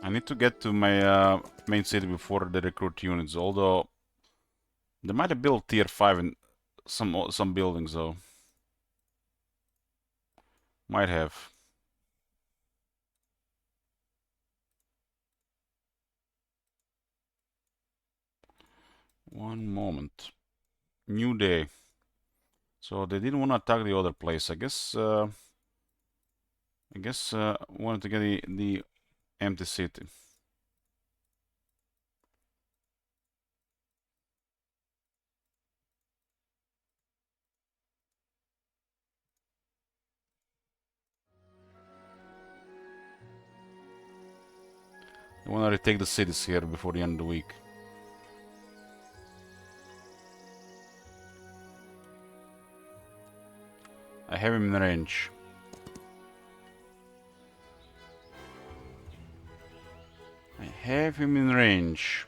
I need to get to my main city before they recruit units, although they might have built tier 5 in some buildings though. Might have. One moment. New day. So they didn't want to attack the other place. I guess wanted to get the empty city. I want to retake the cities here before the end of the week. have him in range. I have him in range.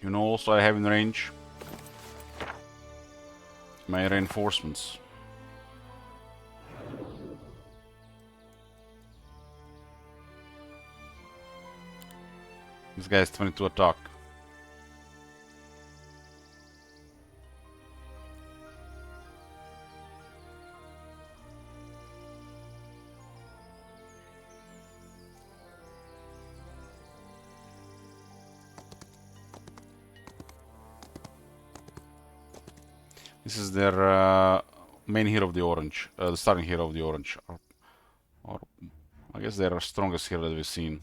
You know, also I have in range my reinforcements. This guy has 22 attack. This is their main hero of the orange, the starting hero of the orange. Or I guess they're our strongest hero that we've seen.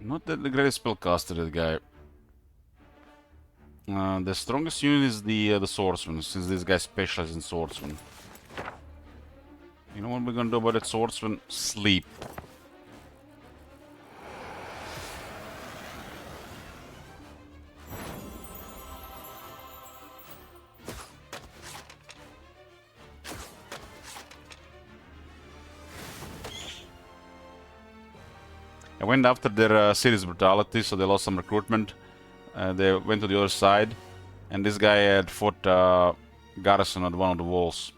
Not that the greatest spellcaster, that guy. The strongest unit is the swordsman, since this guy specializes in swordsman. You know what we're gonna do about that swordsman? Sleep. I went after their city's brutality, so they lost some recruitment. They went to the other side, and this guy had fought garrison at one of the walls.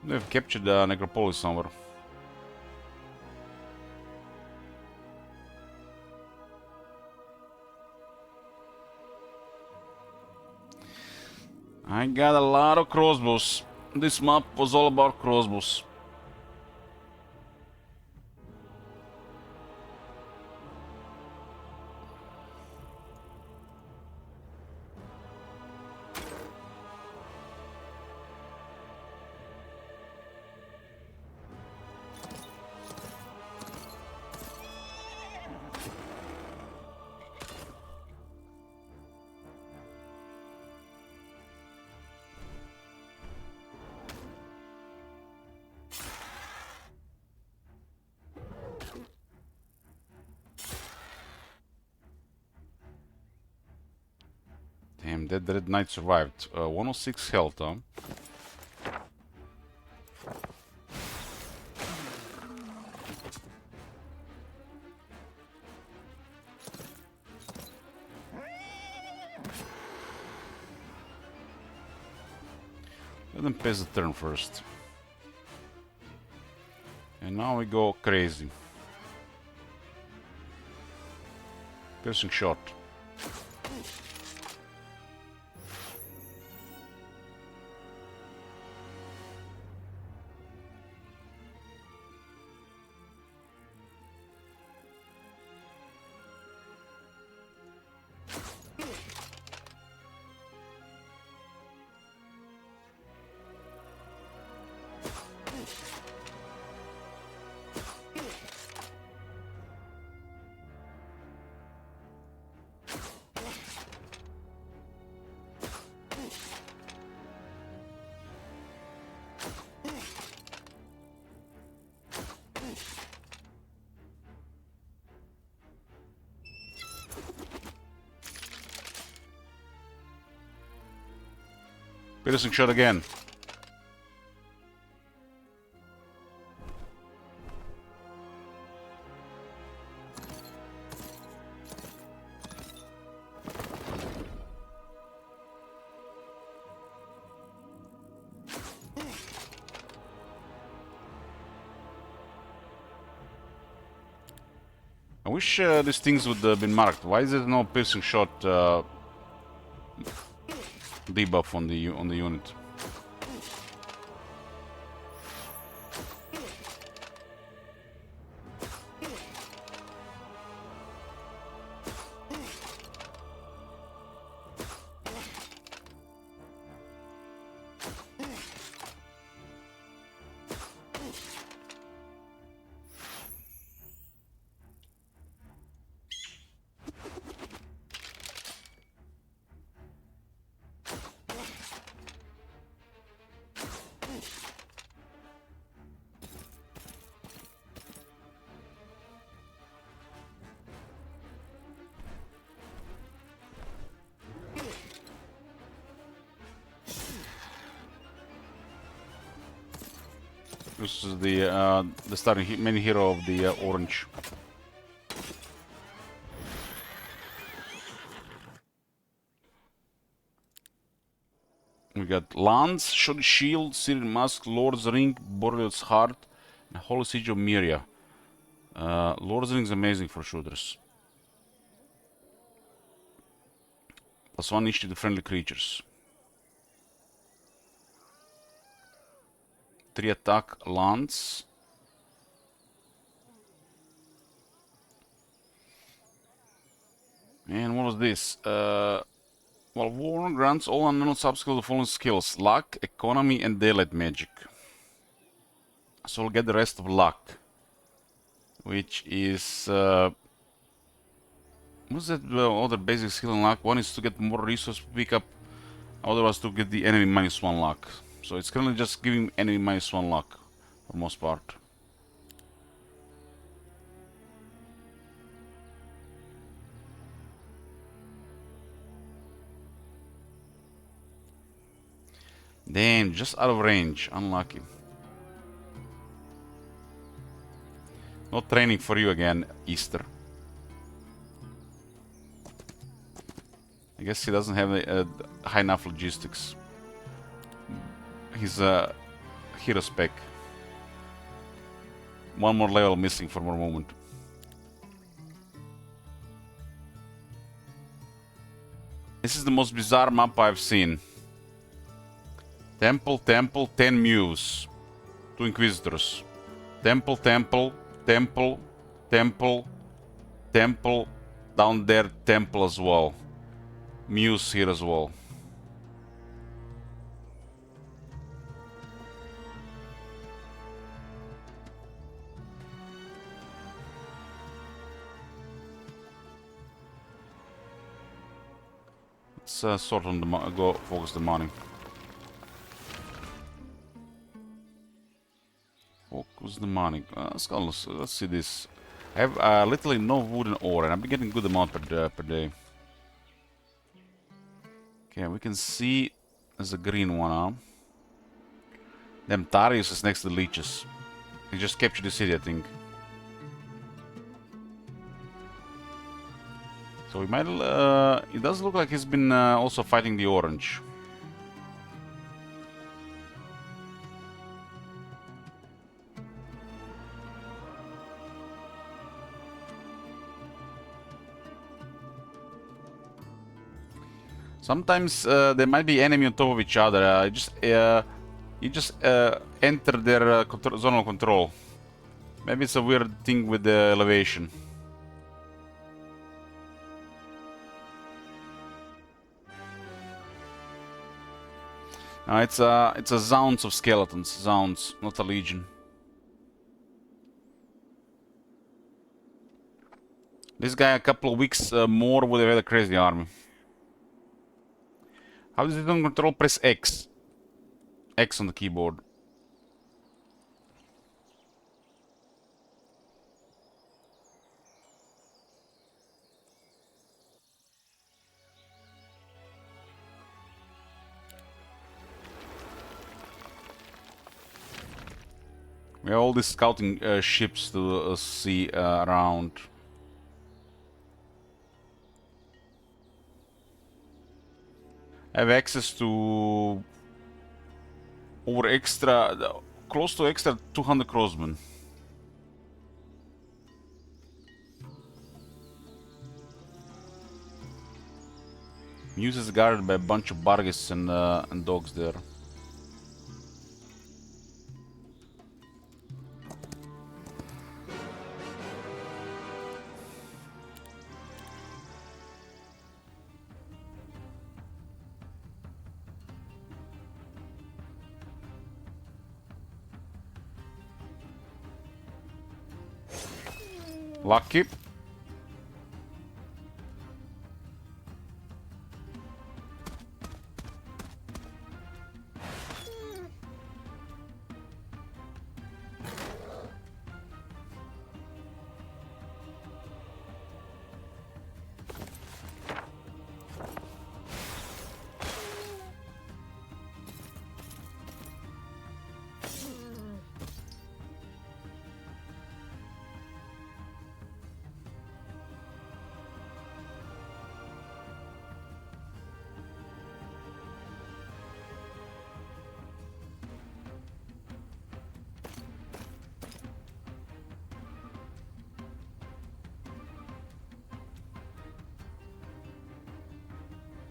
They've captured Necropolis somewhere. I got a lot of crossbows. This map was all about crossbows. Damn, that Red Knight survived. 106 health, huh? Let them pass the turn first. And now we go crazy. Piercing shot. Piercing shot again. I wish these things would have been marked. Why is there no piercing shot? debuff on the unit. This is the starting main hero of the orange. We got Lance, Shoddy Shield, Syrian Mask, Lord's Ring, Boreal's Heart, and Holy Siege of Myria. Lord's Ring is amazing for shooters. +1 initiative to friendly creatures. 3 attack Lance. And what was this? Well, War grants all unknown subskills the following skills: Luck, Economy, and Daylight Magic. So we'll get the rest of Luck, which is... what's that other basic skill in Luck? One is to get more resource pickup, other was to get the enemy -1 luck. So it's currently just giving enemy -1 luck, for most part. Damn, just out of range. Unlucky. No training for you again, Easter. I guess he doesn't have high enough logistics. He's a hero spec. One more level missing for one moment. This is the most bizarre map I've seen. Temple, temple, 10 Mews. 2 Inquisitors. Temple, temple, temple, temple, temple. Down there, temple as well. Mews here as well. Let's sort on the go focus the money. Focus the money. Let's see this. I have literally no wood and ore, and I'm getting good amount per day. Okay, we can see there's a green one now. Then Tarius is next to the leeches. He just captured the city, I think. So we might. It does look like he's been also fighting the orange. Sometimes there might be enemy on top of each other. You just enter their zone of control. Maybe it's a weird thing with the elevation. No, it's a zounds of skeletons. Zounds, not a legion. This guy a couple of weeks more would have had a crazy army. How does it on control? Press X. X on the keyboard. We have all these scouting ships to see around. I have access to close to extra 200 crossmen. Mews is guarded by a bunch of bargis and dogs there. Lucky.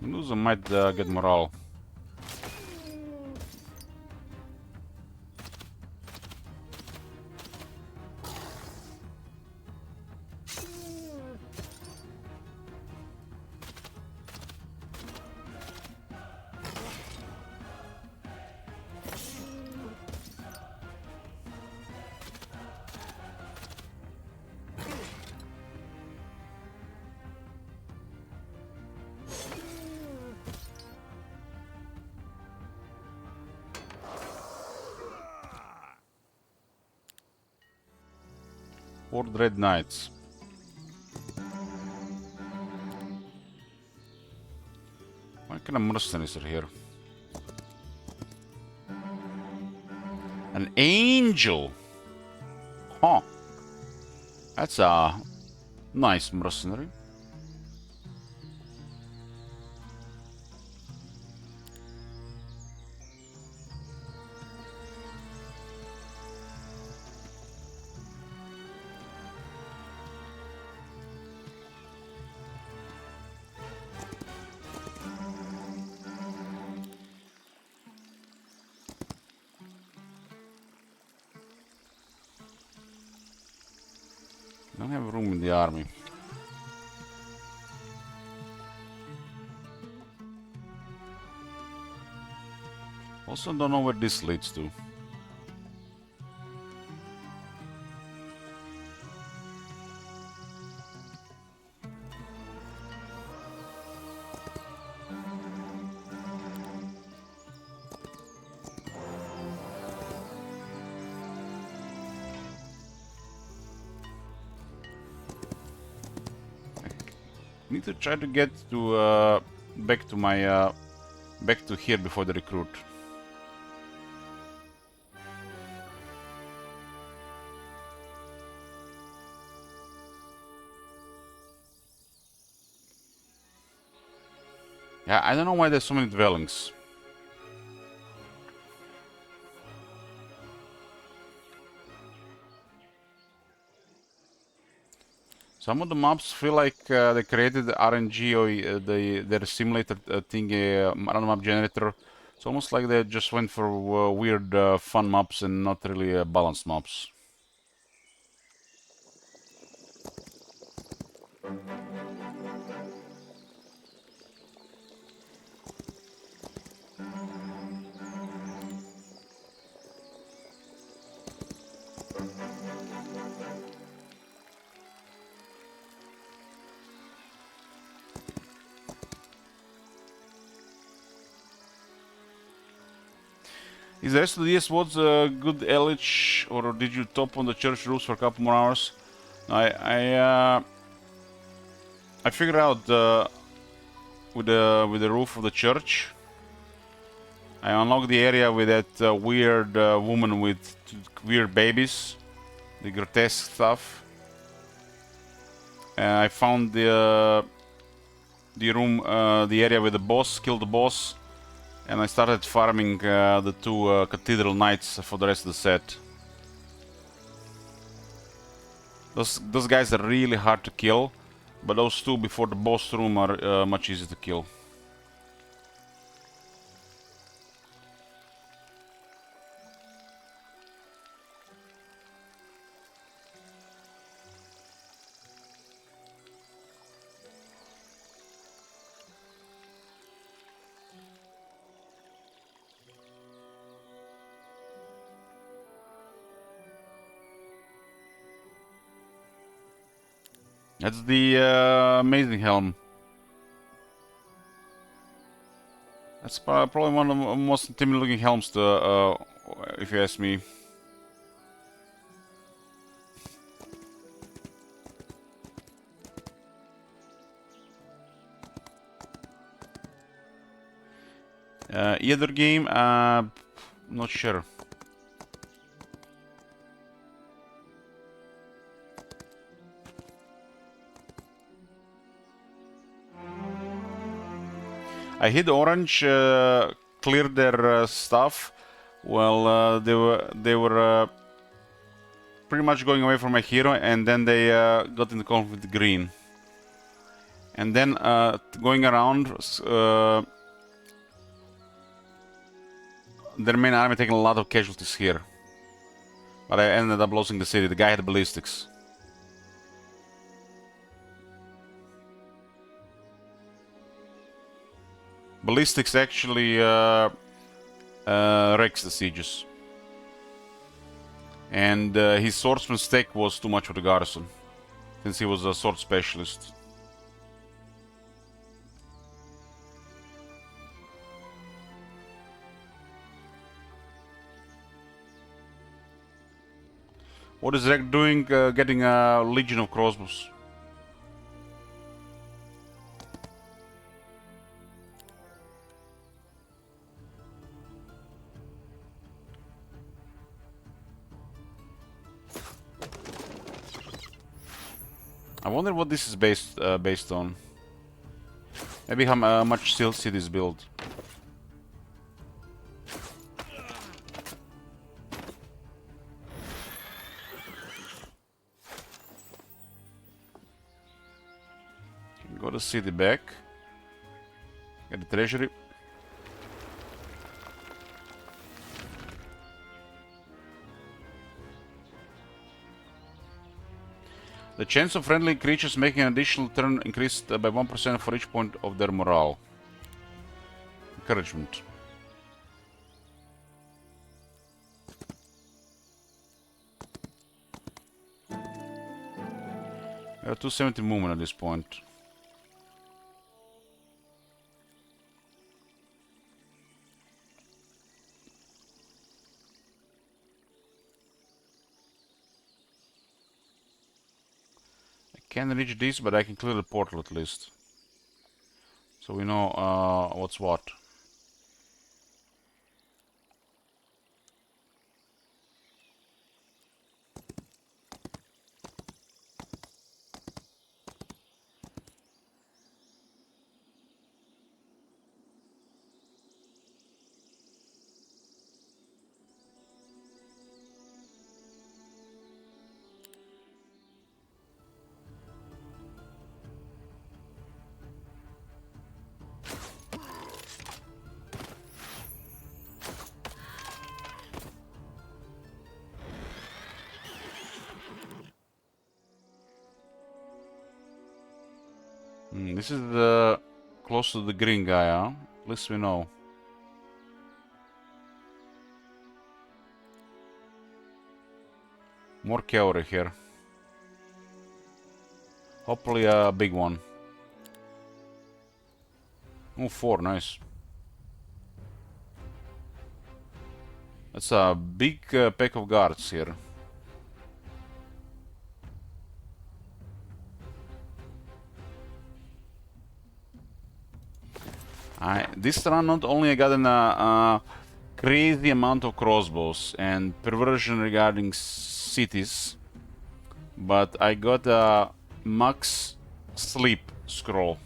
Mews might get morale. Or Dread Knights. What kind of mercenaries are here? An angel! Huh. That's a nice mercenary. Don't have room in the army. Also don't know where this leads to. Need to try to get to back to my back to here before the recruit. Yeah, I don't know why there's so many dwellings. Some of the maps feel like they created the RNG or their simulator thing, random map generator. It's almost like they just went for weird fun maps and not really balanced maps. Is the rest of the SWATs good LH, or did you top on the church roofs for a couple more hours? I figured out with the roof of the church. I unlocked the area with that weird woman with weird babies, the grotesque stuff. I found the room, the area with the boss, killed the boss. And I started farming the two Cathedral Knights for the rest of the set. Those guys are really hard to kill, but those two before the boss room are much easier to kill. That's the amazing helm. That's probably one of the most intimidating looking helms, if you ask me. Either game, not sure. I hit orange, cleared their stuff. Well, they were pretty much going away from my hero, and then they got into conflict with green. And then going around, their main army taking a lot of casualties here. But I ended up losing the city. The guy had ballistics. Ballistics actually wrecks the sieges. And his swordsman's tech was too much for the garrison, since he was a sword specialist. What is Rek doing? Getting a legion of crossbows. I wonder what this is based on. Maybe how much steel cities build. Go to city back. Get the treasury. The chance of friendly creatures making an additional turn increased by 1% for each point of their morale. Encouragement. We have 270 movement at this point. Can't reach this, but I can clear the portal at least. So we know what's what. This is the close to the green guy, huh? At least we know. More cavalry here. Hopefully a big one. Oh, 4, nice. That's a big pack of guards here. This run not only I got a crazy amount of crossbows and perversion regarding cities, but I got a max sleep scroll.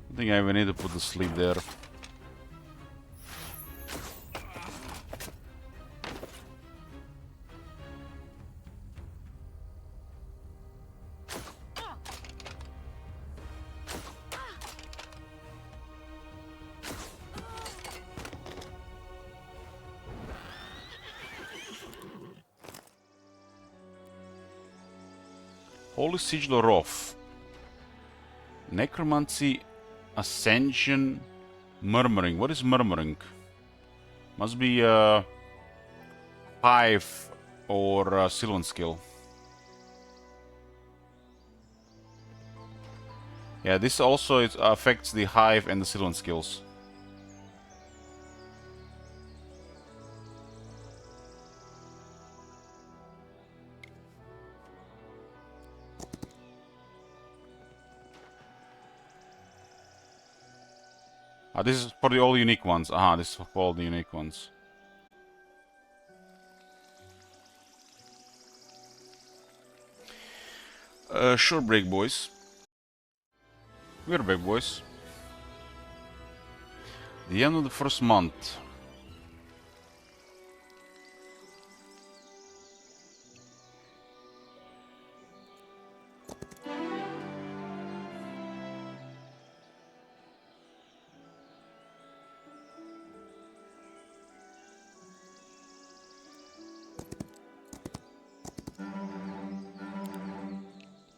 I think I even need to put the sleep there. Holy Sigil Roth. Necromancy, Ascension, Murmuring. What is Murmuring? Must be Hive or Sylvan skill. Yeah, this also affects the Hive and the Sylvan skills. This is for the all unique ones. This is for all the unique ones. Sure, break boys. We're back, boys. The end of the first month.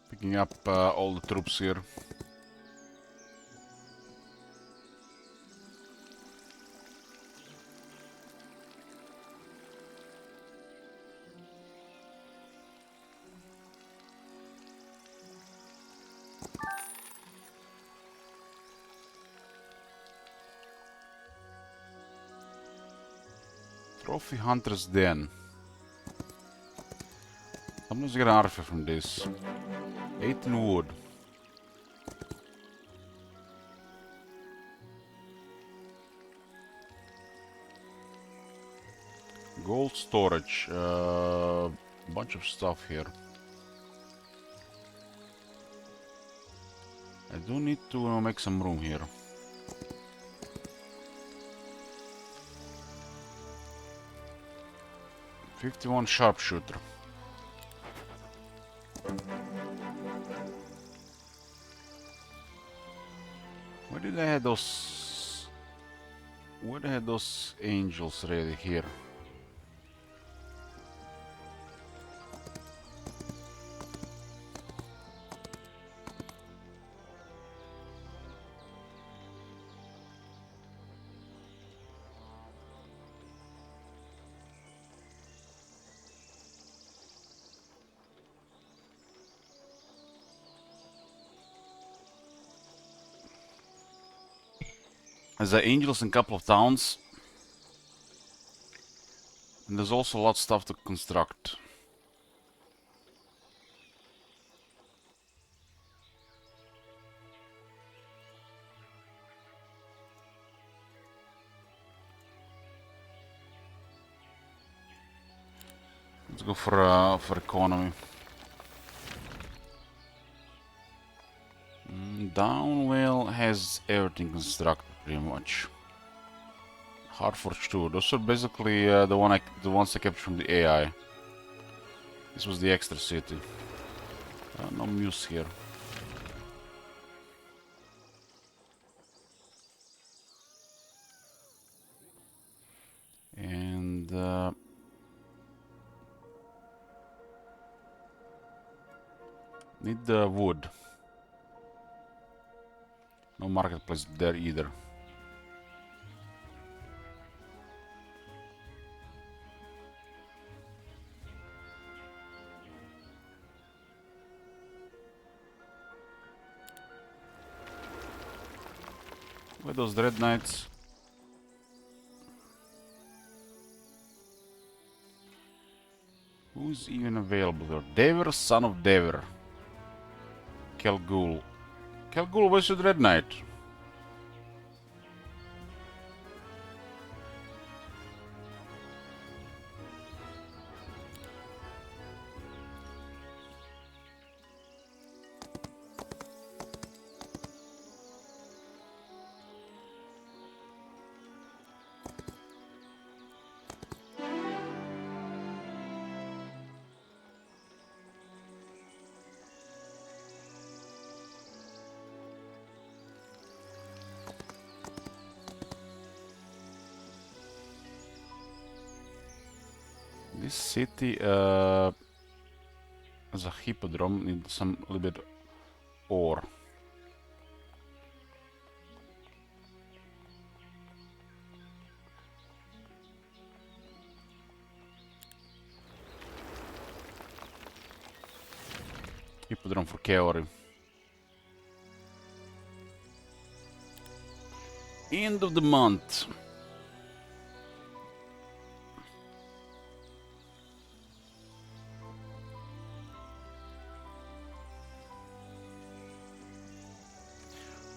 Picking up all the troops here. Trophy Hunter's Den. I'm just get an artifact from this. 18 wood. Gold storage. Bunch of stuff here. I do need to make some room here. .51 sharpshooter. Where did I have those? Where did I have those angels ready here? There's the angels in a couple of towns. And there's also a lot of stuff to construct. Let's go for economy. Downwell has everything constructed pretty much. Hartforge too. Those are basically the ones I kept from the AI. This was the extra city. No Mews here. And need the wood. No marketplace there either. Where those Dread Knights? Who's even available there? Dever, son of Dever. Kelgul. Kelgul, where's your Dread Knight? This city, As a hippodrome, need some little bit ore. Hippodrome for Kaori. End of the month.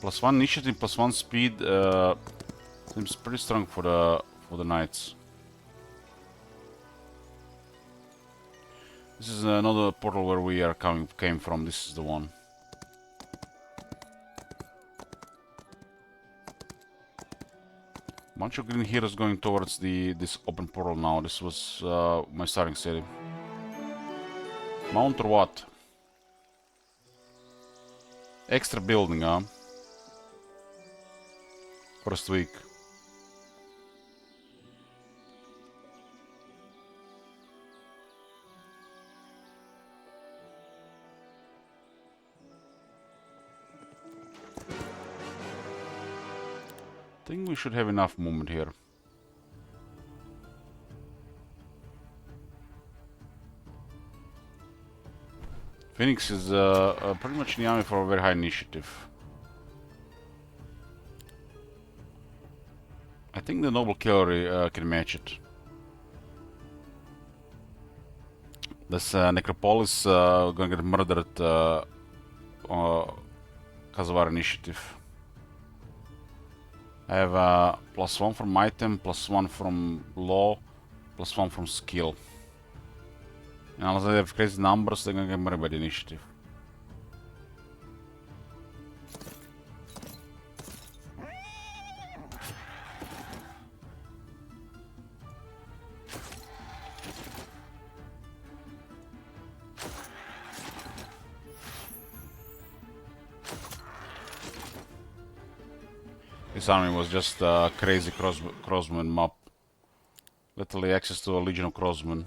+1 initiative, +1 speed. Seems pretty strong for the knights. This is another portal where we are came from. This is the one. Bunch of green heroes going towards this open portal now. This was my starting city. Mount or what? Extra building, huh? First week. I think we should have enough movement here. Phoenix is pretty much in the army for a very high initiative. I think the Noble Cavalry can match it. This Necropolis gonna get murdered because of our initiative. I have +1 from item, +1 from law, +1 from skill. And unless they have crazy numbers, they're gonna get murdered by the initiative. This army was just a crazy crossman mob. Literally access to a legion of crossmen.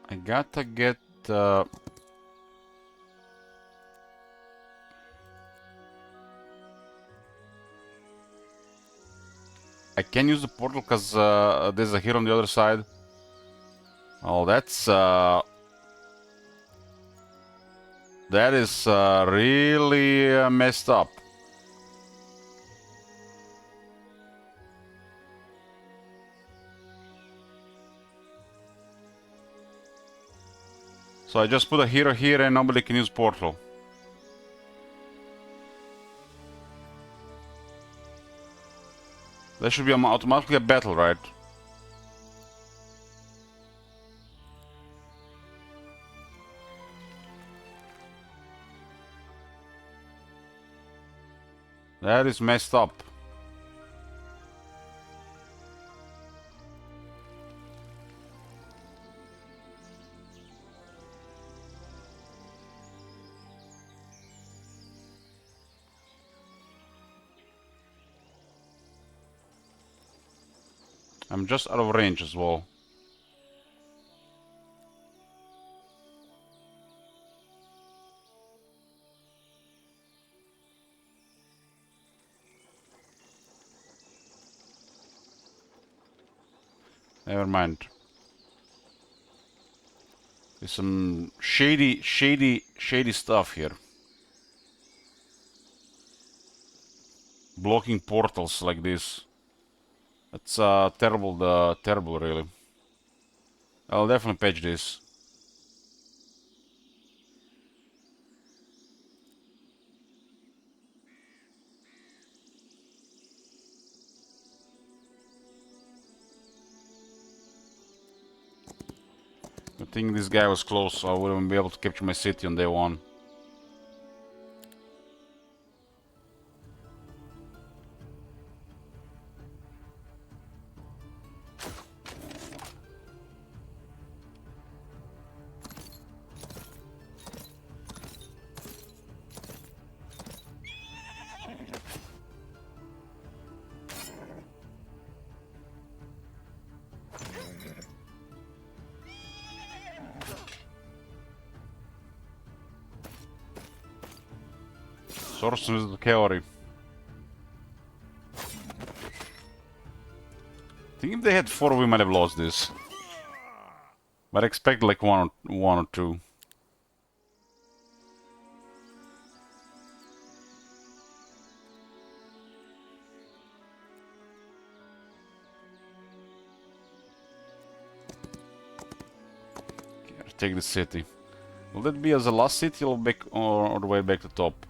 I gotta get I can use the portal because there's a hero on the other side. Oh, that is really messed up. So I just put a hero here and nobody can use portal. There should be automatically a battle, right? That is messed up. I'm just out of range as well. Never mind. There's some shady stuff here. Blocking portals like this. That's terrible really. I'll definitely patch this. I think this guy was close, so I wouldn't be able to capture my city on day one. Source with the Kaori. I think if they had 4, we might have lost this. But I expect like one or two. Okay, take the city. Will that be as the last city or back or the way back to top?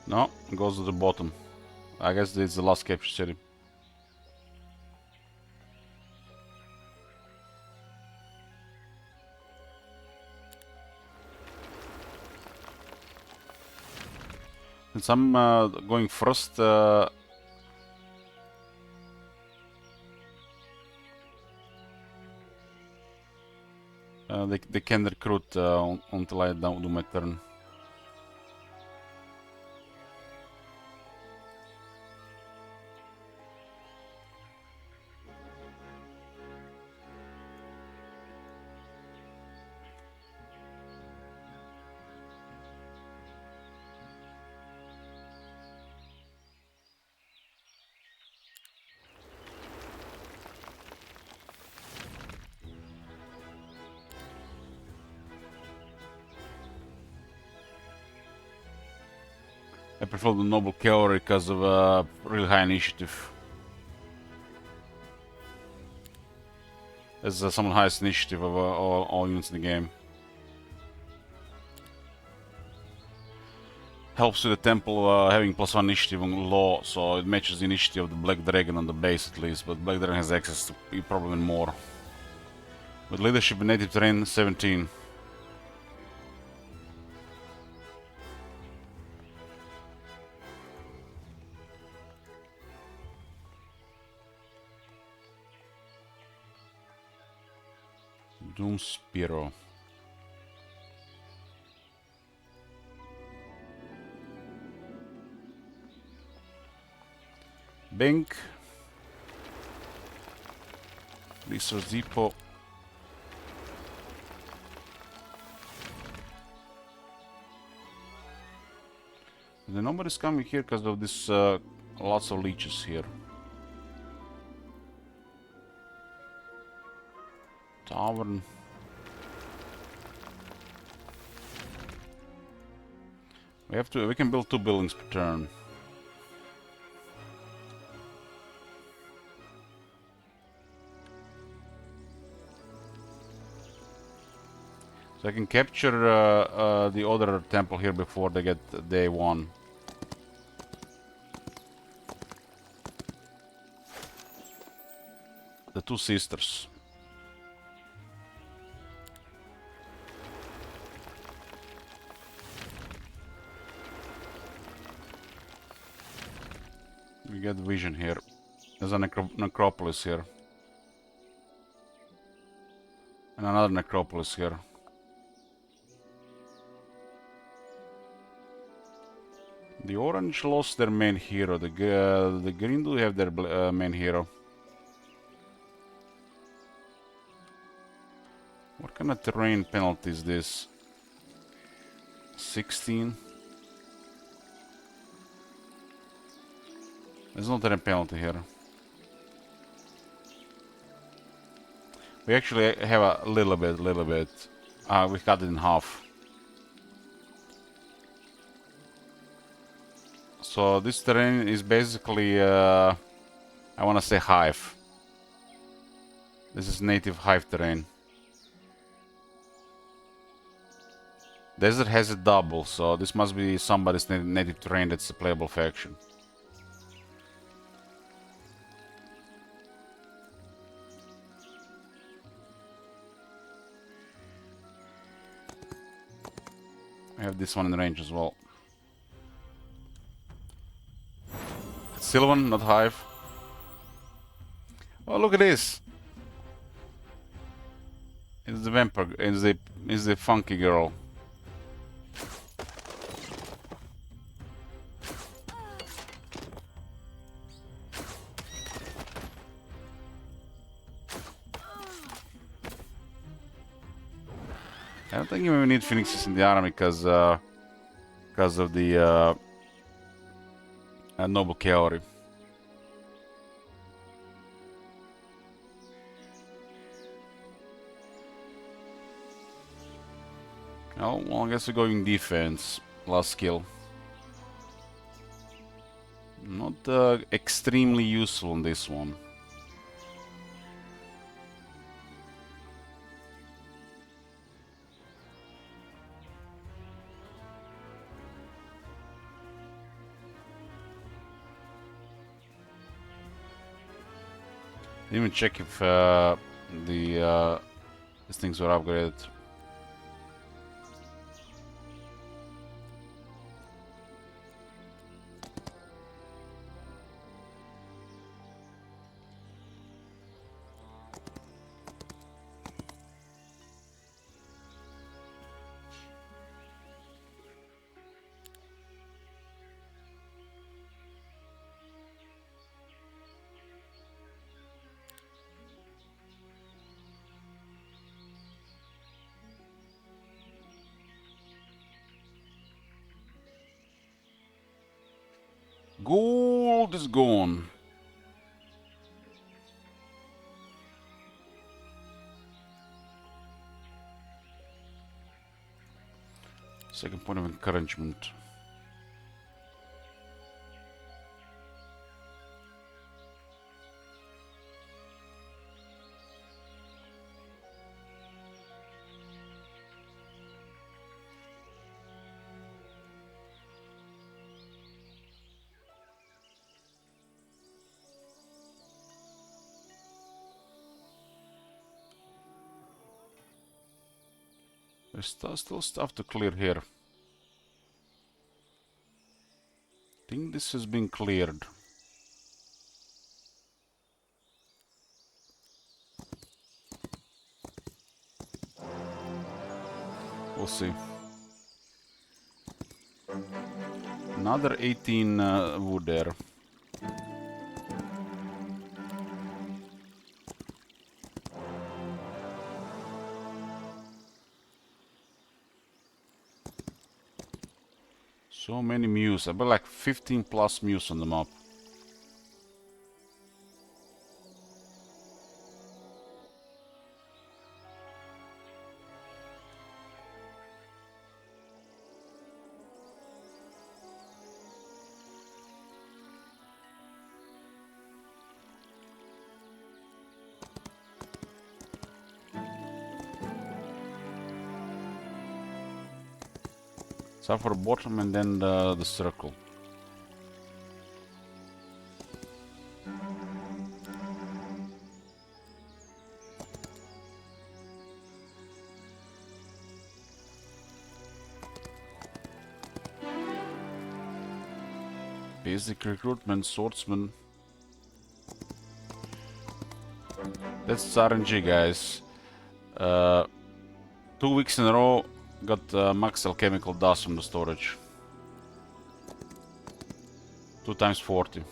No, it goes to the bottom. I guess this is the last captured city. Since I'm going first, they can recruit until I don't do my turn. I prefer the Noble Cavalry because of really high initiative. It's some of the highest initiative of all units in the game. Helps with the temple having +1 initiative on law, so it matches the initiative of the Black Dragon on the base at least, but Black Dragon has access to probably more. With leadership and native terrain, 17. Doom Spiro. Bank. Resource Depot. The nobody's coming here because of this lots of leeches here. Tavern. We can build 2 buildings per turn. So I can capture the other temple here before they get day 1. The 2 sisters. We get vision here. There's a necropolis here. And another necropolis here. The orange lost their main hero. The green do have their main hero. What kind of terrain penalty is this? 16? There's no terrain penalty here. We actually have a little bit. We cut it in half. So this terrain is basically, I want to say hive. This is native hive terrain. Desert has a double, so this must be somebody's native terrain that's a playable faction. I have this one in range as well. Sylvan, not hive. Oh, look at this! It's the vampire. It's the funky girl. I don't think we need phoenixes in the army because of the noble cavalry. Oh, well, I guess we're going defense. Last skill. Not extremely useful on this one. Didn't even check if these things were upgraded. Gold is gone. Second point of encouragement. There's still stuff to clear here. I think this has been cleared. We'll see. Another 18 wood there. So many Mews. I bet like 15 plus Mews on the map. Start for the bottom and then the circle. Basic recruitment, swordsman. That's RNG, guys. 2 weeks in a row, got max alchemical dust from the storage. 2 times 40.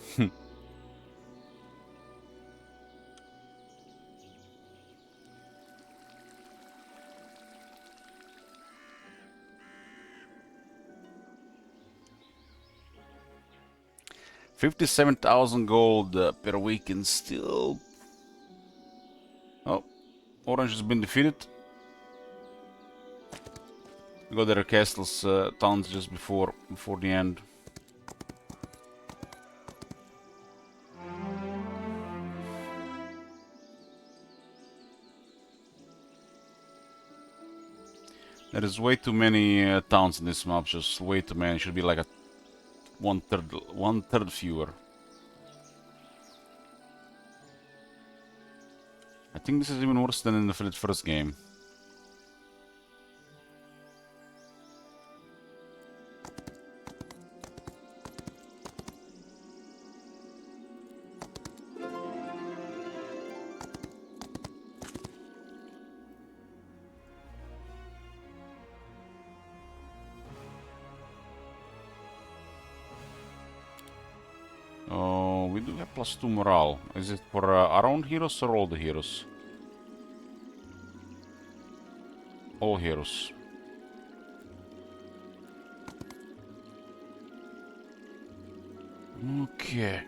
57,000 gold per week and still... Oh, Orange has been defeated. We got their castles, towns just before the end. There is way too many towns in this map, just way too many. It should be like a one third fewer. I think this is even worse than in the first game. we do have +2 morale. Is it for our own heroes or all the heroes? All heroes. Okay.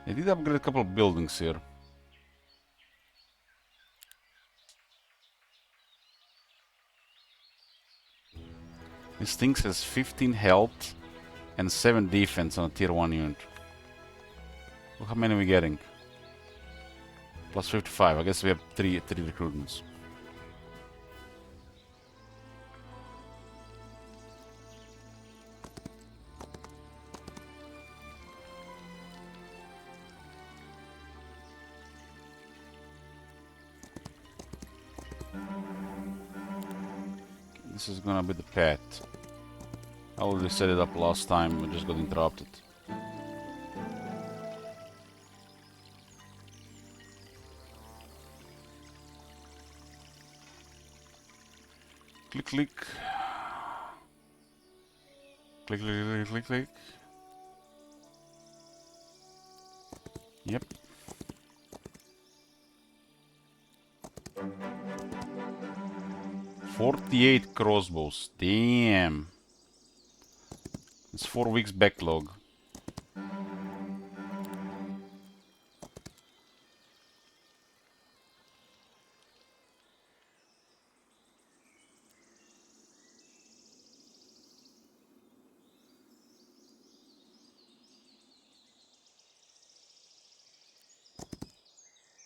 I did upgrade a couple of buildings here. This thing has 15 health and 7 defense on a tier 1 unit. Look how many are we getting? Plus 55. I guess we have 3 recruitments. This is gonna be the pet. I already set it up last time, I just got interrupted. Click, click. Click, click, click, click, click. Yep. "48 crossbows. Damn. It's 4 weeks backlog.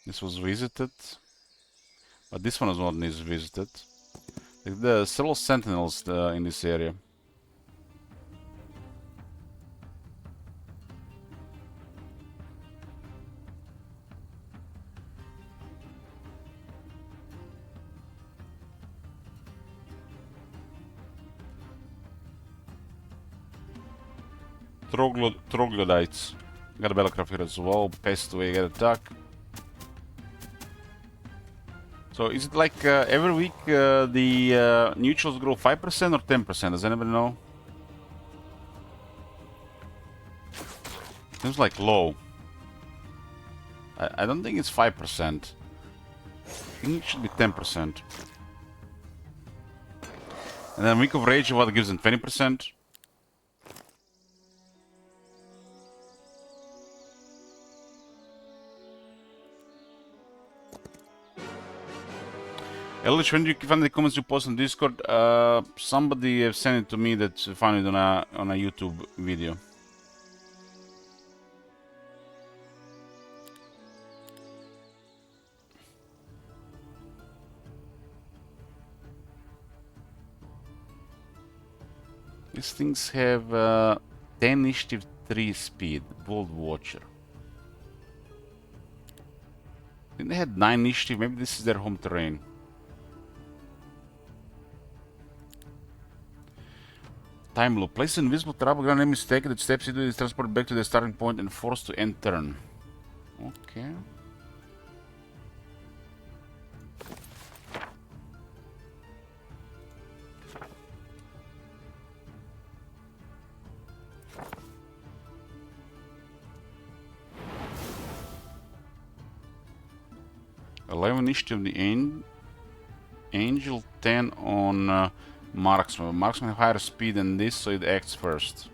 This was visited. But this one is not needs visited. There are several sentinels in this area. Troglodytes. Got a battlecraft here as well. Pest away, get attack. So is it like every week the neutrals grow 5% or 10%? Does anybody know? Seems like low. I don't think it's 5%. I think it should be 10%. And then Week of Rage, what gives them 20%? Eldritch, when you find the comments you post on Discord, somebody sent it to me that found it on a YouTube video. These things have 10 initiative, 3 speed. Bold Watcher. I think they had 9 initiative, maybe this is their home terrain. Time loop. Place an invisible trap ground enemy mistake that steps into is transported back to the starting point and forced to end turn. Okay. Initiative the Angel, 10 on Marksman. Marksman have higher speed than this, so it acts first.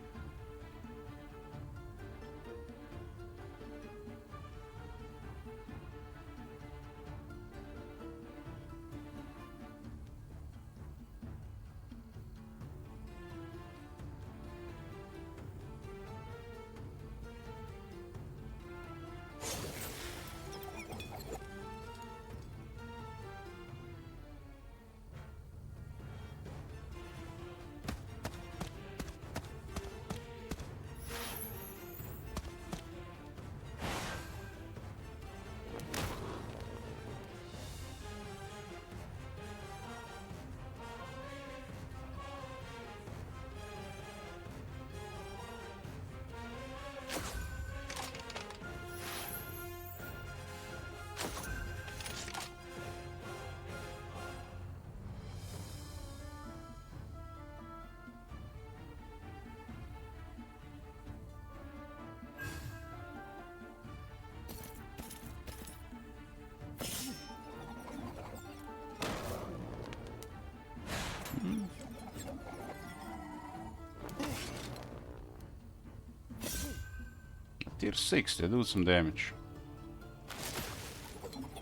Tier 6, they do some damage.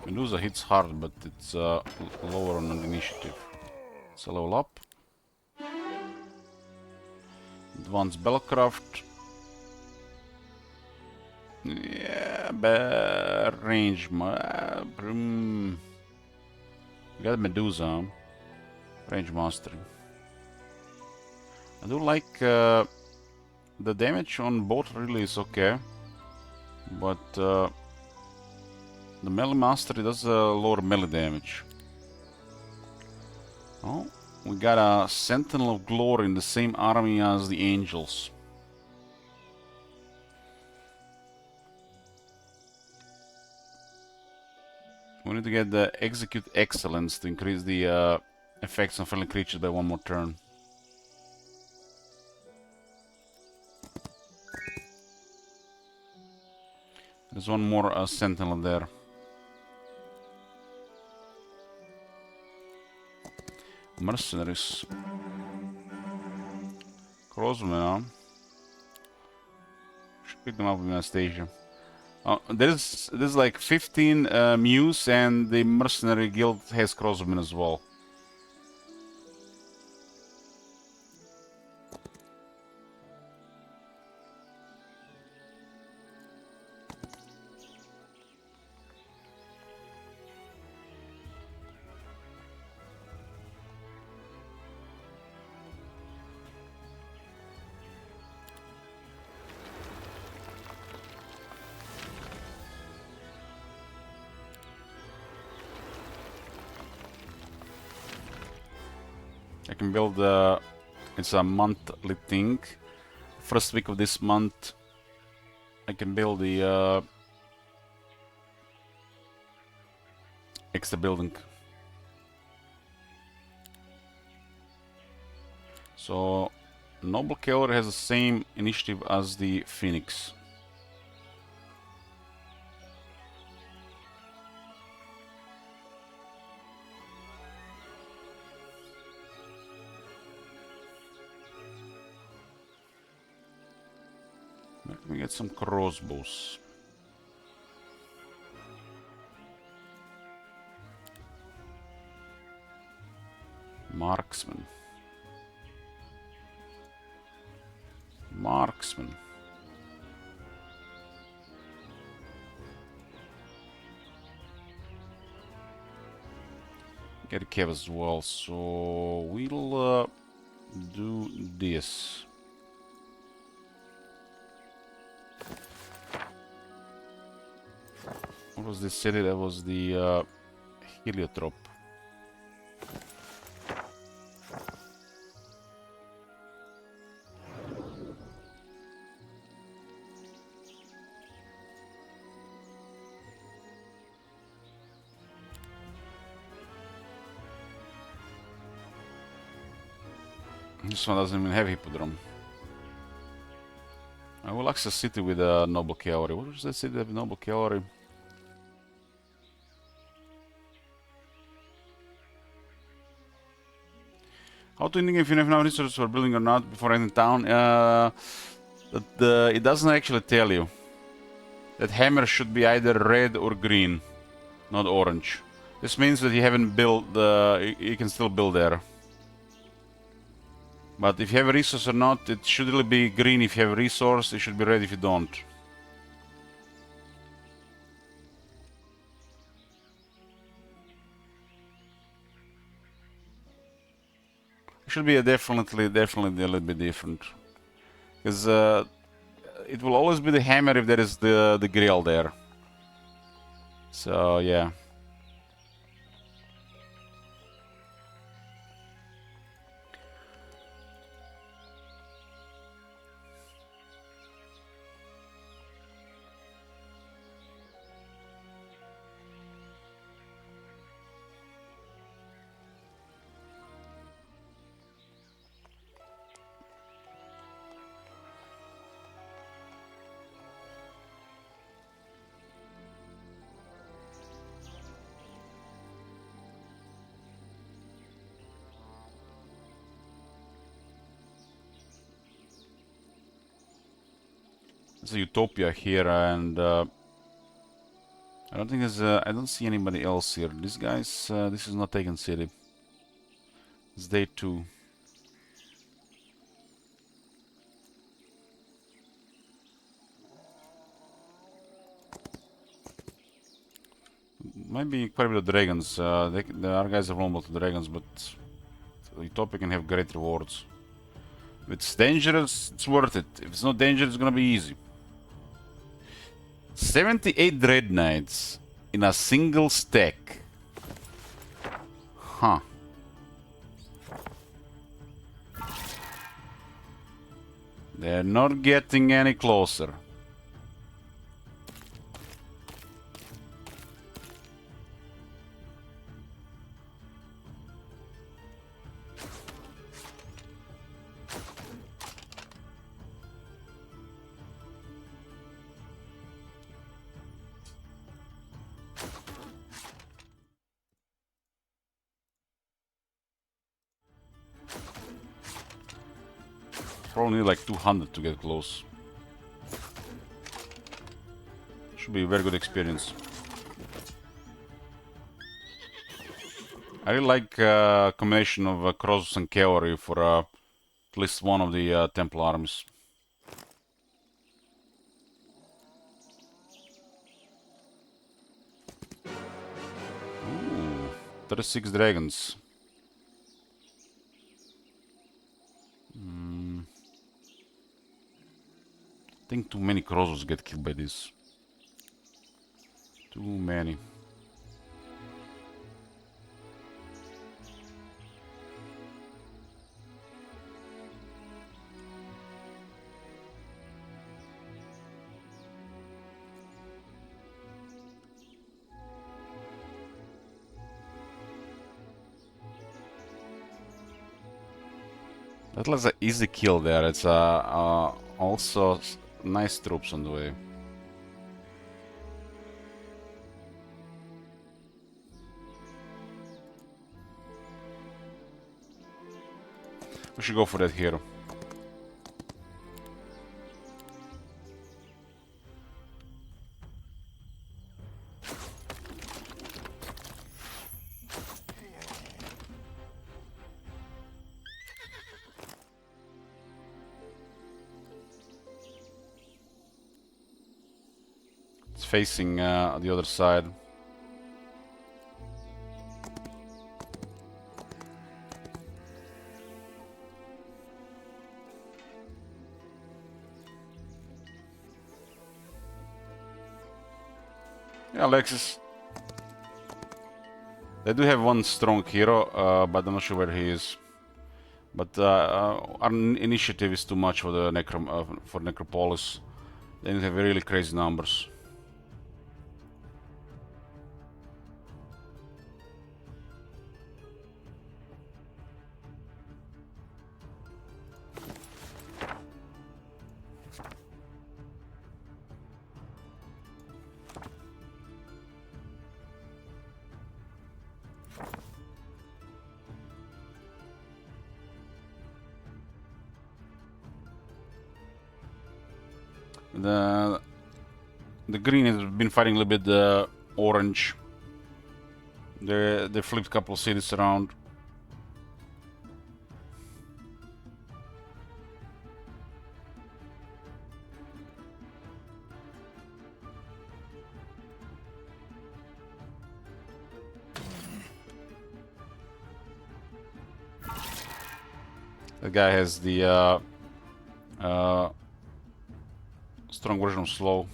Medusa hits hard, but it's lower on the initiative. So level up. Advanced Bellcraft. Yeah, range. We got Medusa. Range mastery. I do like the damage on both really is okay, but the melee mastery does lower melee damage. Oh, we got a Sentinel of Glory in the same army as the Angels. We need to get the Execute Excellence to increase the effects on friendly creatures by one more turn. There's one more Sentinel there. Mercenaries. Crossmen, huh? Should pick them up in Anastasia. There's like 15 Mews, and the Mercenary Guild has crossmen as well. I can build it's a monthly thing. First week of this month, I can build the extra building. So, Noble Cavalry has the same initiative as the Phoenix. Let me get some crossbows. Marksman. Marksman. Get a cav as well, so we'll do this. What was this city? That was the Heliotrope. This one doesn't even have Hippodrome. I will access city with a Noble Cavalry. What was that city with Noble Cavalry? How to indicate if you have enough resources for building or not before entering town? It doesn't actually tell you. That hammer should be either red or green, not orange. This means that you haven't built, you can still build there. But if you have a resource or not, it should really be green if you have a resource, it should be red if you don't. It should be definitely a little bit different. Because it will always be the hammer if there is the grill there. So, yeah. There's a utopia here, and I don't think there's. I don't see anybody else here. These guys. This is not taken city. It's day 2. Maybe quite a bit of dragons. Our guys are vulnerable to dragons, but Utopia can have great rewards. If it's dangerous, it's worth it. If it's not dangerous, it's gonna be easy. 78 Dread Knights in a single stack. Huh. They're not getting any closer. Probably need like 200 to get close. Should be a very good experience. I really like combination of Cross and Cavalry for at least one of the Temple armies. Ooh, 36 dragons. I think too many Crozos get killed by this. Too many. That was an easy kill there. It's also nice troops on the way. We should go for that hero. It's facing the other side. Yeah, Alexis. They do have one strong hero, but I'm not sure where he is. But our initiative is too much for the for Necropolis. They have really crazy numbers. The green has been fighting a little bit the orange. They flipped a couple of cities around. The guy has the strong version of slow,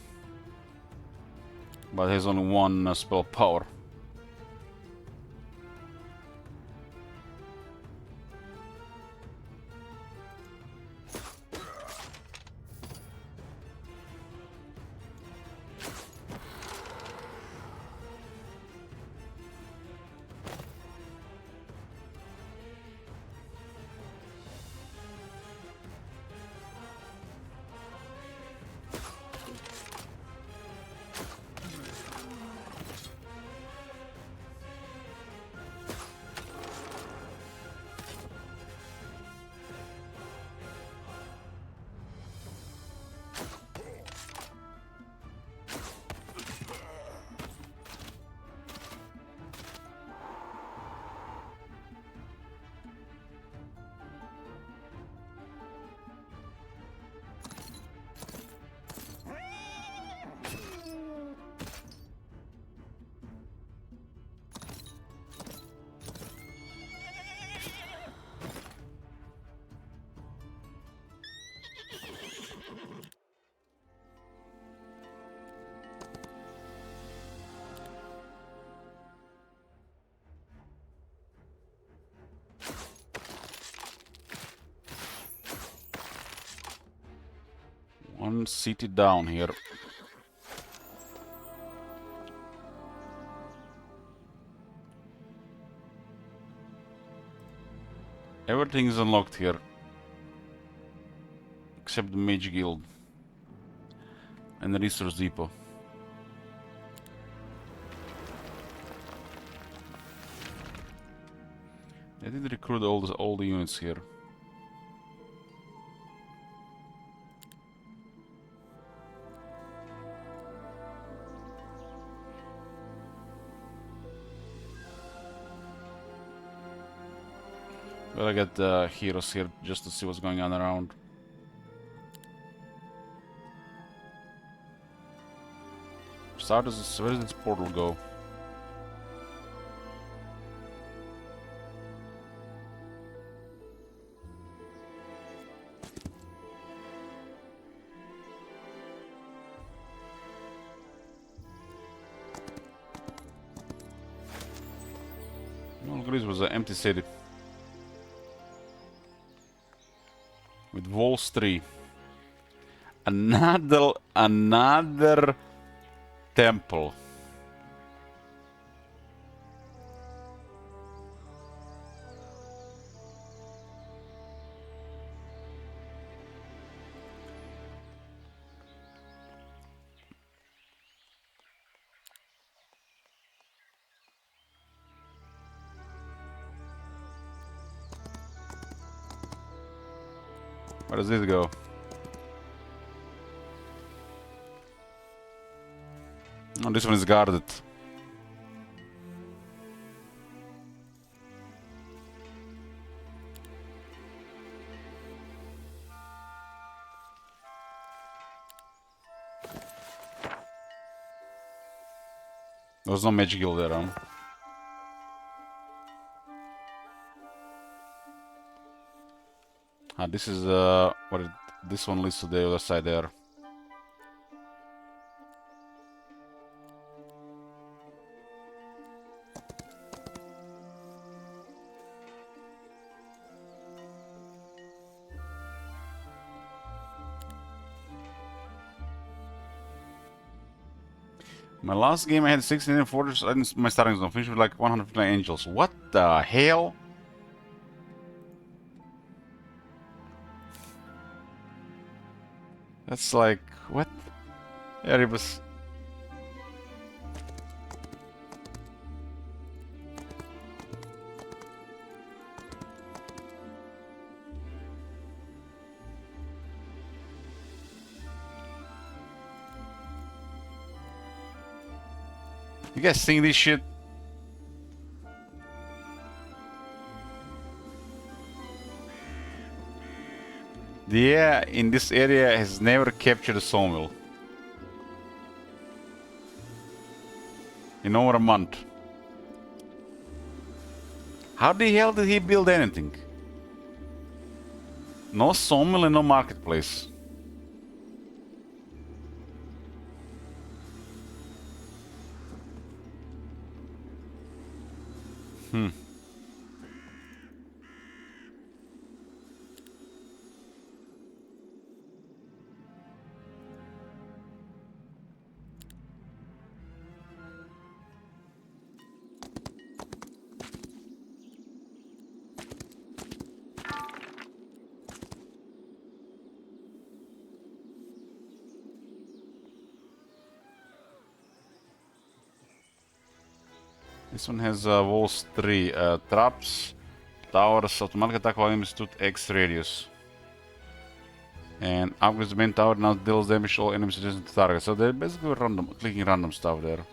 but has only one spell power. One city down here. Everything is unlocked here. Except the Mage Guild. And the Resource Depot. I did recruit all the units here. Well, I got heroes here just to see what's going on around. Starters, where does this portal go? No, look, this was an empty city. With walls 3. Another temple. Where does this go? Oh, this one is guarded. There's no magic guild there, huh? Ah, this is this one leads to the other side there. My last game I had 16 fortress and my starting zone finished with like 159 angels. What the hell? That's like what? Yeah, it was. You guys seeing this shit? The AI in this area has never captured a sawmill. In over a month. How the hell did he build anything? No sawmill and no marketplace. This one has walls 3, traps, towers, automatic attack while enemies stood X radius. And upgrades the main tower now deals damage to all enemies adjacent to target. So they're basically clicking random stuff there.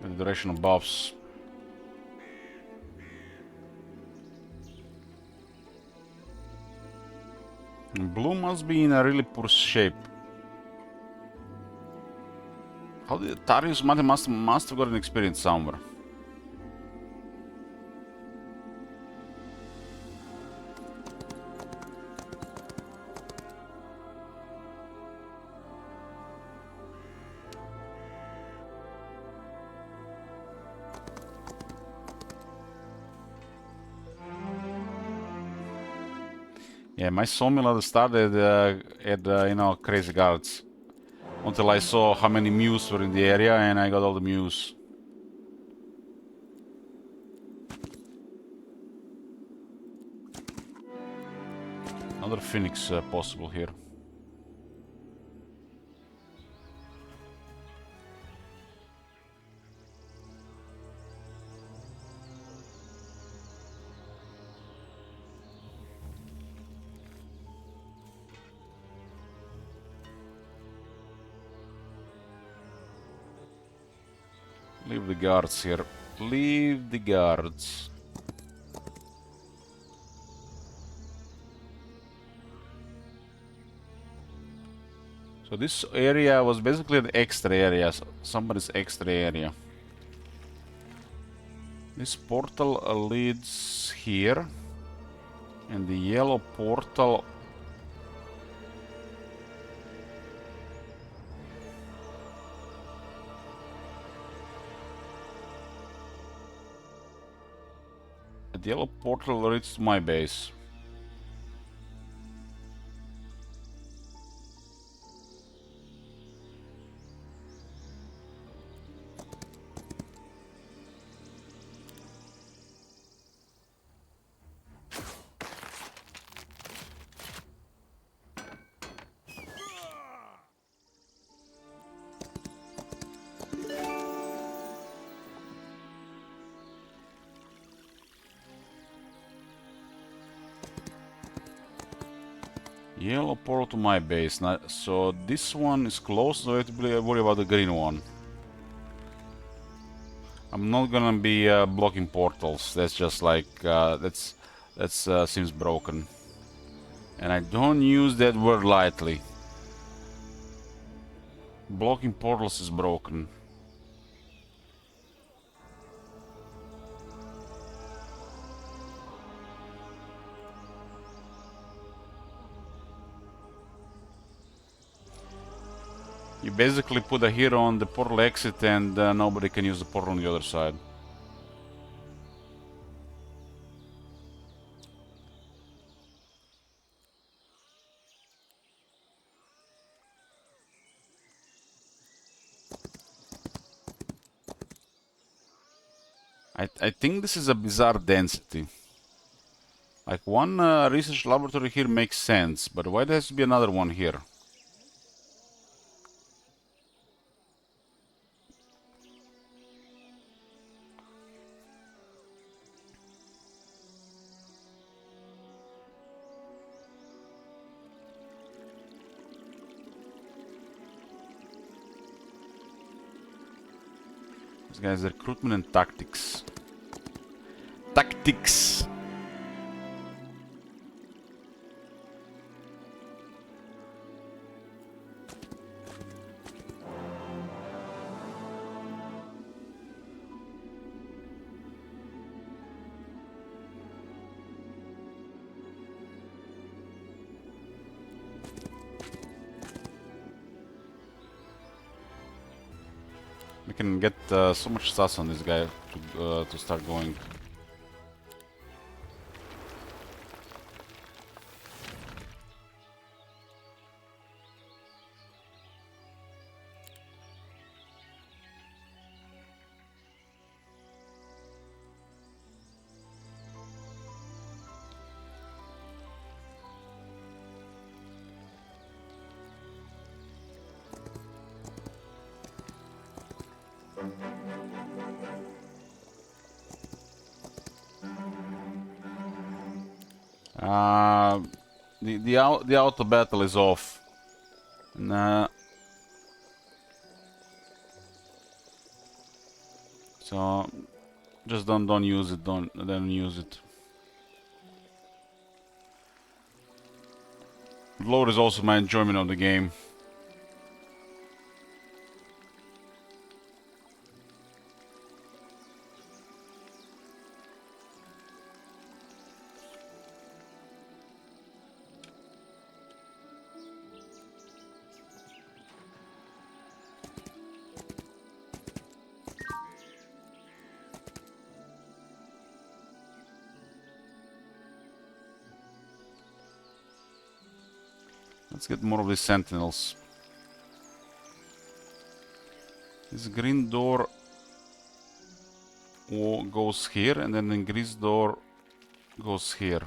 The direction of buffs. Blue must be in a really poor shape. How did Tarius must have got an experience somewhere. Yeah, my sawmill at the start had you know, crazy guards. Until I saw how many Mews were in the area and I got all the Mews. Another Phoenix possible here. Leave the guards here. Leave the guards. So this area was basically an extra area, somebody's extra area. This portal leads here, and the yellow portal. The yellow portal leads to my base. Yellow portal to my base. Now, so this one is close, so I have to worry about the green one. I'm not gonna be blocking portals. That's just like that's seems broken, and I don't use that word lightly. Blocking portals is broken. You basically put a hero on the portal exit and nobody can use the portal on the other side. I think this is a bizarre density. Like one research laboratory here makes sense, but why there has to be another one here? This guy's recruitment and tactics. Tactics! We can get so much stats on this guy to start going. The auto battle is off. Nah. So just don't use it. Don't use it. Load is also my enjoyment of the game. Let's get more of these sentinels. This green door goes here, and then the green door goes here.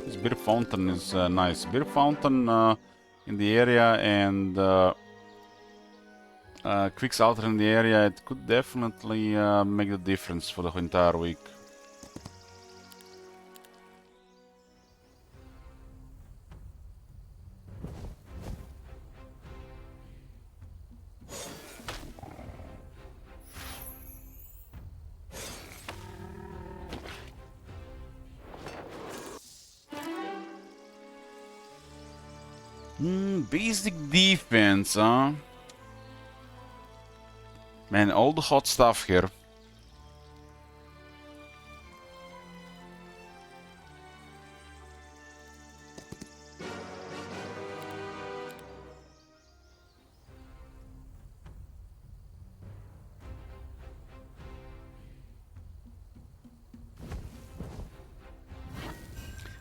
This beer fountain is nice. Beer fountain in the area and quick outer in the area, it could definitely make the difference for the entire week. Basic defense, huh? Man, all the hot stuff here.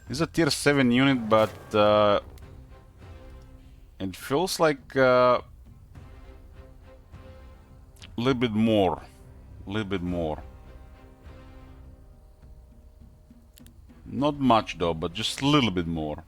This is a tier 7 unit, but it feels like a little bit more. A little bit more. Not much though, but just a little bit more.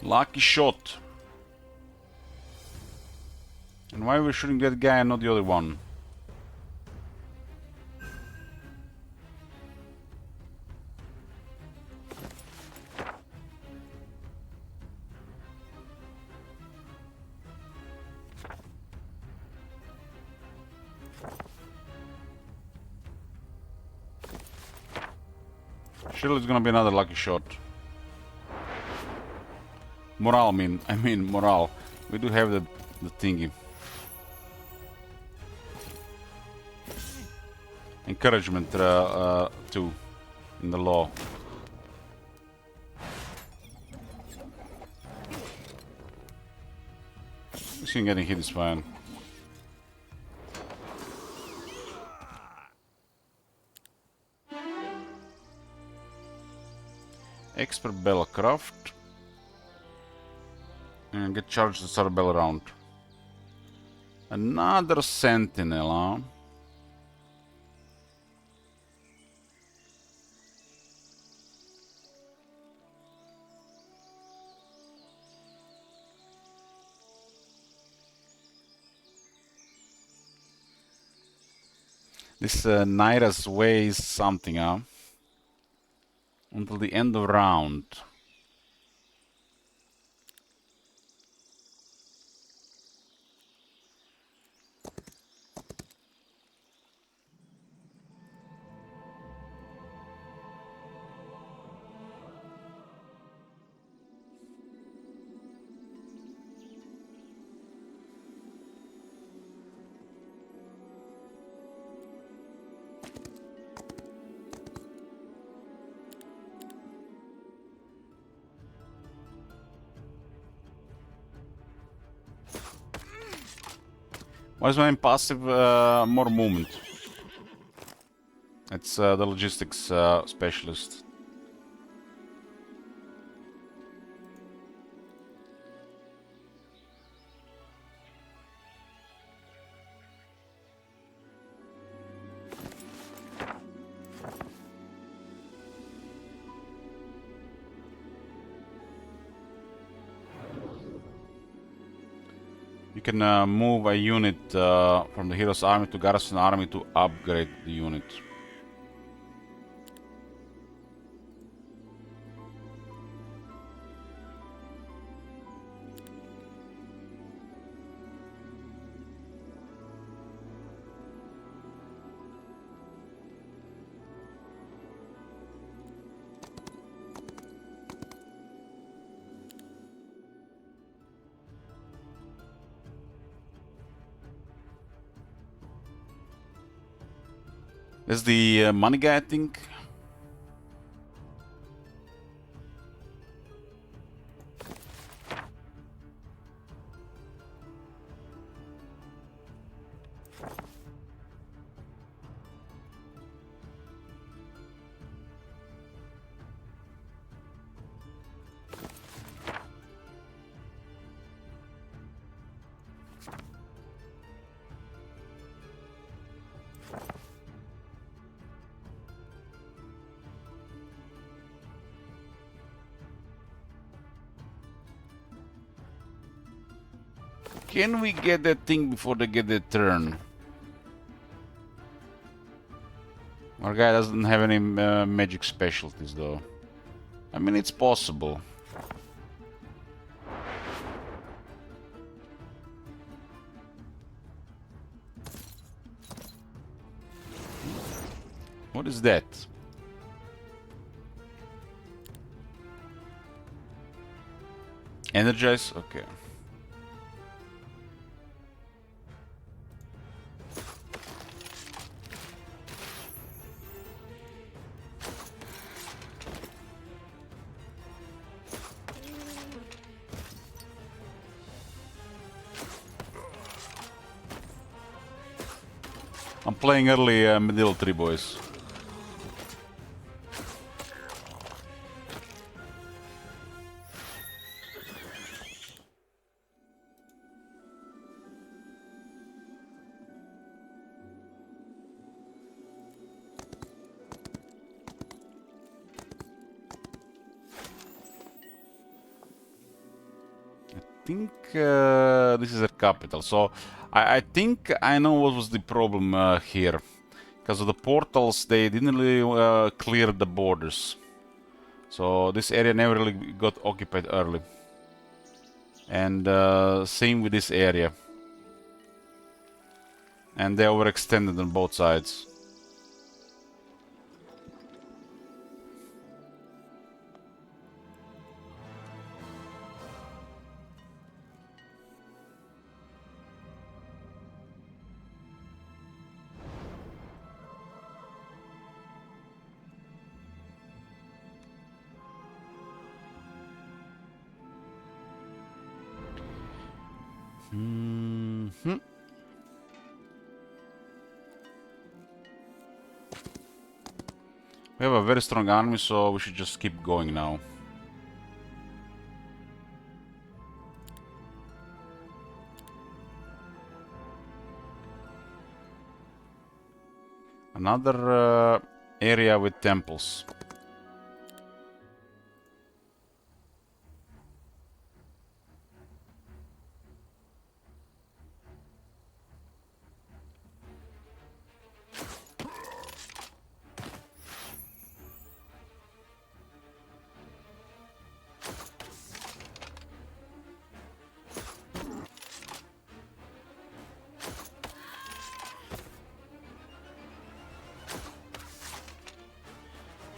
Lucky shot. And why are we shooting that guy and not the other one? Surely it's gonna be another lucky shot. Morale, I mean morale. We do have the thingy. Encouragement too, in the law. This thing getting hit is fine. Expert Bellcraft. And get charged to start a bell round. Another sentinel, huh? This Naira's weighs something, huh? Until the end of round. Why is my passive more movement? It's the logistics specialist. You can move a unit from the hero's army to garrison army to upgrade the unit. There's the money guy, I think. Can we get that thing before they get their turn? Our guy doesn't have any magic specialties though. I mean, it's possible. What is that? Energize? Okay. I'm playing early medieval 3 boys. I think this is a capital, so I think I know what was the problem here. Because of the portals, they didn't really clear the borders. So this area never really got occupied early. And same with this area. And they overextended on both sides. We have a very strong army, so we should just keep going now. Another area with temples.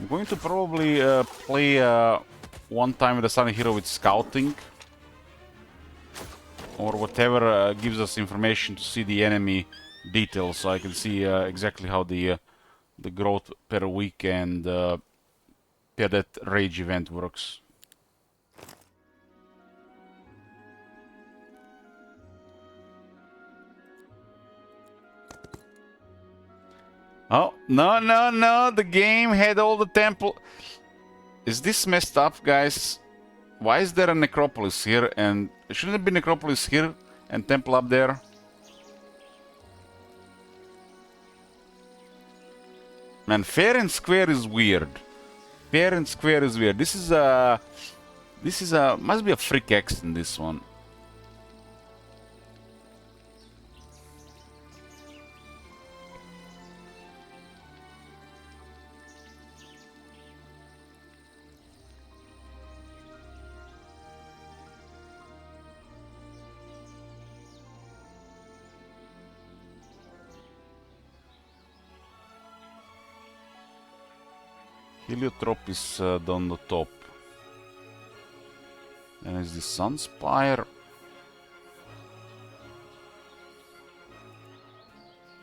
I'm going to probably play one time with the Sunny Hero with scouting. Or whatever gives us information to see the enemy details, so I can see exactly how the growth per week and per that rage event works. Oh, no, no, no, the game had all the temple. Is this messed up, guys? Why is there a necropolis here? And shouldn't there be necropolis here and temple up there? Man, fair and square is weird. Fair and square is weird. This is a... must be a freak accident, this one. Heliotrop is down the top. And is the Sunspire.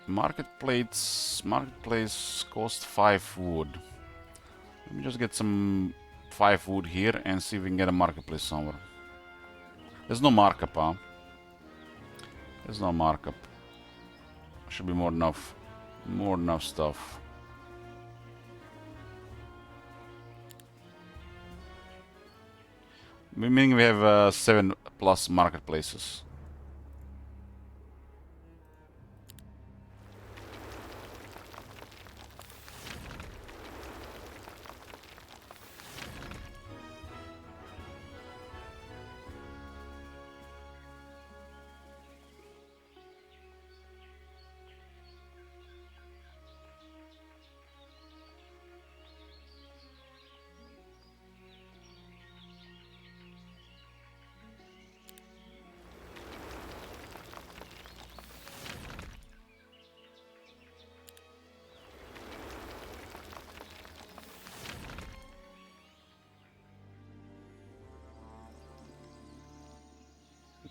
Marketplace cost 5 wood. Let me just get some 5 wood here and see if we can get a marketplace somewhere. There's no markup, huh? There's no markup. Should be more than enough. More than enough stuff. Meaning we have 7 plus marketplaces.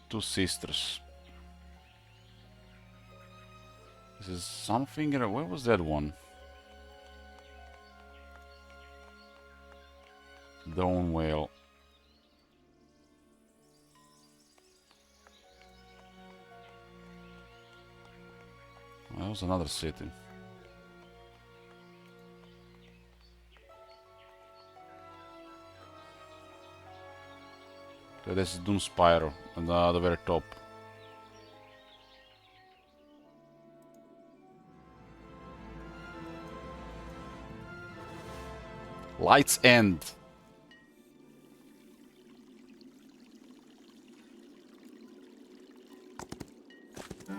Two sisters. This is something. Where was that one? Dawn Whale. That was another city. So this is Doom Spyro on the very top. Lights End. A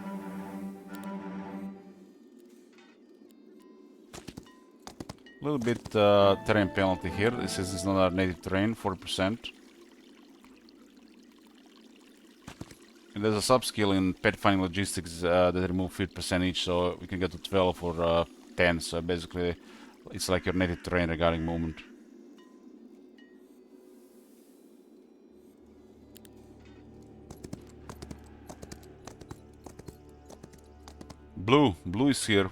little bit terrain penalty here. This is not our native terrain, 40%. And there's a sub-skill in pet finding logistics that remove 50% each, so we can get to 12 or 10. So basically, it's like your native terrain regarding movement. Blue is here.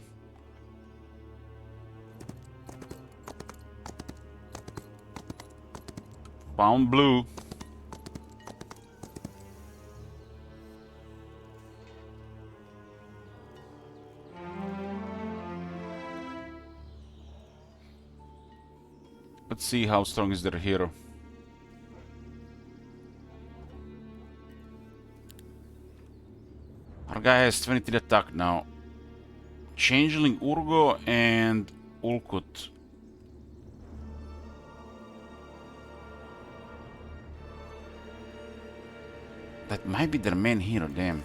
Found blue. Let's see how strong is their hero. Our guy has 23 attack now. Changeling Urgo and Ulkut. That might be their main hero, damn.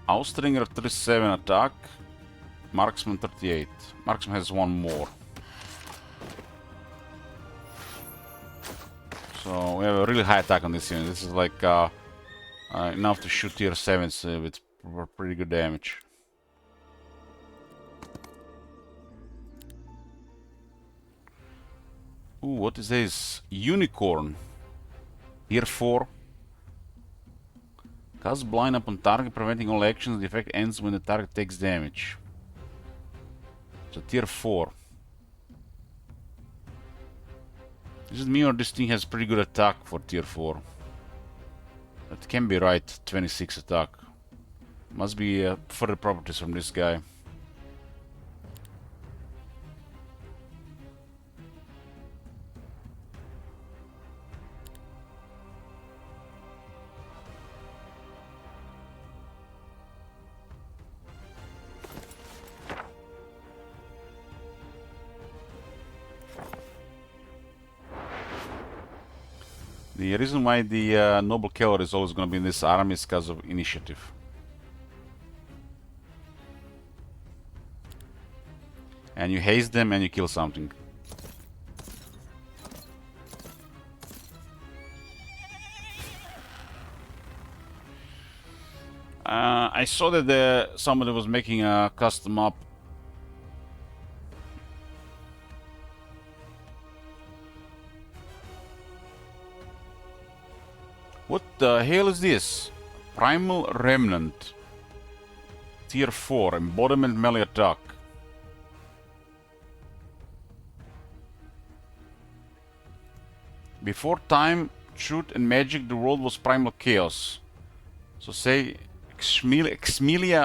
Austringer 37 attack, Marksman 38. Marksman has one more. So we have a really high attack on this unit. This is like enough to shoot tier 7s with pretty good damage. Ooh, what is this? Unicorn. Tier 4. Cast blind upon target, preventing all actions. The effect ends when the target takes damage. So tier 4. Is it me or this thing has pretty good attack for tier 4? That can be right, 26 attack. Must be further properties from this guy. The reason why the noble cavalry is always going to be in this army is because of initiative. And you haste them and you kill something. I saw that somebody was making a custom map. What the hell is this? Primal Remnant. Tier 4, embodiment melee attack. Before time, truth and magic, the world was primal chaos. So say Xmelia's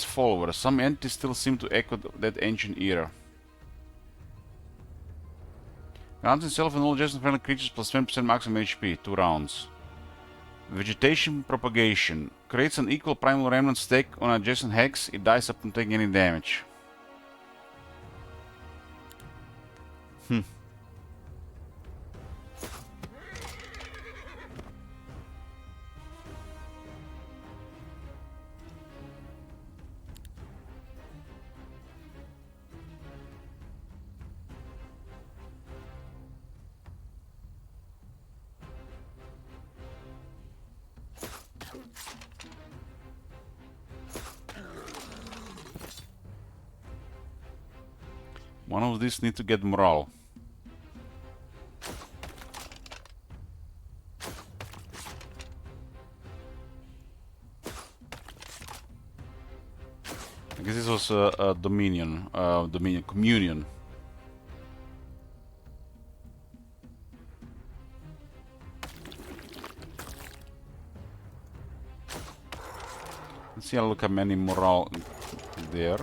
followers. Some entities still seem to echo that ancient era. Grants itself and all adjacent friendly creatures plus 20% maximum HP, 2 rounds. Vegetation propagation. Creates an equal primal remnant stack on adjacent hex. It dies upon taking any damage. One of these need to get morale. I guess this was a communion. Let's see, I'll look at many morale there.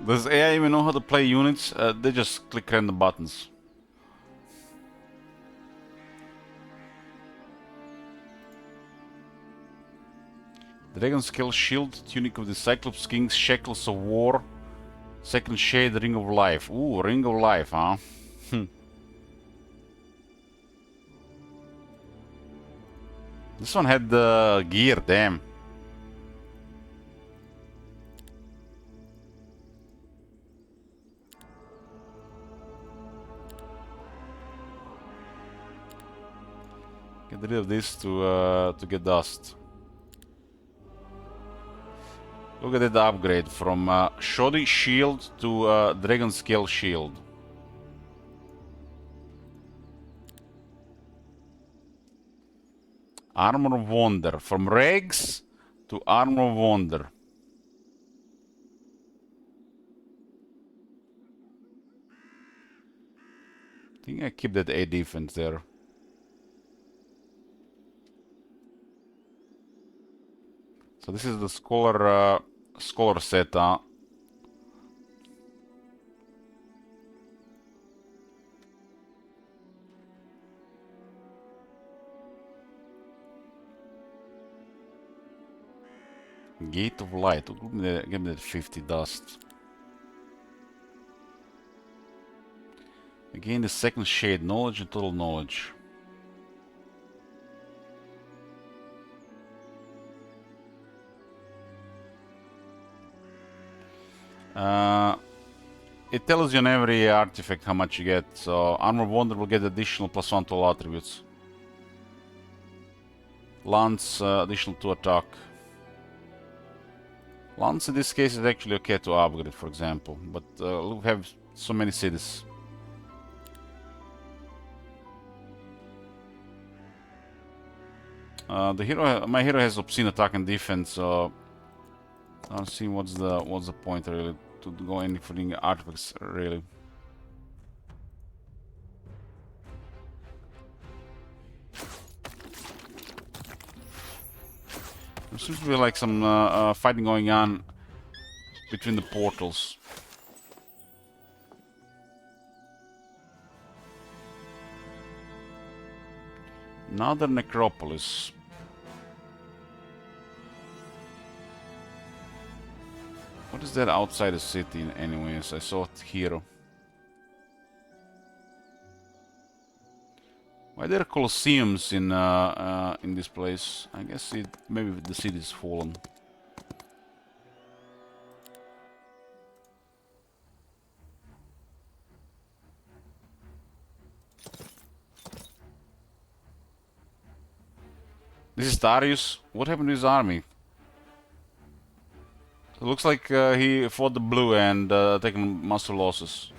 Does AI even know how to play units? They just click random buttons. Dragon Scale Shield, Tunic of the Cyclops Kings, Shackles of War, Second Shade, Ring of Life. Ooh, Ring of Life, huh? This one had the gear, damn. Get rid of this to get dust. Look at that upgrade from Shoddy Shield to Dragon Scale Shield. Armor of Wonder. From Rags to Armor of Wonder. I think I keep that A defense there. So this is the scholar set. Gate of Light. Oh, give me that 50 dust. Again, the second shade. Knowledge and total knowledge. It tells you on every artifact how much you get. So Armor of Wonder will get additional +1 to all attributes. Lance, additional 2 attack. Lance in this case is actually okay to upgrade, for example, but we have so many cities. My hero has obscene attack and defense, so I don't see what's the point really to go any for the artifacts really. There seems to be like some fighting going on between the portals. Another necropolis. What is that outside the city anyways? I saw it here. Why there are colosseums in this place? I guess maybe the city is fallen. This is Darius. What happened to his army? It looks like he fought the blue and taken massive losses.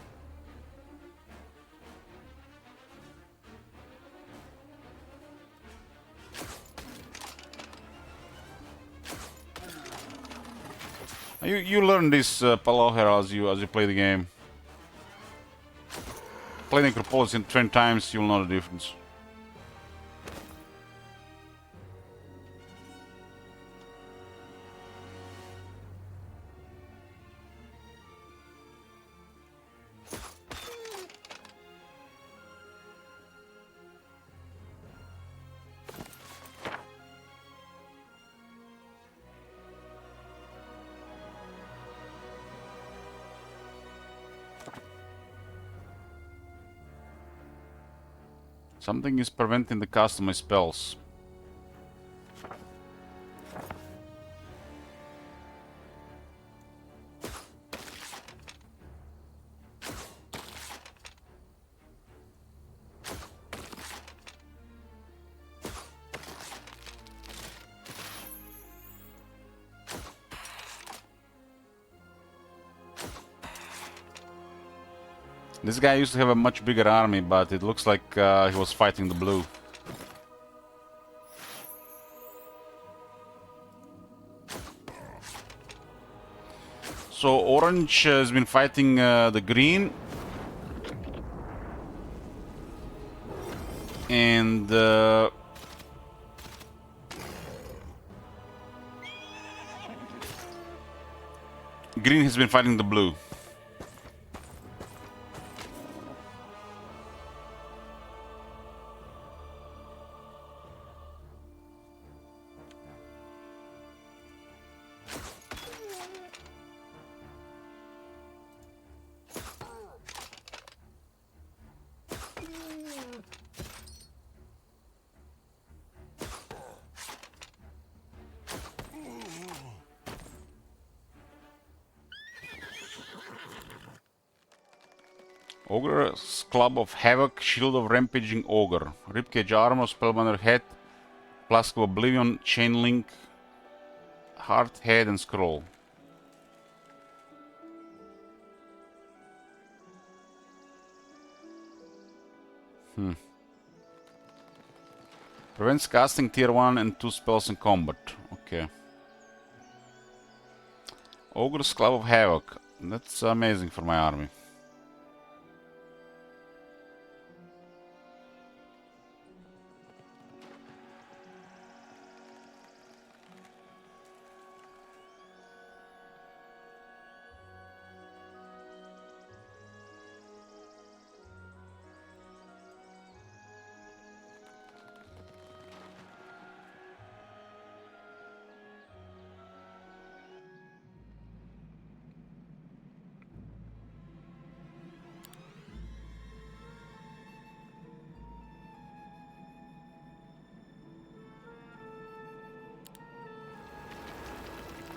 You learn this Paloher as you play the game. Play Necropolis in 20 times, you'll know the difference. Something is preventing the cast of my spells. This guy used to have a much bigger army, but it looks like he was fighting the blue. So orange has been fighting the green. And green has been fighting the blue. Ogre's Club of Havoc, Shield of Rampaging Ogre, Ribcage Armor, Spellbinder Head, Flask of Oblivion, Chain Link, Heart, Head and Scroll. Prevents casting tier 1 and 2 spells in combat. Okay. Ogre's Club of Havoc. That's amazing for my army.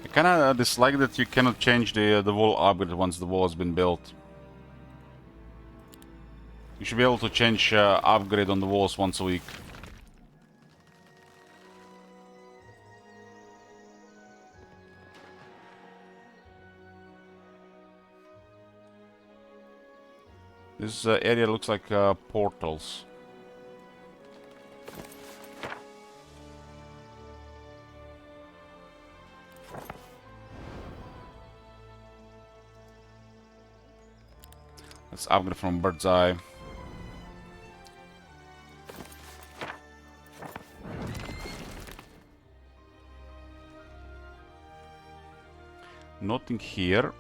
I kinda dislike that you cannot change the wall upgrade once the wall has been built. You should be able to change upgrade on the walls once a week. This area looks like portals. Let's upgrade from bird's eye. Nothing here.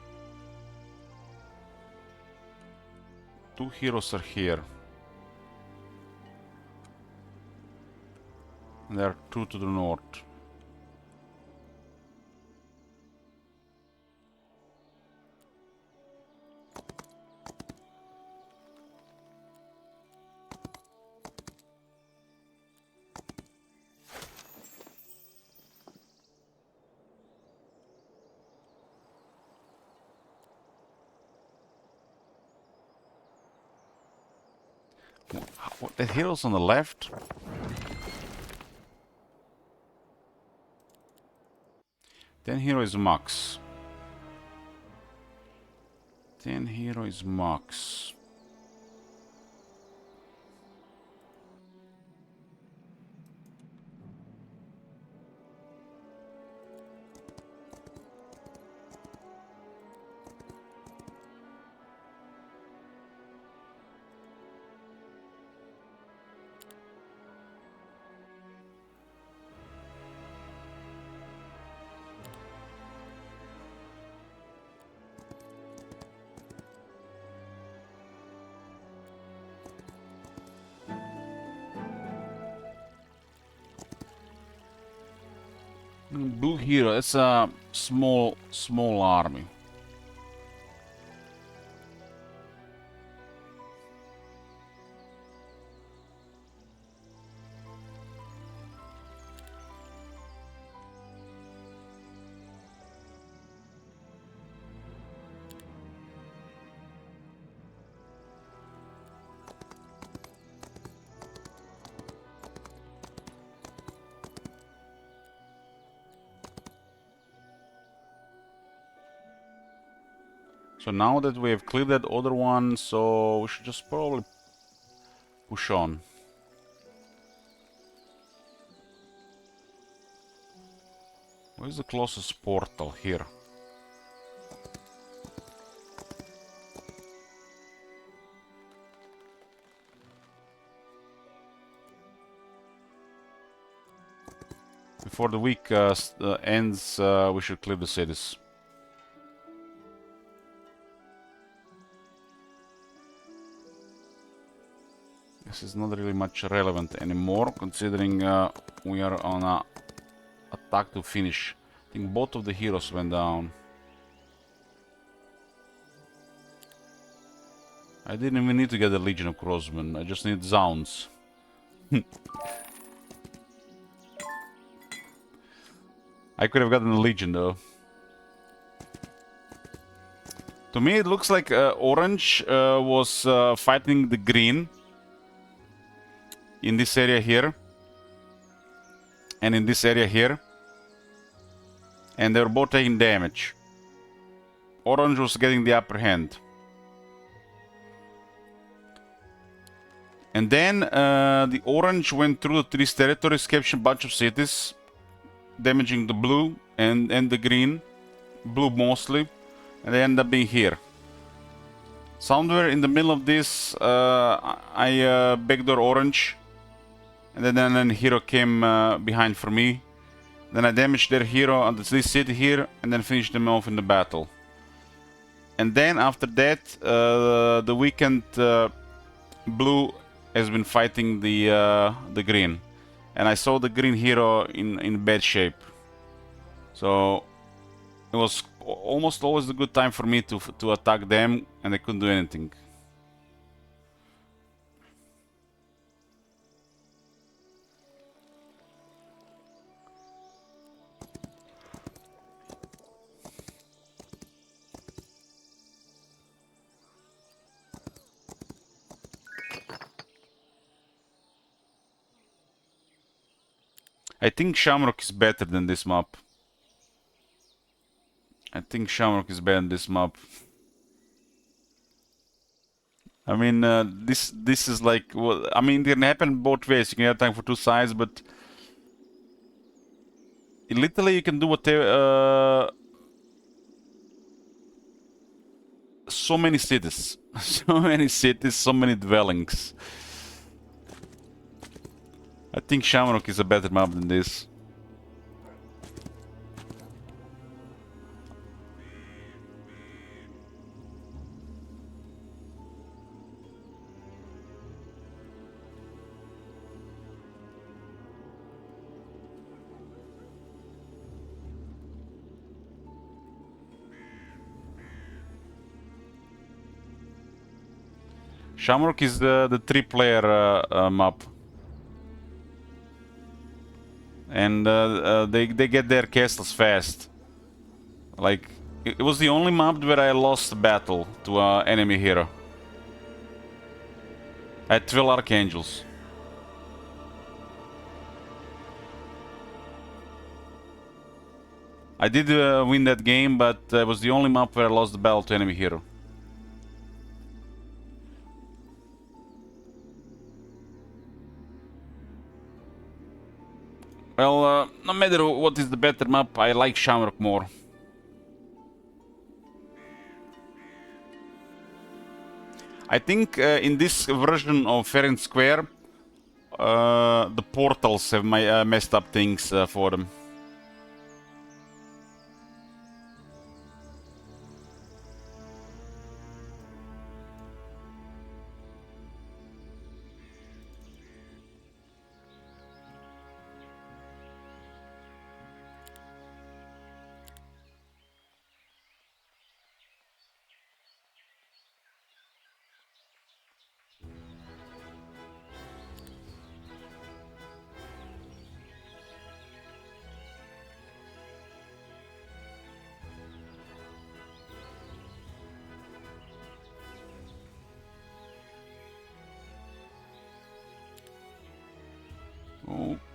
2 heroes are here. And there are 2 to the north. What, the heroes on the left? 10 hero is max. 10 hero is max. Blue hero, it's a small army. So now that we have cleared that other one, so we should just probably push on. Where's the closest portal? Here. Before the week ends, we should clear the cities. This is not really much relevant anymore, considering we are on a attack to finish. I think both of the heroes went down. I didn't even need to get the Legion of Crossmen, I just need Zounds. I could have gotten the Legion though. To me it looks like orange was fighting the green in this area here and in this area here, and they were both taking damage. Orange was getting the upper hand. And then the orange went through these territories, captured a bunch of cities, damaging the blue and the green. Blue mostly, and they end up being here. Somewhere in the middle of this, I backdoor orange, and then hero came behind for me. Then I damaged their hero on this city here, and then finished them off in the battle. And then after that, the weekend blue has been fighting the green, and I saw the green hero in bad shape. So it was almost always a good time for me to attack them, and I couldn't do anything. I think Shamrock is better than this map. I think Shamrock is better than this map. I mean, this is like, well, I mean, it can happen both ways. You can have time for two sides, but literally you can do whatever. so many cities. So many cities, so many dwellings. I think Shamrock is a better map than this. Shamrock is the three-player map. And they get their castles fast. Like, it was the only map where I lost a battle to an enemy hero. I had 12 Archangels. I did win that game, but it was the only map where I lost the battle to enemy hero. Well, no matter what is the better map, I like Shamrock more. I think in this version of Fair and Square, the portals have messed up things for them.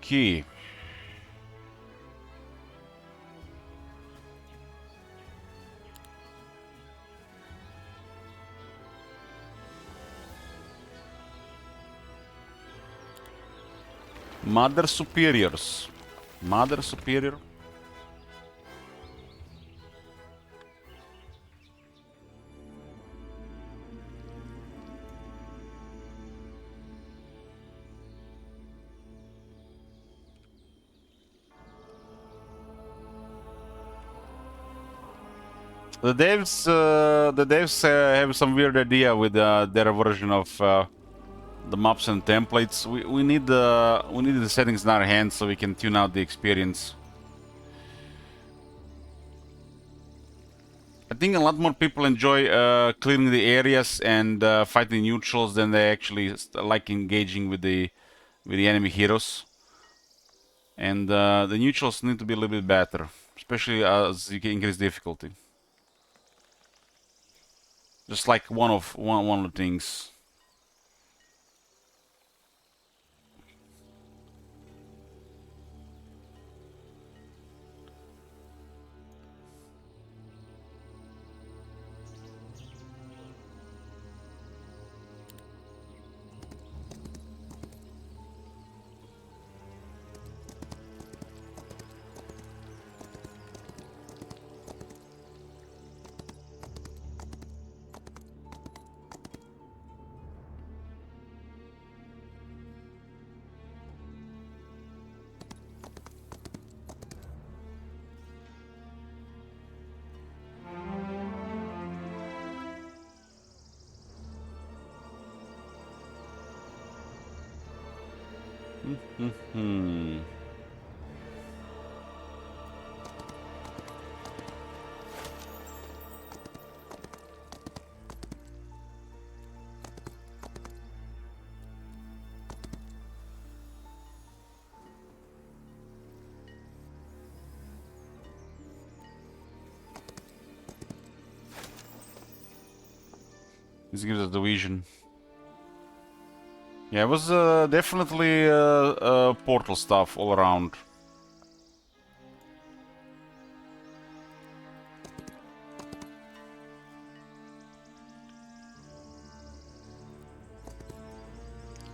Okay. Mother Superiors. Mother Superior. The devs have some weird idea with their version of the maps and templates. We need the settings in our hands so we can tune out the experience. I think a lot more people enjoy clearing the areas and fighting neutrals than they actually like engaging with the enemy heroes. And the neutrals need to be a little bit better, especially as you can increase difficulty. Just like one of the things. Hmm. This gives us the vision. Yeah, it was definitely portal stuff all around.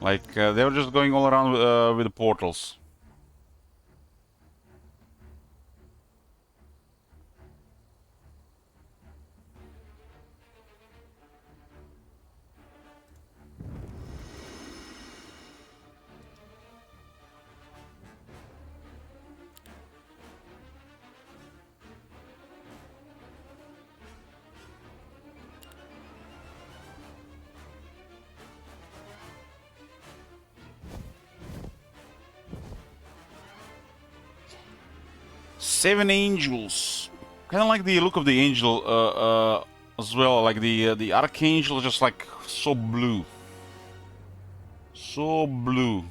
Like, they were just going all around with the portals. 7 angels. Kind of like the look of the angel as well. Like the archangel, just like so blue. So blue.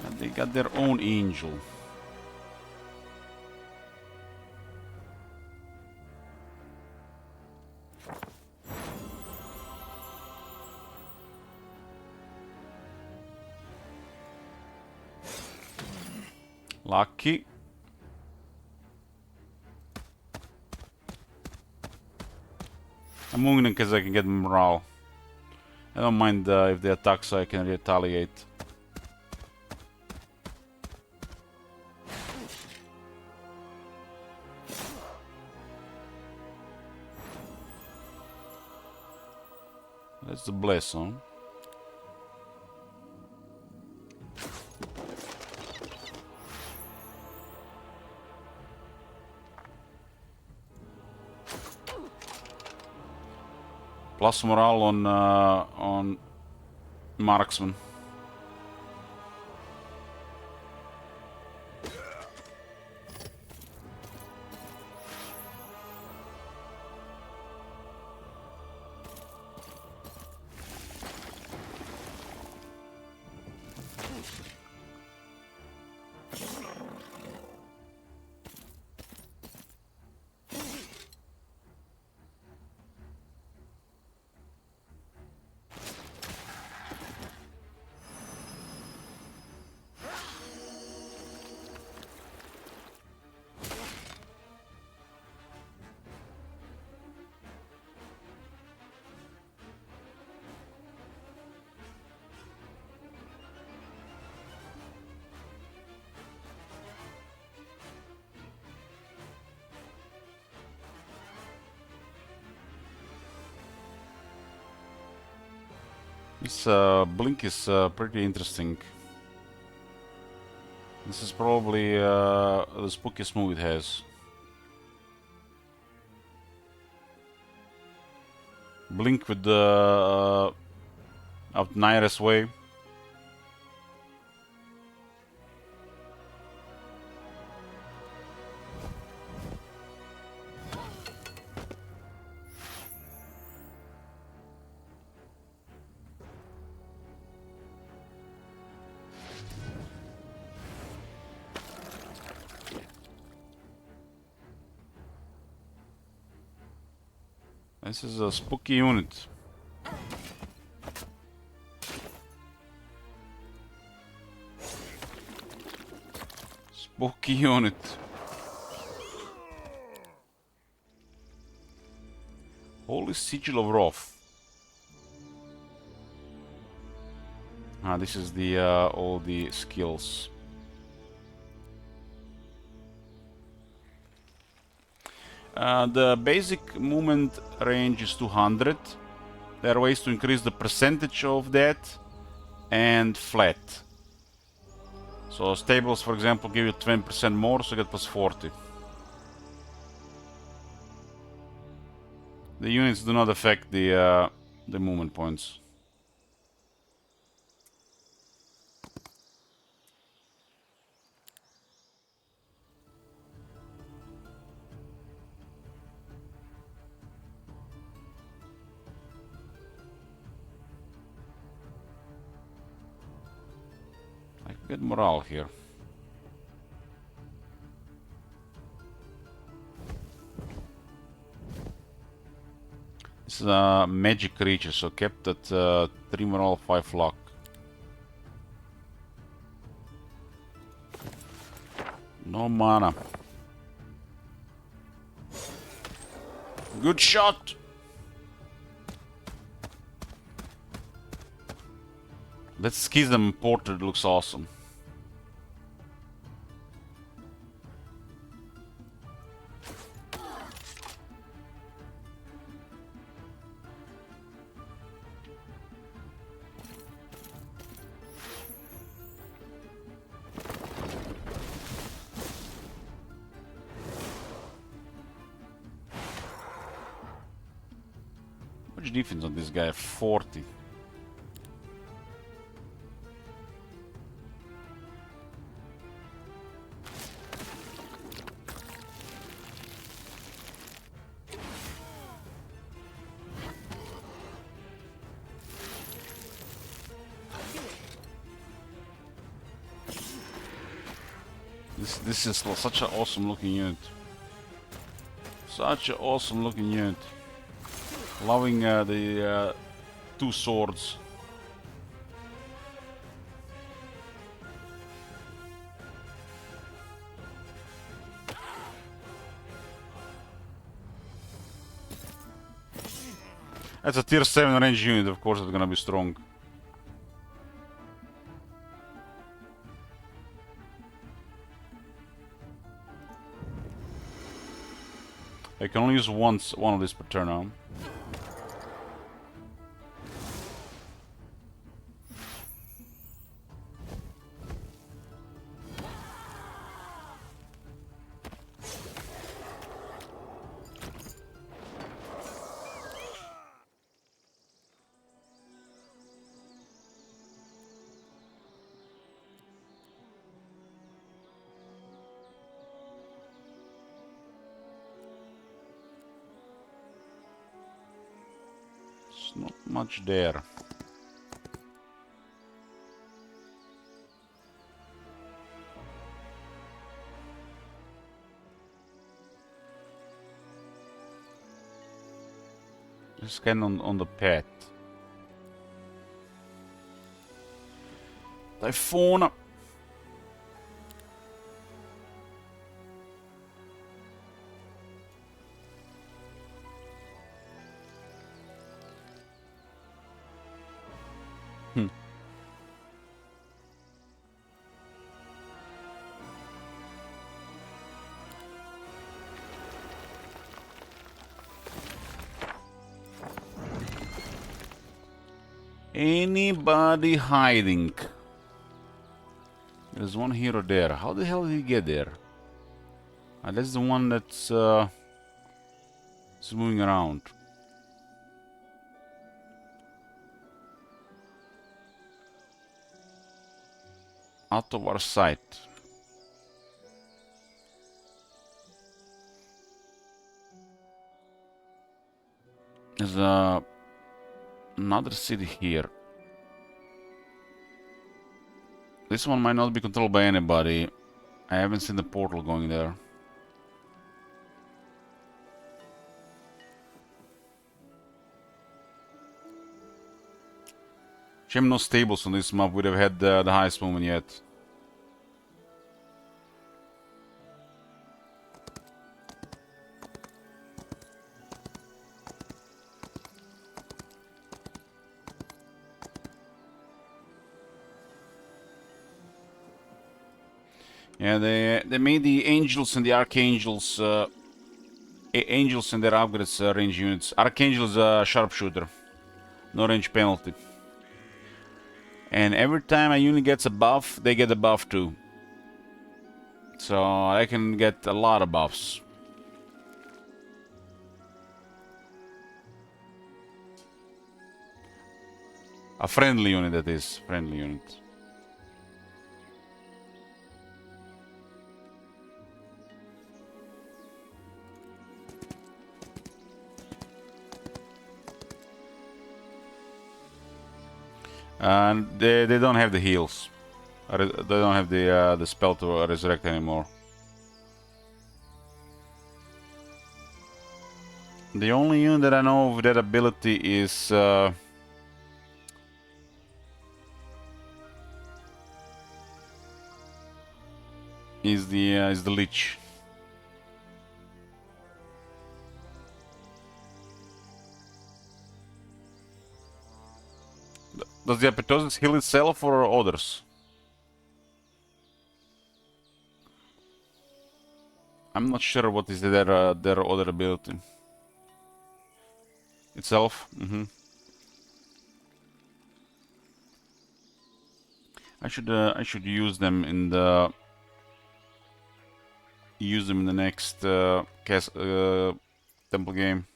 And they got their own angel. Lucky. I'm moving them because I can get morale. I don't mind if they attack, so I can retaliate. That's the bless, huh? Plus morale on marksman. This blink is pretty interesting. This is probably the spookiest move it has. Blink with the out Naira's way. This is a spooky unit. Spooky unit. Holy Sigil of Wrath. Ah, this is the all the skills. The basic movement range is 200. There are ways to increase the percentage of that and flat. So stables, for example, give you 20% more, so you get plus 40. The units do not affect the movement points. I can get morale here. This is a magic creature, so kept at 3 morale, 5 luck. No mana. Good shot! That Schism portrait looks awesome. Much defense on this guy? 40. This is such an awesome looking unit. Such an awesome looking unit. Loving the two swords. That's a tier 7 range unit, of course it's gonna be strong. I can only use one of these per turn now. It's not much there. Just scan on the pet. Typhoon. Anybody hiding? There's one hero there. How the hell did he get there? That's the one that's is moving around. Out of our sight. There's another city here. This one might not be controlled by anybody. I haven't seen the portal going there. Shame no stables on this map would have had the highest movement yet. Yeah, they made the angels and the archangels, angels and their upgrades range units. Archangel is a sharpshooter, no range penalty. And every time a unit gets a buff, they get a buff too. So I can get a lot of buffs. A friendly unit, that is. Friendly unit. And they don't have the heals. They don't have the spell to resurrect anymore. The only unit that I know of that ability is the Lich. Does the Apoptosis heal itself or others? I'm not sure what is their other ability. Itself? I should use them in the next temple game.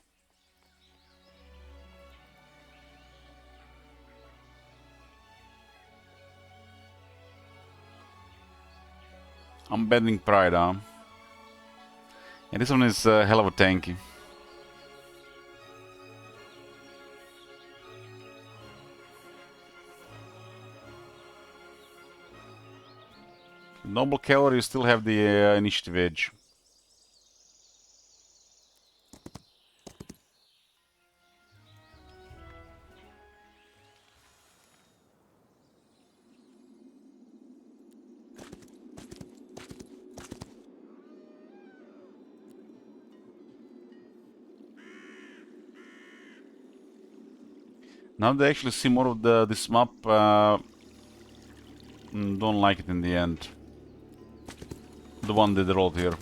I'm betting Pride, huh? And this one is a hell of a tanky. Noble Cavalry still have the initiative edge. Now they actually see more of this map. Don't like it in the end. The one they rolled here.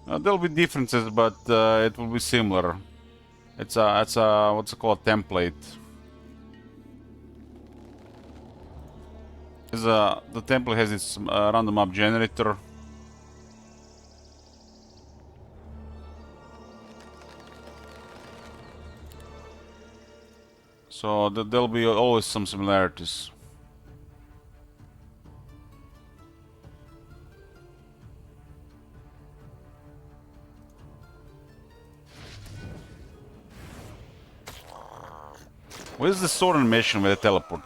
There'll be differences, but it will be similar. It's a what's it called, template. The template has its random map generator. So there'll be always some similarities. Where's the sword animation with the teleport?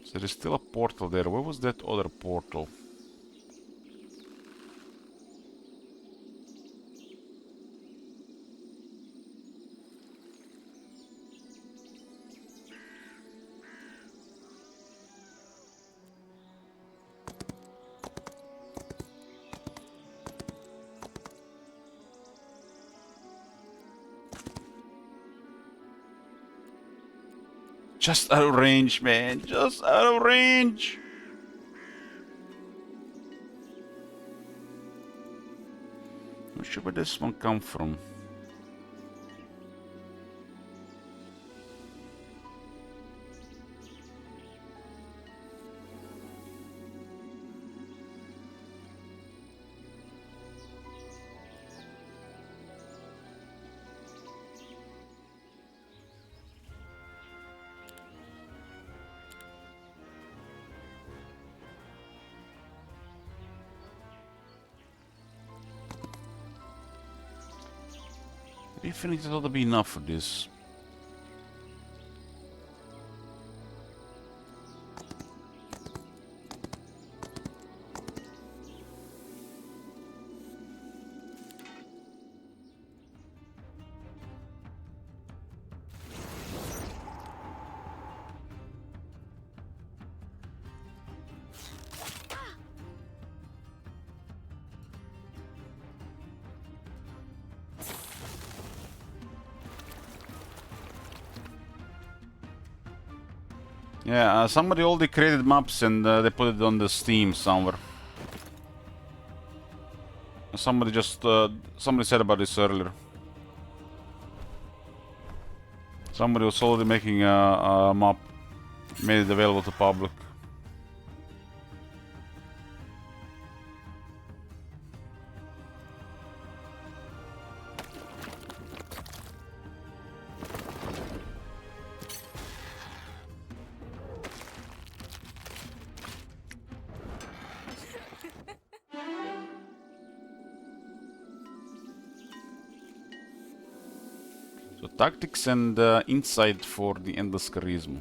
So there's still a portal there. Where was that other portal? Just out of range, man. Just out of range. Not sure where this one come from. Infinite ought to be enough for this. Yeah, somebody already created maps and they put it on the Steam somewhere. Somebody just somebody said about this earlier. Somebody was already making a map, made it available to public. So tactics and insight for the endless charisma.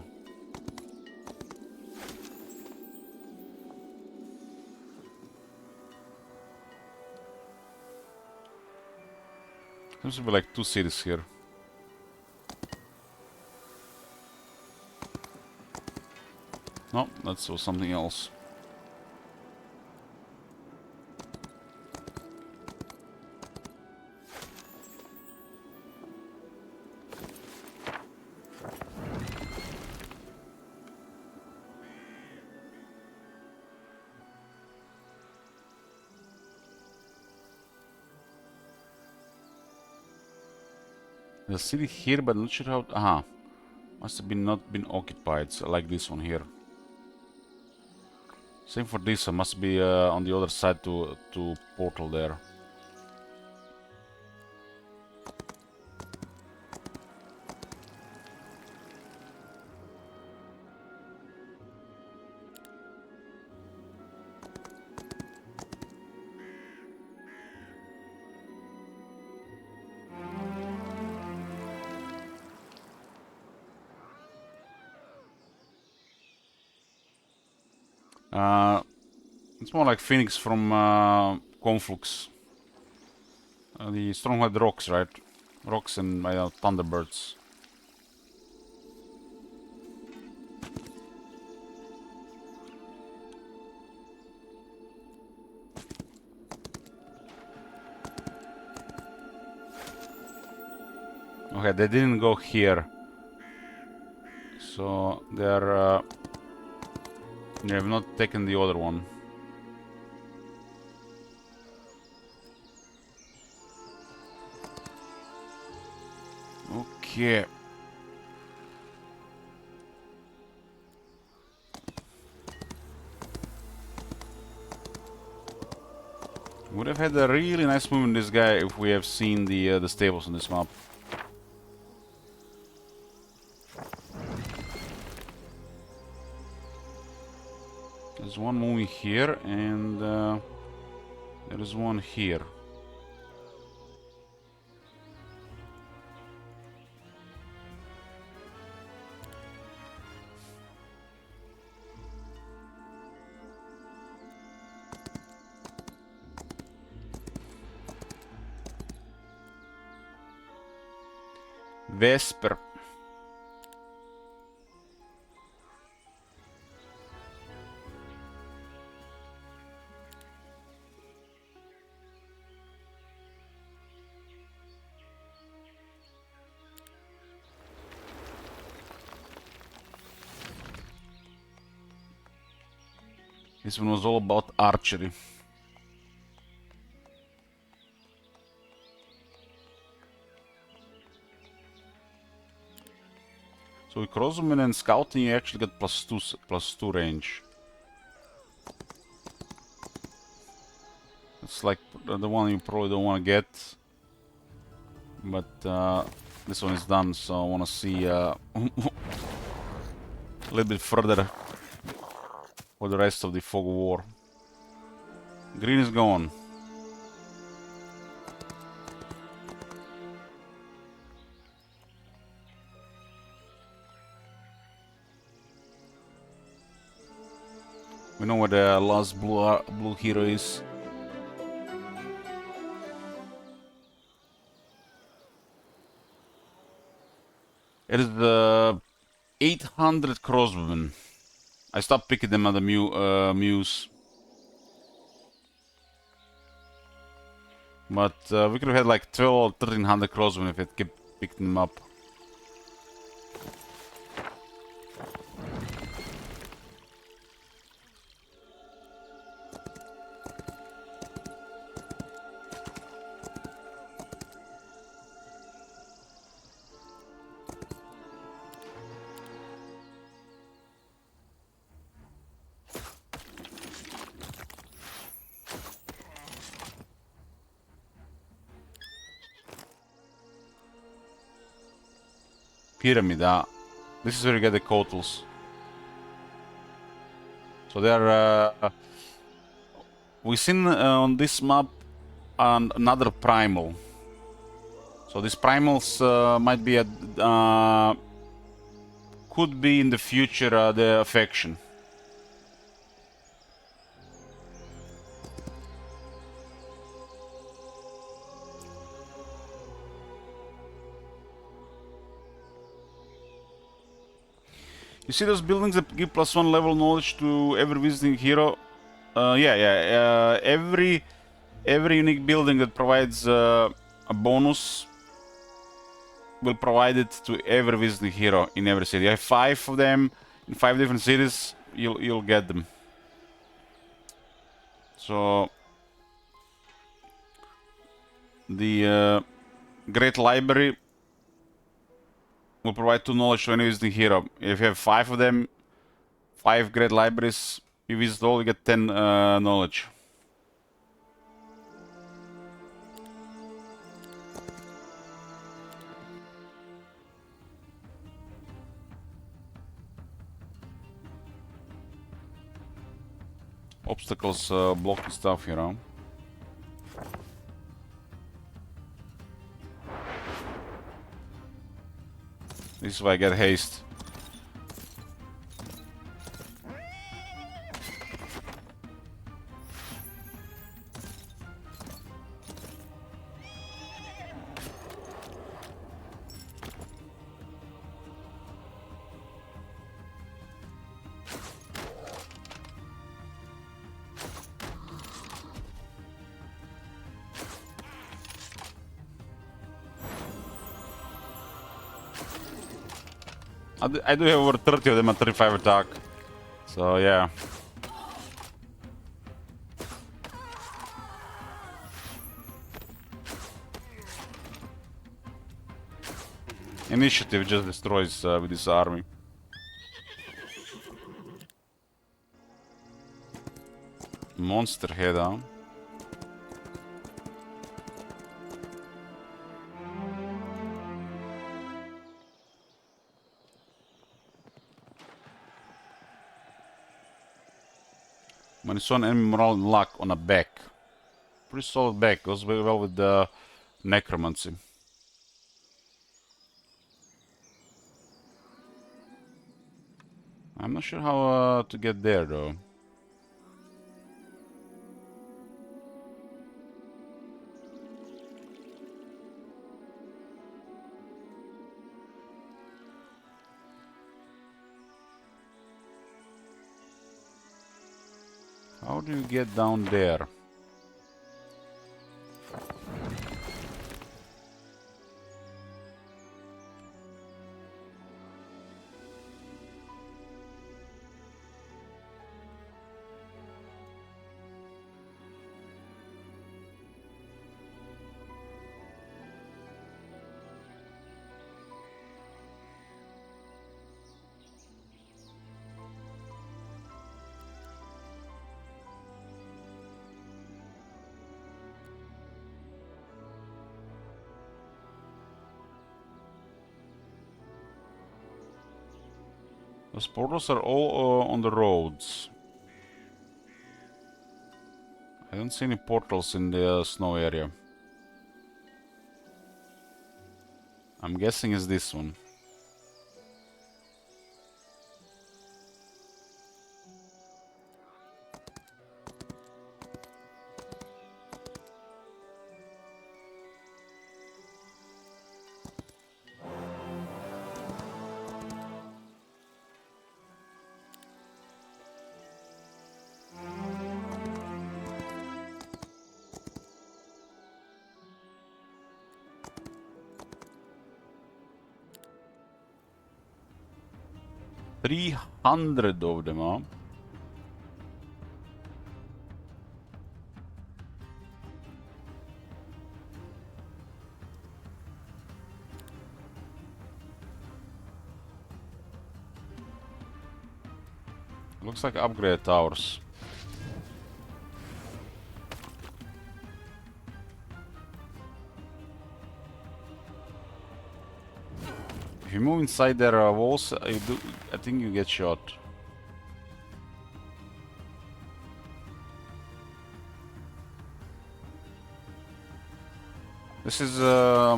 Seems to be like two cities here. No, that's something else. The city here, but not sure how. Aha, must have been not been occupied. So like this one here. Same for this. I must be on the other side to portal there. It's more like Phoenix from Conflux. The Stronghold rocks, right? Rocks and Thunderbirds. Okay, they didn't go here. So they're... they have not taken the other one. Okay. Would have had a really nice move in this guy if we have seen the stables on this map. There's one moving here and there is one here. Vesper. This one was all about archery. So with crossbowman and scouting you actually get +2 range. It's like the one you probably don't want to get. But this one is done, so I want to see a little bit further for the rest of the Fog of War. Green is gone. We know where the last blue hero is. It is the 800 crossbowmen. I stopped picking them at the Mews. But we could have had like 12 or 1300 crossbowmen if it kept picking them up. Pyramid, this is where you get the Kotls. So they are... we've seen on this map another primal. So these primals might be could be in the future the affection. You see those buildings that give +1 level knowledge to every visiting hero? Yeah. Every unique building that provides a bonus will provide it to every visiting hero in every city. I have 5 of them in 5 different cities. You'll get them. So the Great Library will provide 2 knowledge to any visiting hero. If you have 5 of them, 5 Great Libraries, you visit all, you get 10 knowledge. Obstacles blocking stuff here, huh? This is why I get haste. I do have over 30 of them at 35 attack. So yeah. Initiative just destroys with this army. Monster head, huh? When it's on enemy morale and luck on a back. Pretty solid back, goes very well with the necromancy. I'm not sure how to get there though. How do you get down there? Those portals are all on the roads. I don't see any portals in the snow area. I'm guessing it's this one. $300 of them, huh? Looks like upgrade towers. If you move inside their walls, I think you get shot. This is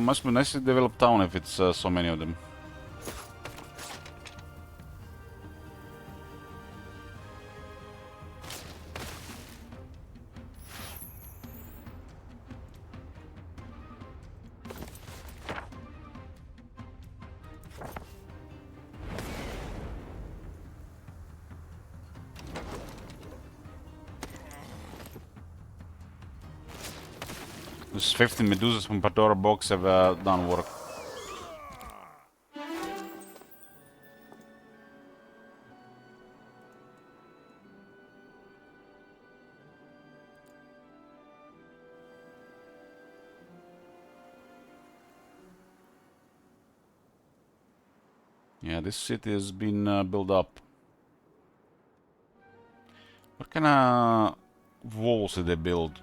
must be a nicely developed town if it's so many of them. Those 15 Medusas from Pandora box have done work. Yeah, this city has been built up. What kind of walls did they build?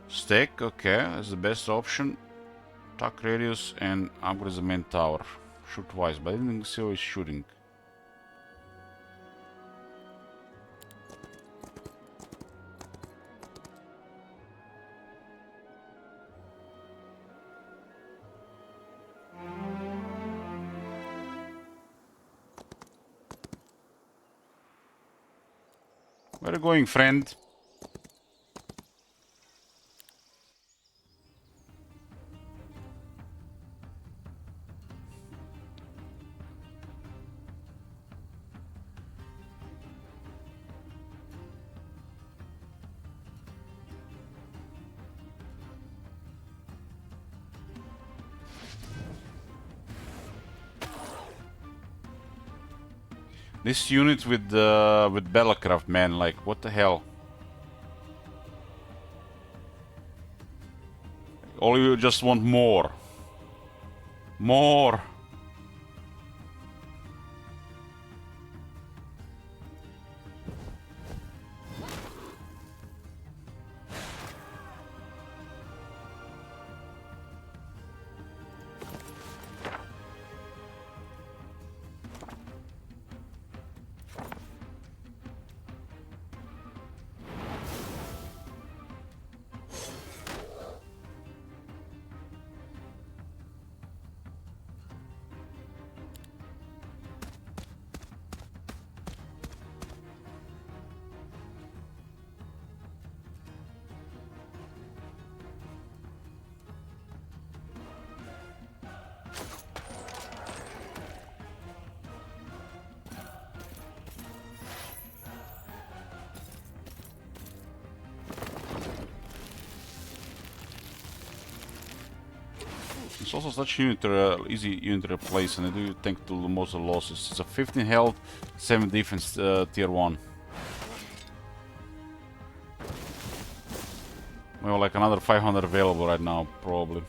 Stake, okay, that's the best option. Attack radius and upgrade the main tower. Shoot twice, but I didn't see how he's shooting. Where are you going, friend? This unit with Battlecraft, man, like what the hell? All you just want more. More. It's also such unit, easy unit to replace, and I do think to most of the losses. It's a 15 health, 7 defense, tier 1. We have like another 500 available right now, probably.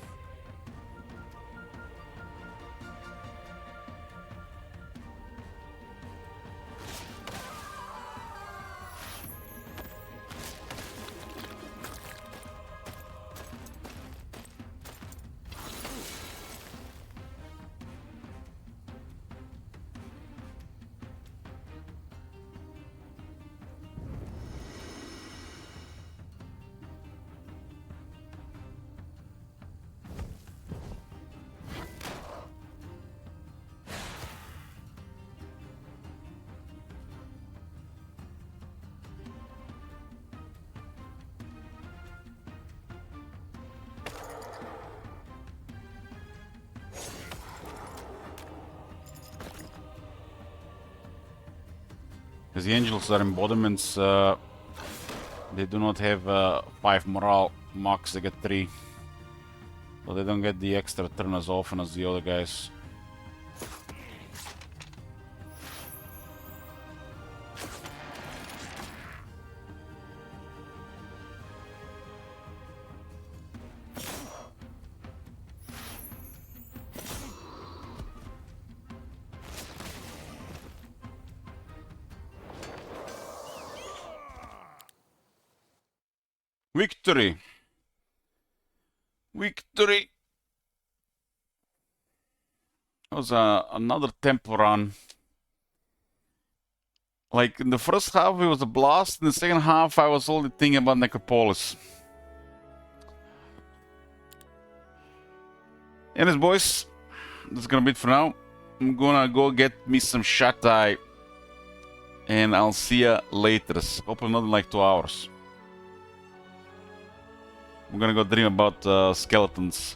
Because the angels are embodiments, they do not have 5 morale max, they get 3. So they don't get the extra turn as often as the other guys. Victory! Victory! That was another tempo run. Like, in the first half it was a blast, in the second half I was only thinking about Necropolis. Anyways, boys, that's gonna be it for now. I'm gonna go get me some shut-eye, and I'll see ya later. Hopefully not in like 2 hours. I'm gonna go dream about skeletons.